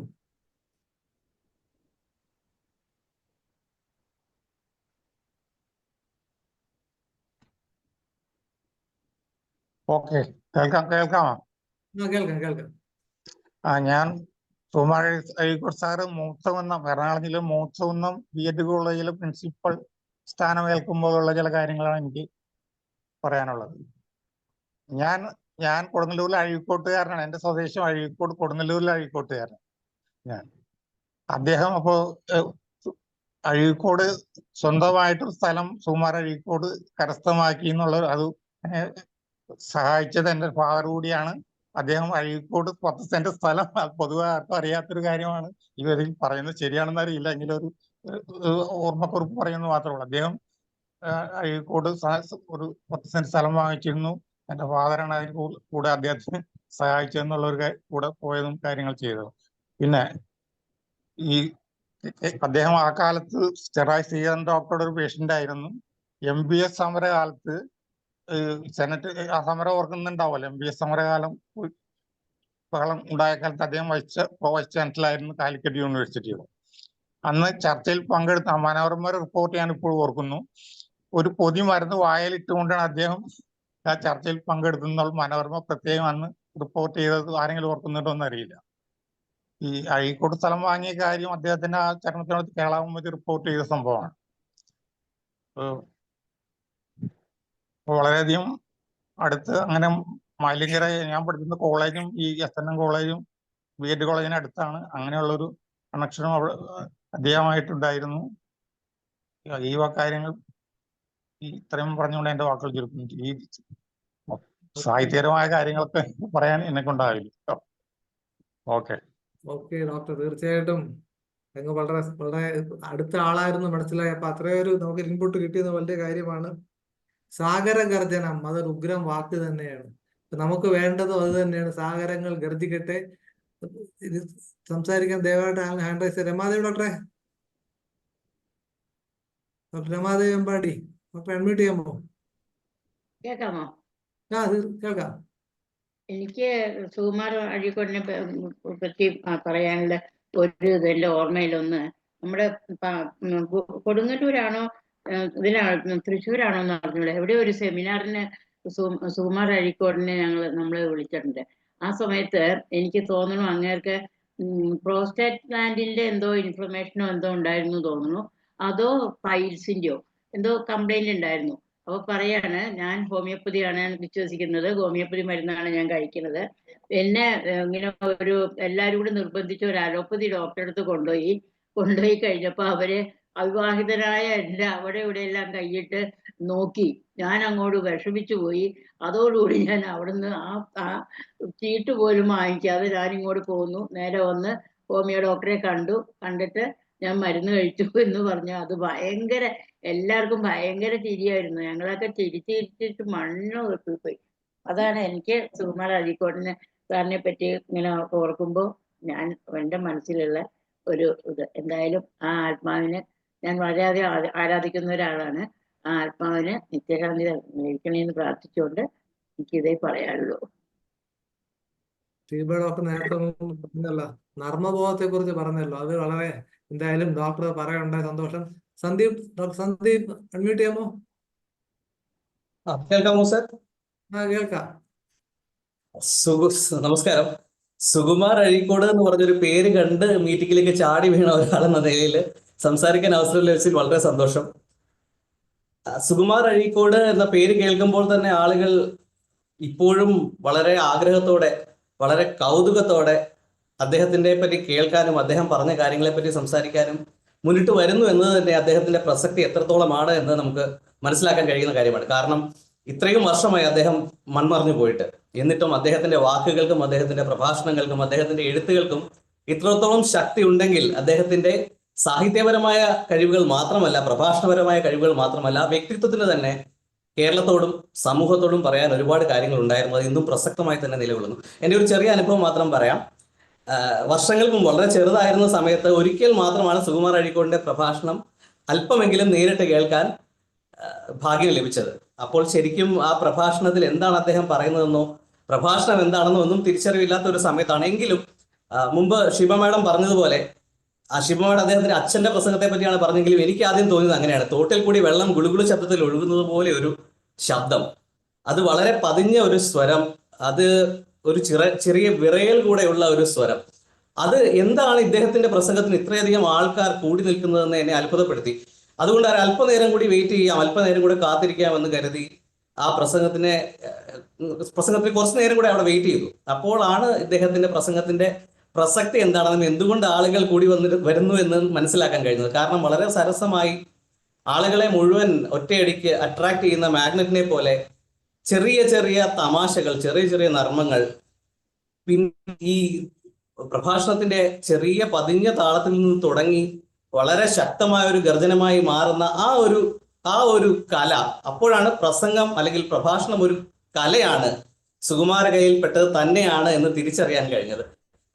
ഓക്കെ, കേൾക്കാമോ? കേൾക്കാം. ഞാൻ സുകുമാർ അഴീക്കോട് സാറ് മൂത്തകുന്നം, എറണാകുളം ജില്ലയിൽ മൂത്തകുന്നം BEd കോളേജിലെ പ്രിൻസിപ്പൽ സ്ഥാനമേൽക്കുമ്പോഴുള്ള ചില കാര്യങ്ങളാണ് എനിക്ക് പറയാനുള്ളത്. ഞാൻ കൊടുങ്ങല്ലൂരിലെ അഴീക്കോട്ടുകാരനാണ്. എൻ്റെ സ്വദേശം അഴീക്കോട്, കൊടുങ്ങല്ലൂരിലെ അഴീക്കോട്ടുകാരനാണ് ഞാൻ. അദ്ദേഹം അപ്പോ അഴീക്കോട് സ്വന്തമായിട്ടൊരു സ്ഥലം സുകുമാർ അഴീക്കോട് കരസ്ഥമാക്കി എന്നുള്ളത്, അത് സഹായിച്ചത് എൻ്റെ ഫാദർ കൂടിയാണ്. അദ്ദേഹം അഴീക്കോട് 10 സെന്റ് സ്ഥലം, പൊതുവെ ആർക്കും അറിയാത്തൊരു കാര്യമാണ്. ഇവരിൽ പറയുന്നത് ശരിയാണെന്ന് അറിയില്ല, എങ്കിലും ഒരു ഓർമ്മക്കുറിപ്പ് പറയുന്നത് മാത്രമേ ഉള്ളൂ. അദ്ദേഹം അഴീക്കോട് ഒരു 10 സെന്റ് സ്ഥലം വാങ്ങിച്ചിരുന്നു. എൻ്റെ ഫാദറാണ് അതിന് കൂടെ അദ്ദേഹത്തിന് സഹായിച്ചതെന്നുള്ളൊരു കൂടെ പോയതും കാര്യങ്ങൾ ചെയ്തതും. പിന്നെ ഈ അദ്ദേഹം ആ കാലത്ത് ചെറായി ശ്രീധരൻ ഡോക്ടറുടെ ഒരു പേഷ്യന്റ് ആയിരുന്നു. MBS സമരകാലത്ത് സെനറ്റ് ആ സമരം ഓർക്കുന്നുണ്ടാവുമല്ലോ, MBA സമരകാലം ബഹളം ഉണ്ടായ കാലത്ത് അദ്ദേഹം വൈസ് ചാൻസലറായിരുന്നു കാലിക്കറ്റ് യൂണിവേഴ്സിറ്റിയുടെ. അന്ന് ചർച്ചയിൽ പങ്കെടുത്ത മനോരമ റിപ്പോർട്ട് ഞാൻ ഇപ്പോൾ ഓർക്കുന്നു. ഒരു പൊതി മരുന്ന് വായലിട്ടുകൊണ്ടാണ് അദ്ദേഹം ആ ചർച്ചയിൽ പങ്കെടുത്തുന്ന മനോരമ പ്രത്യേകം അന്ന് റിപ്പോർട്ട് ചെയ്തത് ആരെങ്കിലും ഓർക്കുന്നുണ്ടോ എന്നറിയില്ല. ഈ അഴീക്കോട് സ്ഥലം വാങ്ങിയ കാര്യം അദ്ദേഹത്തിന്റെ ആ ചരണത്തിനോട് കേരള കൗമുദി റിപ്പോർട്ട് ചെയ്ത സംഭവമാണ്. വളരെയധികം അടുത്ത് അങ്ങനെ മാലിങ്കര ഞാൻ പഠിക്കുന്ന കോളേജും ഈ SNM കോളേജും BEd കോളേജിന് അടുത്താണ്. അങ്ങനെയുള്ളൊരു കണക്ഷനും അവിടെ അദ്ദേഹമായിട്ടുണ്ടായിരുന്നു. ഈ കാര്യങ്ങൾ ഇത്രയും പറഞ്ഞുകൊണ്ട് എന്റെ വാക്കുകൾ ചുരുക്കുന്നു. ഈ സാഹിത്യപരമായ കാര്യങ്ങളൊക്കെ പറയാൻ എന്നെ കൊണ്ടാവില്ല. ഓക്കെ ഡോക്ടർ, തീർച്ചയായിട്ടും അങ്ങ് വളരെ വളരെ അടുത്ത ആളായിരുന്നു മനസ്സിലായി. അപ്പൊ അത്രയൊരു നമുക്ക് ഇൻപുട്ട് കിട്ടിയത് വലിയ കാര്യമാണ്. സാഗര ഗർജനം അതൊരു ഉഗ്രം വാക്ക് തന്നെയാണ്. നമുക്ക് വേണ്ടതും അത് തന്നെയാണ്. സാഗരങ്ങൾ ഗർജിക്കട്ടെ. ഇത് സംസാരിക്കാൻ ദയവായിട്ട് hand raise. Ramadevi doctor Ramadevi Empadi doctor unmute ചെയ്യാമോ? കേൾക്കാമോ? അത് കേൾക്കാം. എനിക്ക് സുകുമാർ അഴീക്കോടിനെ പറ്റി പറയാനുള്ള ഒരു ഇതെന്റെ ഓർമ്മയിലൊന്ന്, നമ്മുടെ കൊടുങ്ങല്ലൂരാണോ ഇതിലാണോ തൃശ്ശൂരാണോ എന്ന് അറിഞ്ഞൂടെ, എവിടെ ഒരു സെമിനാറിന് സുകുമാർ അഴീക്കോടിനെ നമ്മളെ വിളിച്ചിട്ടുണ്ട്. ആ സമയത്ത് എനിക്ക് തോന്നുന്നു അങ്ങേർക്ക് പ്രോസ്റ്റേറ്റ് ഗ്ലാൻഡിന്റെ എന്തോ ഇൻഫർമേഷനോ എന്തോ ഉണ്ടായിരുന്നു തോന്നുന്നു, അതോ പൈൽസിന്റെയോ എന്തോ കംപ്ലൈന്റ് ഉണ്ടായിരുന്നു. അപ്പൊ പറയാണ്, ഞാൻ ഹോമിയോപ്പതിയാണ് വിശ്വസിക്കുന്നത്, ഹോമിയോപ്പതി മരുന്നാണ് ഞാൻ കഴിക്കുന്നത്. എന്നെ ഇങ്ങനെ എല്ലാവരും കൂടി നിർബന്ധിച്ച് ഒരു അലോപ്പതി ഡോക്ടറെ അടുത്ത് കൊണ്ടുപോയി കഴിഞ്ഞപ്പോ അവര് അവിവാഹിതരായ അവിടെ ഇവിടെ എല്ലാം കൈയിട്ട് നോക്കി. ഞാൻ അങ്ങോട്ട് വിഷമിച്ചു പോയി. അതോടുകൂടി ഞാൻ അവിടുന്ന് ആ ചീട്ട് പോലും വാങ്ങിക്കാതെ ഞാൻ ഇങ്ങോട്ട് പോന്നു. നേരെ വന്ന് ഹോമിയോ ഡോക്ടറെ കണ്ടിട്ട് ഞാൻ മരുന്ന് കഴിച്ചു എന്ന് പറഞ്ഞു. അത് ഭയങ്കര, എല്ലാവർക്കും ഭയങ്കര ചിരിയായിരുന്നു. ഞങ്ങളൊക്കെ ചിരിച്ചിരിച്ചിട്ട് മണ്ണ് പോയി. അതാണ് എനിക്ക് സുകുമാർ അഴീക്കോടിനെ സാറിനെ പറ്റി ഇങ്ങനെ ഓർക്കുമ്പോൾ എൻ്റെ മനസ്സിലുള്ള ഒരു ഇത്. എന്തായാലും ആ ആത്മാവിന് ഞാൻ വളരെയധികം ആരാധിക്കുന്ന ഒരാളാണ്. ആ ആത്മാവിന് നിത്യശാന്തി ലഭിക്കണേന്ന് പ്രാർത്ഥിച്ചുകൊണ്ട് എനിക്കിതേ പറയാനുള്ളൂ. ഡോക്ടർ നേരത്തെ പറഞ്ഞല്ലോ, നർമ്മബോധത്തെ കുറിച്ച് പറഞ്ഞല്ലോ, അത് വളരെ എന്തായാലും ഡോക്ടർ പറയാനുണ്ടായ സന്തോഷം. സന്ദീപ്, ഡോക്ടർ സന്ദീപ് അൺമ്യൂട്ട് ചെയ്യാമോ? കേൾക്കാമോ സർ? കേൾക്കാം. നമസ്കാരം. സുകുമാർ അഴീക്കോട് എന്ന് പറഞ്ഞൊരു പേര് കണ്ട് മീറ്റിംഗിലേക്ക് ചാടി വീണ ഒരാളെന്ന നിലയിൽ സംസാരിക്കാൻ അവസരം ലഭിച്ചതിൽ വളരെ സന്തോഷം. സുകുമാർ അഴീക്കോട് എന്ന പേര് കേൾക്കുമ്പോൾ തന്നെ ആളുകൾ ഇപ്പോഴും വളരെ ആഗ്രഹത്തോടെ, വളരെ കൗതുകത്തോടെ അദ്ദേഹത്തിനെ പറ്റി കേൾക്കാനും അദ്ദേഹം പറഞ്ഞ കാര്യങ്ങളെ പറ്റി സംസാരിക്കാനും മുന്നിട്ട് വരുന്നു എന്നത് തന്നെ അദ്ദേഹത്തിന്റെ പ്രസക്തി എത്രത്തോളമാണ് എന്ന് നമുക്ക് മനസ്സിലാക്കാൻ കഴിയുന്ന കാര്യമാണ്. കാരണം ഇത്രയും വർഷമായി അദ്ദേഹം മൺമറഞ്ഞു പോയിട്ട്, എന്നിട്ടും അദ്ദേഹത്തിന്റെ വാക്കുകൾക്കും അദ്ദേഹത്തിന്റെ പ്രഭാഷണങ്ങൾക്കും അദ്ദേഹത്തിന്റെ എഴുത്തുകൾക്കും ഇത്രത്തോളം ശക്തി ഉണ്ടെങ്കിൽ അദ്ദേഹത്തിന്റെ സാഹിത്യപരമായ കഴിവുകൾ മാത്രമല്ല, പ്രഭാഷണപരമായ കഴിവുകൾ മാത്രമല്ല, വ്യക്തിത്വത്തിന് തന്നെ കേരളത്തോടും സമൂഹത്തോടും പറയാൻ ഒരുപാട് കാര്യങ്ങൾ ഉണ്ടായിരുന്നു. അത് ഇന്നും പ്രസക്തമായി തന്നെ നിലകൊള്ളുന്നു. എൻ്റെ ഒരു ചെറിയ അനുഭവം മാത്രം പറയാം. വർഷങ്ങൾക്ക് മുമ്പ്, വളരെ ചെറുതായിരുന്ന സമയത്ത് ഒരിക്കൽ മാത്രമാണ് സുകുമാർ അഴീക്കോടിന്റെ പ്രഭാഷണം അല്പമെങ്കിലും നേരിട്ട് കേൾക്കാൻ ഭാഗ്യം ലഭിച്ചത്. അപ്പോൾ ശരിക്കും ആ പ്രഭാഷണത്തിൽ എന്താണ് അദ്ദേഹം പറയുന്നതെന്നോ പ്രഭാഷണം എന്താണെന്നോ ഒന്നും തിരിച്ചറിവില്ലാത്ത ഒരു സമയത്താണ്. എങ്കിലും മുമ്പ് ശിവ മാഡം പറഞ്ഞതുപോലെ, ആ ശിവ മാഡം അദ്ദേഹത്തിന്റെ അച്ഛന്റെ പ്രസംഗത്തെ പറ്റിയാണ് പറഞ്ഞെങ്കിലും എനിക്ക് ആദ്യം തോന്നിയത് അങ്ങനെയാണ്. തോട്ടിൽ കൂടി വെള്ളം ഗുളുഗുളു ശബ്ദത്തിൽ ഒഴുകുന്നത് പോലെ ഒരു ശബ്ദം, അത് വളരെ പതിഞ്ഞ ഒരു സ്വരം, അത് ഒരു ചെറിയ വിറയൽ കൂടെയുള്ള ഒരു സ്വരം. അത് എന്താണ് ഇദ്ദേഹത്തിന്റെ പ്രസംഗത്തിന് ഇത്രയധികം ആൾക്കാർ കൂടി നിൽക്കുന്നതെന്ന് എന്നെ അത്ഭുതപ്പെടുത്തി. അതുകൊണ്ട് അല്പനേരം കൂടി വെയിറ്റ് ചെയ്യാം, അല്പനേരം കൂടെ കാത്തിരിക്കാമെന്ന് കരുതി ആ പ്രസംഗത്തിന് കുറച്ചു നേരം കൂടെ അവിടെ വെയിറ്റ് ചെയ്തു. അപ്പോഴാണ് ഇദ്ദേഹത്തിന്റെ പ്രസംഗത്തിന്റെ പ്രസക്തി എന്താണെന്നും എന്തുകൊണ്ട് ആളുകൾ കൂടി വരുന്നു എന്ന് മനസ്സിലാക്കാൻ കഴിഞ്ഞത്. കാരണം വളരെ സരസമായി ആളുകളെ മുഴുവൻ ഒറ്റയടിക്ക് അട്രാക്ട് ചെയ്യുന്ന മാഗ്നറ്റിനെ പോലെ ചെറിയ ചെറിയ തമാശകൾ, ചെറിയ ചെറിയ നർമ്മങ്ങൾ, പിന്നെ ഈ പ്രഭാഷണത്തിന്റെ ചെറിയ പതിഞ്ഞ താളത്തിൽ നിന്ന് തുടങ്ങി വളരെ ശക്തമായ ഒരു ഗർജനമായി മാറുന്ന ആ ഒരു കല, അപ്പോഴാണ് പ്രസംഗം അല്ലെങ്കിൽ പ്രഭാഷണം ഒരു കലയാണ്, സുകുമാര കയ്യിൽപ്പെട്ടത് തന്നെയാണ് എന്ന് തിരിച്ചറിയാൻ കഴിഞ്ഞത്.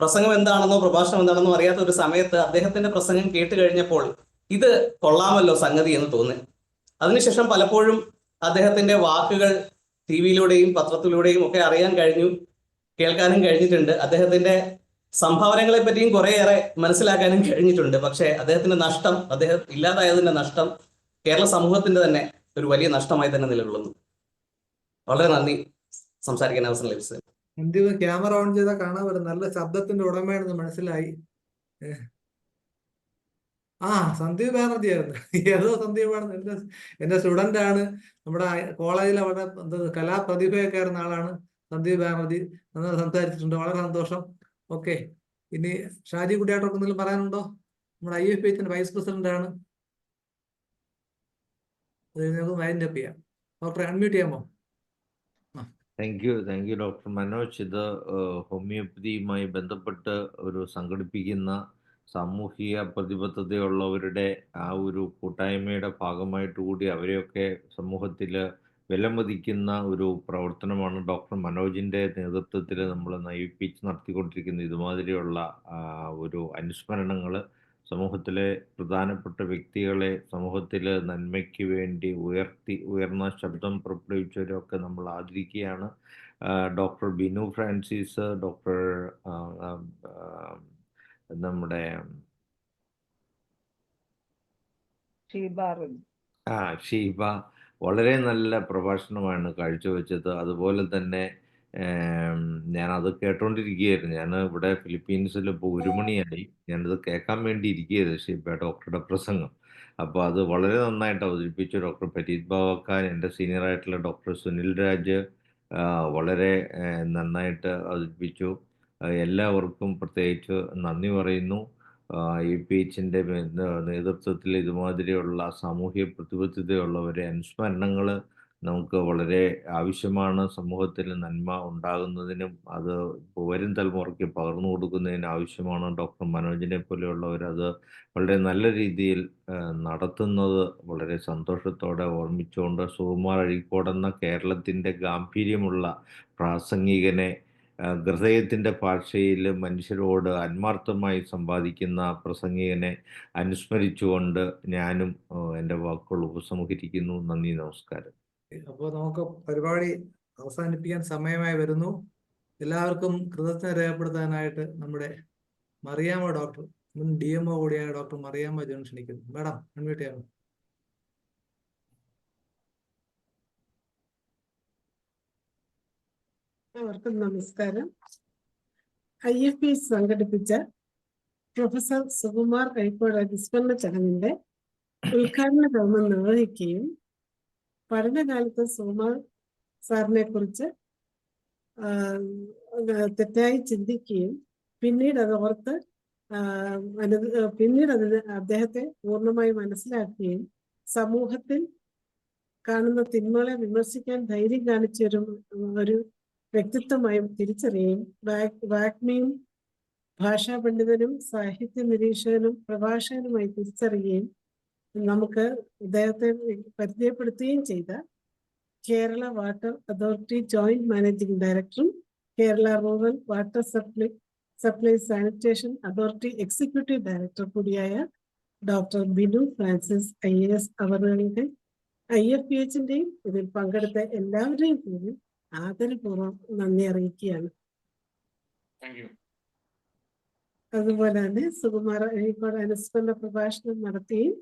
പ്രസംഗം എന്താണെന്നോ പ്രഭാഷണം എന്താണെന്നോ അറിയാത്ത ഒരു സമയത്ത് അദ്ദേഹത്തിന്റെ പ്രസംഗം കേട്ട് കഴിഞ്ഞപ്പോൾ ഇത് കൊള്ളാമല്ലോ സംഗതി എന്ന് തോന്നി. അതിനുശേഷം പലപ്പോഴും അദ്ദേഹത്തിന്റെ വാക്കുകൾ TV-യിലൂടെയും പത്രത്തിലൂടെയും ഒക്കെ അറിയാൻ കഴിഞ്ഞു, കേൾക്കാനും കഴിഞ്ഞിട്ടുണ്ട്. അദ്ദേഹത്തിന്റെ സംഭാവനകളെ പറ്റിയും കുറേയേറെ മനസ്സിലാക്കാനും കഴിഞ്ഞിട്ടുണ്ട്. പക്ഷേ അദ്ദേഹത്തിന്റെ നഷ്ടം, അദ്ദേഹം ഇല്ലാതായതിന്റെ നഷ്ടം കേരള സമൂഹത്തിന്റെ തന്നെ ഒരു വലിയ നഷ്ടമായി തന്നെ നിലകൊള്ളുന്നു. വളരെ നന്ദി സംസാരിക്കാൻ അവസരം ലഭിച്ചത്. സന്ദീപ് ക്യാമറ ഓൺ ചെയ്താൽ കാണാൻ പറ്റും, നല്ല ശബ്ദത്തിന്റെ ഉടമയാണെന്ന് മനസ്സിലായി. സന്ദീപ് ബാനർജി ആയിരുന്നു. ഏതോ സന്ദീപാണ്, എന്റെ സ്റ്റുഡന്റ് ആണ്. നമ്മുടെ കോളേജിൽ അവിടെ കലാപ്രതിഭയൊക്കെ ആയിരുന്ന ആളാണ് സന്ദീപ് ബാനർജി. നന്നായി സംസാരിച്ചിട്ടുണ്ട്, വളരെ സന്തോഷം. ഓക്കെ, ഇനി ഷാജി കുട്ടിയാട്ടർക്ക് എന്തെങ്കിലും പറയാനുണ്ടോ? നമ്മുടെ IFPH വൈസ് പ്രസിഡന്റ് ആണ്. നമുക്ക് വൈൻഡ് അപ്പ് ചെയ്യാം. ഡോക്ടറെ അൺമ്യൂട്ട് ചെയ്യാമോ? Thank you doctor Manoj. ഇത് ഹോമിയോപ്പതിയുമായി ബന്ധപ്പെട്ട് ഒരു സംഘടിപ്പിക്കുന്ന സാമൂഹിക പ്രതിബദ്ധതയുള്ളവരുടെ ആ ഒരു കൂട്ടായ്മയുടെ ഭാഗമായിട്ട് കൂടി അവരെയൊക്കെ സമൂഹത്തിൽ വിലമതിക്കുന്ന ഒരു പ്രവർത്തനമാണ് ഡോക്ടർ മനോജിൻ്റെ നേതൃത്വത്തിൽ നമ്മൾ IFPH നടത്തിക്കൊണ്ടിരിക്കുന്നത്. ഇതുമാതിരിയുള്ള ഒരു അനുസ്മരണങ്ങൾ സമൂഹത്തിലെ പ്രധാനപ്പെട്ട വ്യക്തികളെ സമൂഹത്തിൽ നന്മയ്ക്ക് വേണ്ടി ഉയർന്ന ശബ്ദം പുറപ്പെടുവിച്ചവരൊക്കെ നമ്മൾ ആദരിക്കുകയാണ്. ഡോക്ടർ ബിനു ഫ്രാൻസിസ്, ഡോക്ടർ നമ്മുടെ ഷീബ വളരെ നല്ല പ്രഭാഷണമാണ് കാഴ്ചവെച്ചത്. അതുപോലെ തന്നെ ഞാനത് കേട്ടോണ്ടിരിക്കുകയായിരുന്നു. ഞാൻ ഇവിടെ ഫിലിപ്പീൻസിൽ ഇപ്പോൾ 1 മണിയായി. ഞാനത് കേൾക്കാൻ വേണ്ടി ഇരിക്കുകയായിരുന്നു ഷീബ ഡോക്ടറുടെ പ്രസംഗം. അപ്പോൾ അത് വളരെ നന്നായിട്ട് അവതരിപ്പിച്ചു ഡോക്ടർ പരീത് ബാവക്കാൻ. എൻ്റെ സീനിയറായിട്ടുള്ള ഡോക്ടർ സുനിൽ രാജ് വളരെ നന്നായിട്ട് അവതരിപ്പിച്ചു. എല്ലാവർക്കും പ്രത്യേകിച്ച് നന്ദി പറയുന്നു. IFPHൻ്റെ നേതൃത്വത്തിൽ ഇതുമാതിരിയുള്ള സാമൂഹ്യ പ്രതിബദ്ധതയുള്ളവരെ അനുസ്മരണങ്ങൾ നമുക്ക് വളരെ ആവശ്യമാണ്. സമൂഹത്തിൽ നന്മ ഉണ്ടാകുന്നതിനും അത് വരും തലമുറയ്ക്ക് പകർന്നു കൊടുക്കുന്നതിന് ആവശ്യമാണ്. ഡോക്ടർ മനോജിനെ പോലെയുള്ളവർ അത് വളരെ നല്ല രീതിയിൽ നടത്തുന്നത് വളരെ സന്തോഷത്തോടെ ഓർമ്മിച്ചുകൊണ്ട് സുകുമാർ അഴീക്കോട് എന്ന കേരളത്തിൻ്റെ ഗാംഭീര്യമുള്ള പ്രാസംഗികനെ, ഹൃദയത്തിൻ്റെ ഭാഷയിൽ മനുഷ്യരോട് ആത്മാർത്ഥമായി സംവാദിക്കുന്ന പ്രസംഗികനെ അനുസ്മരിച്ചുകൊണ്ട് ഞാനും എൻ്റെ വാക്കുകൾ ഉപസംഹരിക്കുന്നു. നന്ദി, നമസ്കാരം. അപ്പോൾ നമുക്ക് പരിപാടി അവസാനിപ്പിക്കാൻ സമയമായി വരുന്നു. എല്ലാവർക്കും കൃതജ്ഞത രേഖപ്പെടുത്താനായിട്ട് നമ്മുടെ മറിയാമ്മ ഡോക്ടർ, മുൻ DMO കൂടിയായ ഡോക്ടർ മറിയാമ്മ ജോൺ ക്ഷണിക്കുന്നു. മാഡം അൺമ്യൂട്ട് ചെയ്യാമോ? എല്ലാവർക്കും നമസ്കാരം. IFPH സംഘടിപ്പിച്ച പ്രൊഫസർ സുകുമാർ അഴീക്കോട് അനുസ്മരണ ചടങ്ങിന്റെ ഉദ്ഘാടന കർമ്മം നിർവഹിക്കുകയും പഠനകാലത്ത് സുകുമാർ സാറിനെ കുറിച്ച് തെറ്റായി ചിന്തിക്കുകയും പിന്നീട് അത് ഓർത്ത് അദ്ദേഹത്തെ പൂർണ്ണമായി മനസ്സിലാക്കുകയും സമൂഹത്തിൽ കാണുന്ന തിന്മകളെ വിമർശിക്കാൻ ധൈര്യം കാണിച്ച ഒരു വ്യക്തിത്വമായും തിരിച്ചറിയുകയും വാഗ്മിയും ഭാഷാ പണ്ഡിതനും സാഹിത്യ നിരീക്ഷകനും പ്രഭാഷകനുമായി തിരിച്ചറിയുകയും നമുക്ക് അദ്ദേഹത്തെ പരിചയപ്പെടുത്തുകയും ചെയ്ത Kerala water authority joint managing ഡയറക്ടറും Kerala rural water supply sanitation authority executive director കൂടിയായ ഡോക്ടർ ബിനു ഫ്രാൻസിസ് IAS അവരുടെ IFPHന്റെയും ഇതിൽ പങ്കെടുത്ത എല്ലാവരുടെയും പേരിൽ ആദരപൂർവ്വം നന്ദി അറിയിക്കുകയാണ്. അതുപോലെ തന്നെ സുകുമാർ അഴീക്കോട് അനുസ്മരണ പ്രഭാഷണം നടത്തുകയും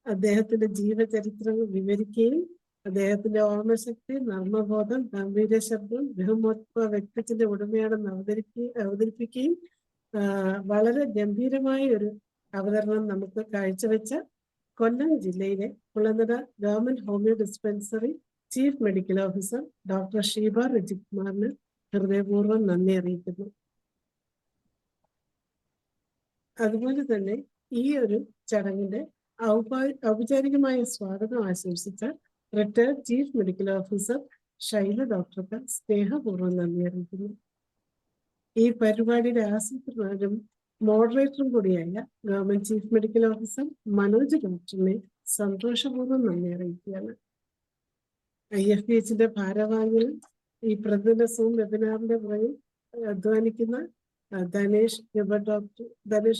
അദ്ദേഹത്തിന്റെ ജീവചരിത്രങ്ങൾ വിവരിക്കുകയും അദ്ദേഹത്തിന്റെ ഓർമ്മശക്തി, നർമ്മബോധം, ഗംഭീര ശബ്ദം, ബഹുമത്വ വ്യക്തിത്വത്തിന്റെ ഉടമയാണെന്ന് അവതരിപ്പിക്കുകയും വളരെ ഗംഭീരമായ ഒരു അവതരണം നമുക്ക് കാഴ്ചവെച്ച കൊല്ലം ജില്ലയിലെ Kulanada government homeo dispensary chief medical officer doctor Sheeba Rajith കുമാറിന് ഹൃദയപൂർവ്വം നന്ദി അറിയിക്കുന്നു. അതുപോലെ തന്നെ ഈ ഒരു ചടങ്ങിന്റെ ഔപചാരികമായ സ്വാഗതം ആശംസിച്ച retired chief medical officer Shaila ഡോക്ടർക്ക് സ്നേഹപൂർവ്വം നന്ദി അറിയിക്കുന്നു. ഈ പരിപാടിയുടെ ആസൂത്രണരും മോഡറേറ്ററും കൂടിയായ government chief medical officer Manoj ഡോക്ടറിനെ സന്തോഷപൂർവ്വം നന്ദി അറിയിക്കുകയാണ്. IFPHന്റെ ഭാരവാഹികളും ഈ പ്രതിദിന സൂം വെബിനാറിന്റെ പുറകിൽ അധ്വാനിക്കുന്ന Dhanesh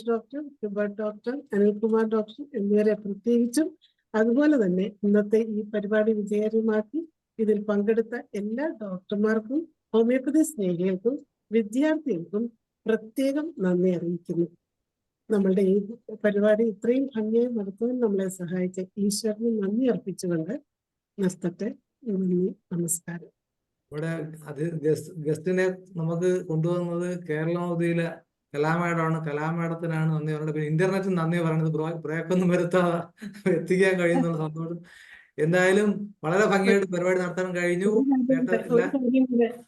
doctor, Hubert doctor, Anilkumar doctor എന്നിവരെ പ്രത്യേകിച്ചും, അതുപോലെ തന്നെ ഇന്നത്തെ ഈ പരിപാടി വിജയകരമാക്കി ഇതിൽ പങ്കെടുത്ത എല്ലാ ഡോക്ടർമാർക്കും ഹോമിയോപ്പതി സ്നേഹികൾക്കും വിദ്യാർത്ഥികൾക്കും പ്രത്യേകം നന്ദി അറിയിക്കുന്നു. നമ്മളുടെ ഈ പരിപാടി ഇത്രയും ഭംഗിയായി നടത്താൻ നമ്മളെ സഹായിച്ച ഈശ്വരന് നന്ദി അർപ്പിച്ചുകൊണ്ട് നിർത്തട്ടെ. നന്ദി, നമസ്കാരം. ഇവിടെ ഗസ്റ്റിനെ നമുക്ക് കൊണ്ടുവന്നത് കേരളമോദിയിലെ കലാമേഡമാണ്. കലാമേഡത്തിനാണ് നന്ദി പറയുന്നത്. പിന്നെ ഇന്റർനെറ്റിന് നന്ദി പറയുന്നത് ബ്രേക്കൊന്നും വരുത്താതെ എത്തിക്കാൻ കഴിയുന്നുള്ള സന്തോഷം. എന്തായാലും വളരെ ഭംഗിയായിട്ട് പരിപാടി നടത്താൻ കഴിഞ്ഞു.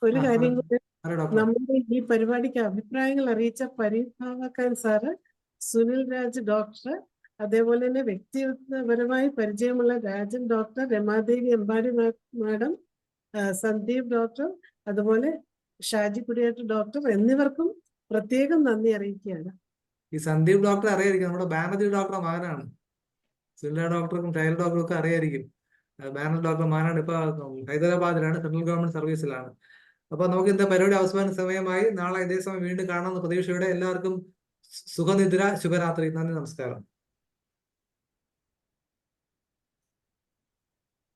ഒരു കാര്യം കൂടെ ഡോക്ടർ നമ്മുടെ ഈ പരിപാടിക്ക് അഭിപ്രായങ്ങൾ അറിയിച്ച പരിഭാവക്കാൻ സാറ്, സുനിൽ രാജ് ഡോക്ടർ, അതേപോലെ തന്നെ വ്യക്തിപരമായി പരിചയമുള്ള Rajan doctor, Ramadevi Empadi madam, Sandeep doctor, അതുപോലെ ഷാജി കുടിയേറ്റ് ഡോക്ടർ എന്നിവർക്കും പ്രത്യേകം നന്ദി അറിയിക്കുകയാണ്. ഈ സന്ദീപ് ഡോക്ടറെ അറിയായിരിക്കും, നമ്മുടെ ബാനർജി ഡോക്ടറുടെ മകനാണ്. സുനില ഡോക്ടർക്കും ടൈലർ ഡോക്ടർക്കും അറിയായിരിക്കും. ബാനർജി ഡോക്ടറുടെ മകനാണ്. ഇപ്പൊ ഹൈദരാബാദിലാണ്, സെൻട്രൽ ഗവൺമെന്റ് സർവീസിലാണ്. അപ്പൊ നമുക്ക് ഇന്നത്തെ പരിപാടി അവസാന സമയമായി. നാളെ ഇതേ സമയം വീണ്ടും കാണാമെന്ന പ്രതീക്ഷയോടെ എല്ലാവർക്കും സുഖനിദ്ര, ശുഭരാത്രി. നന്ദി, നമസ്കാരം.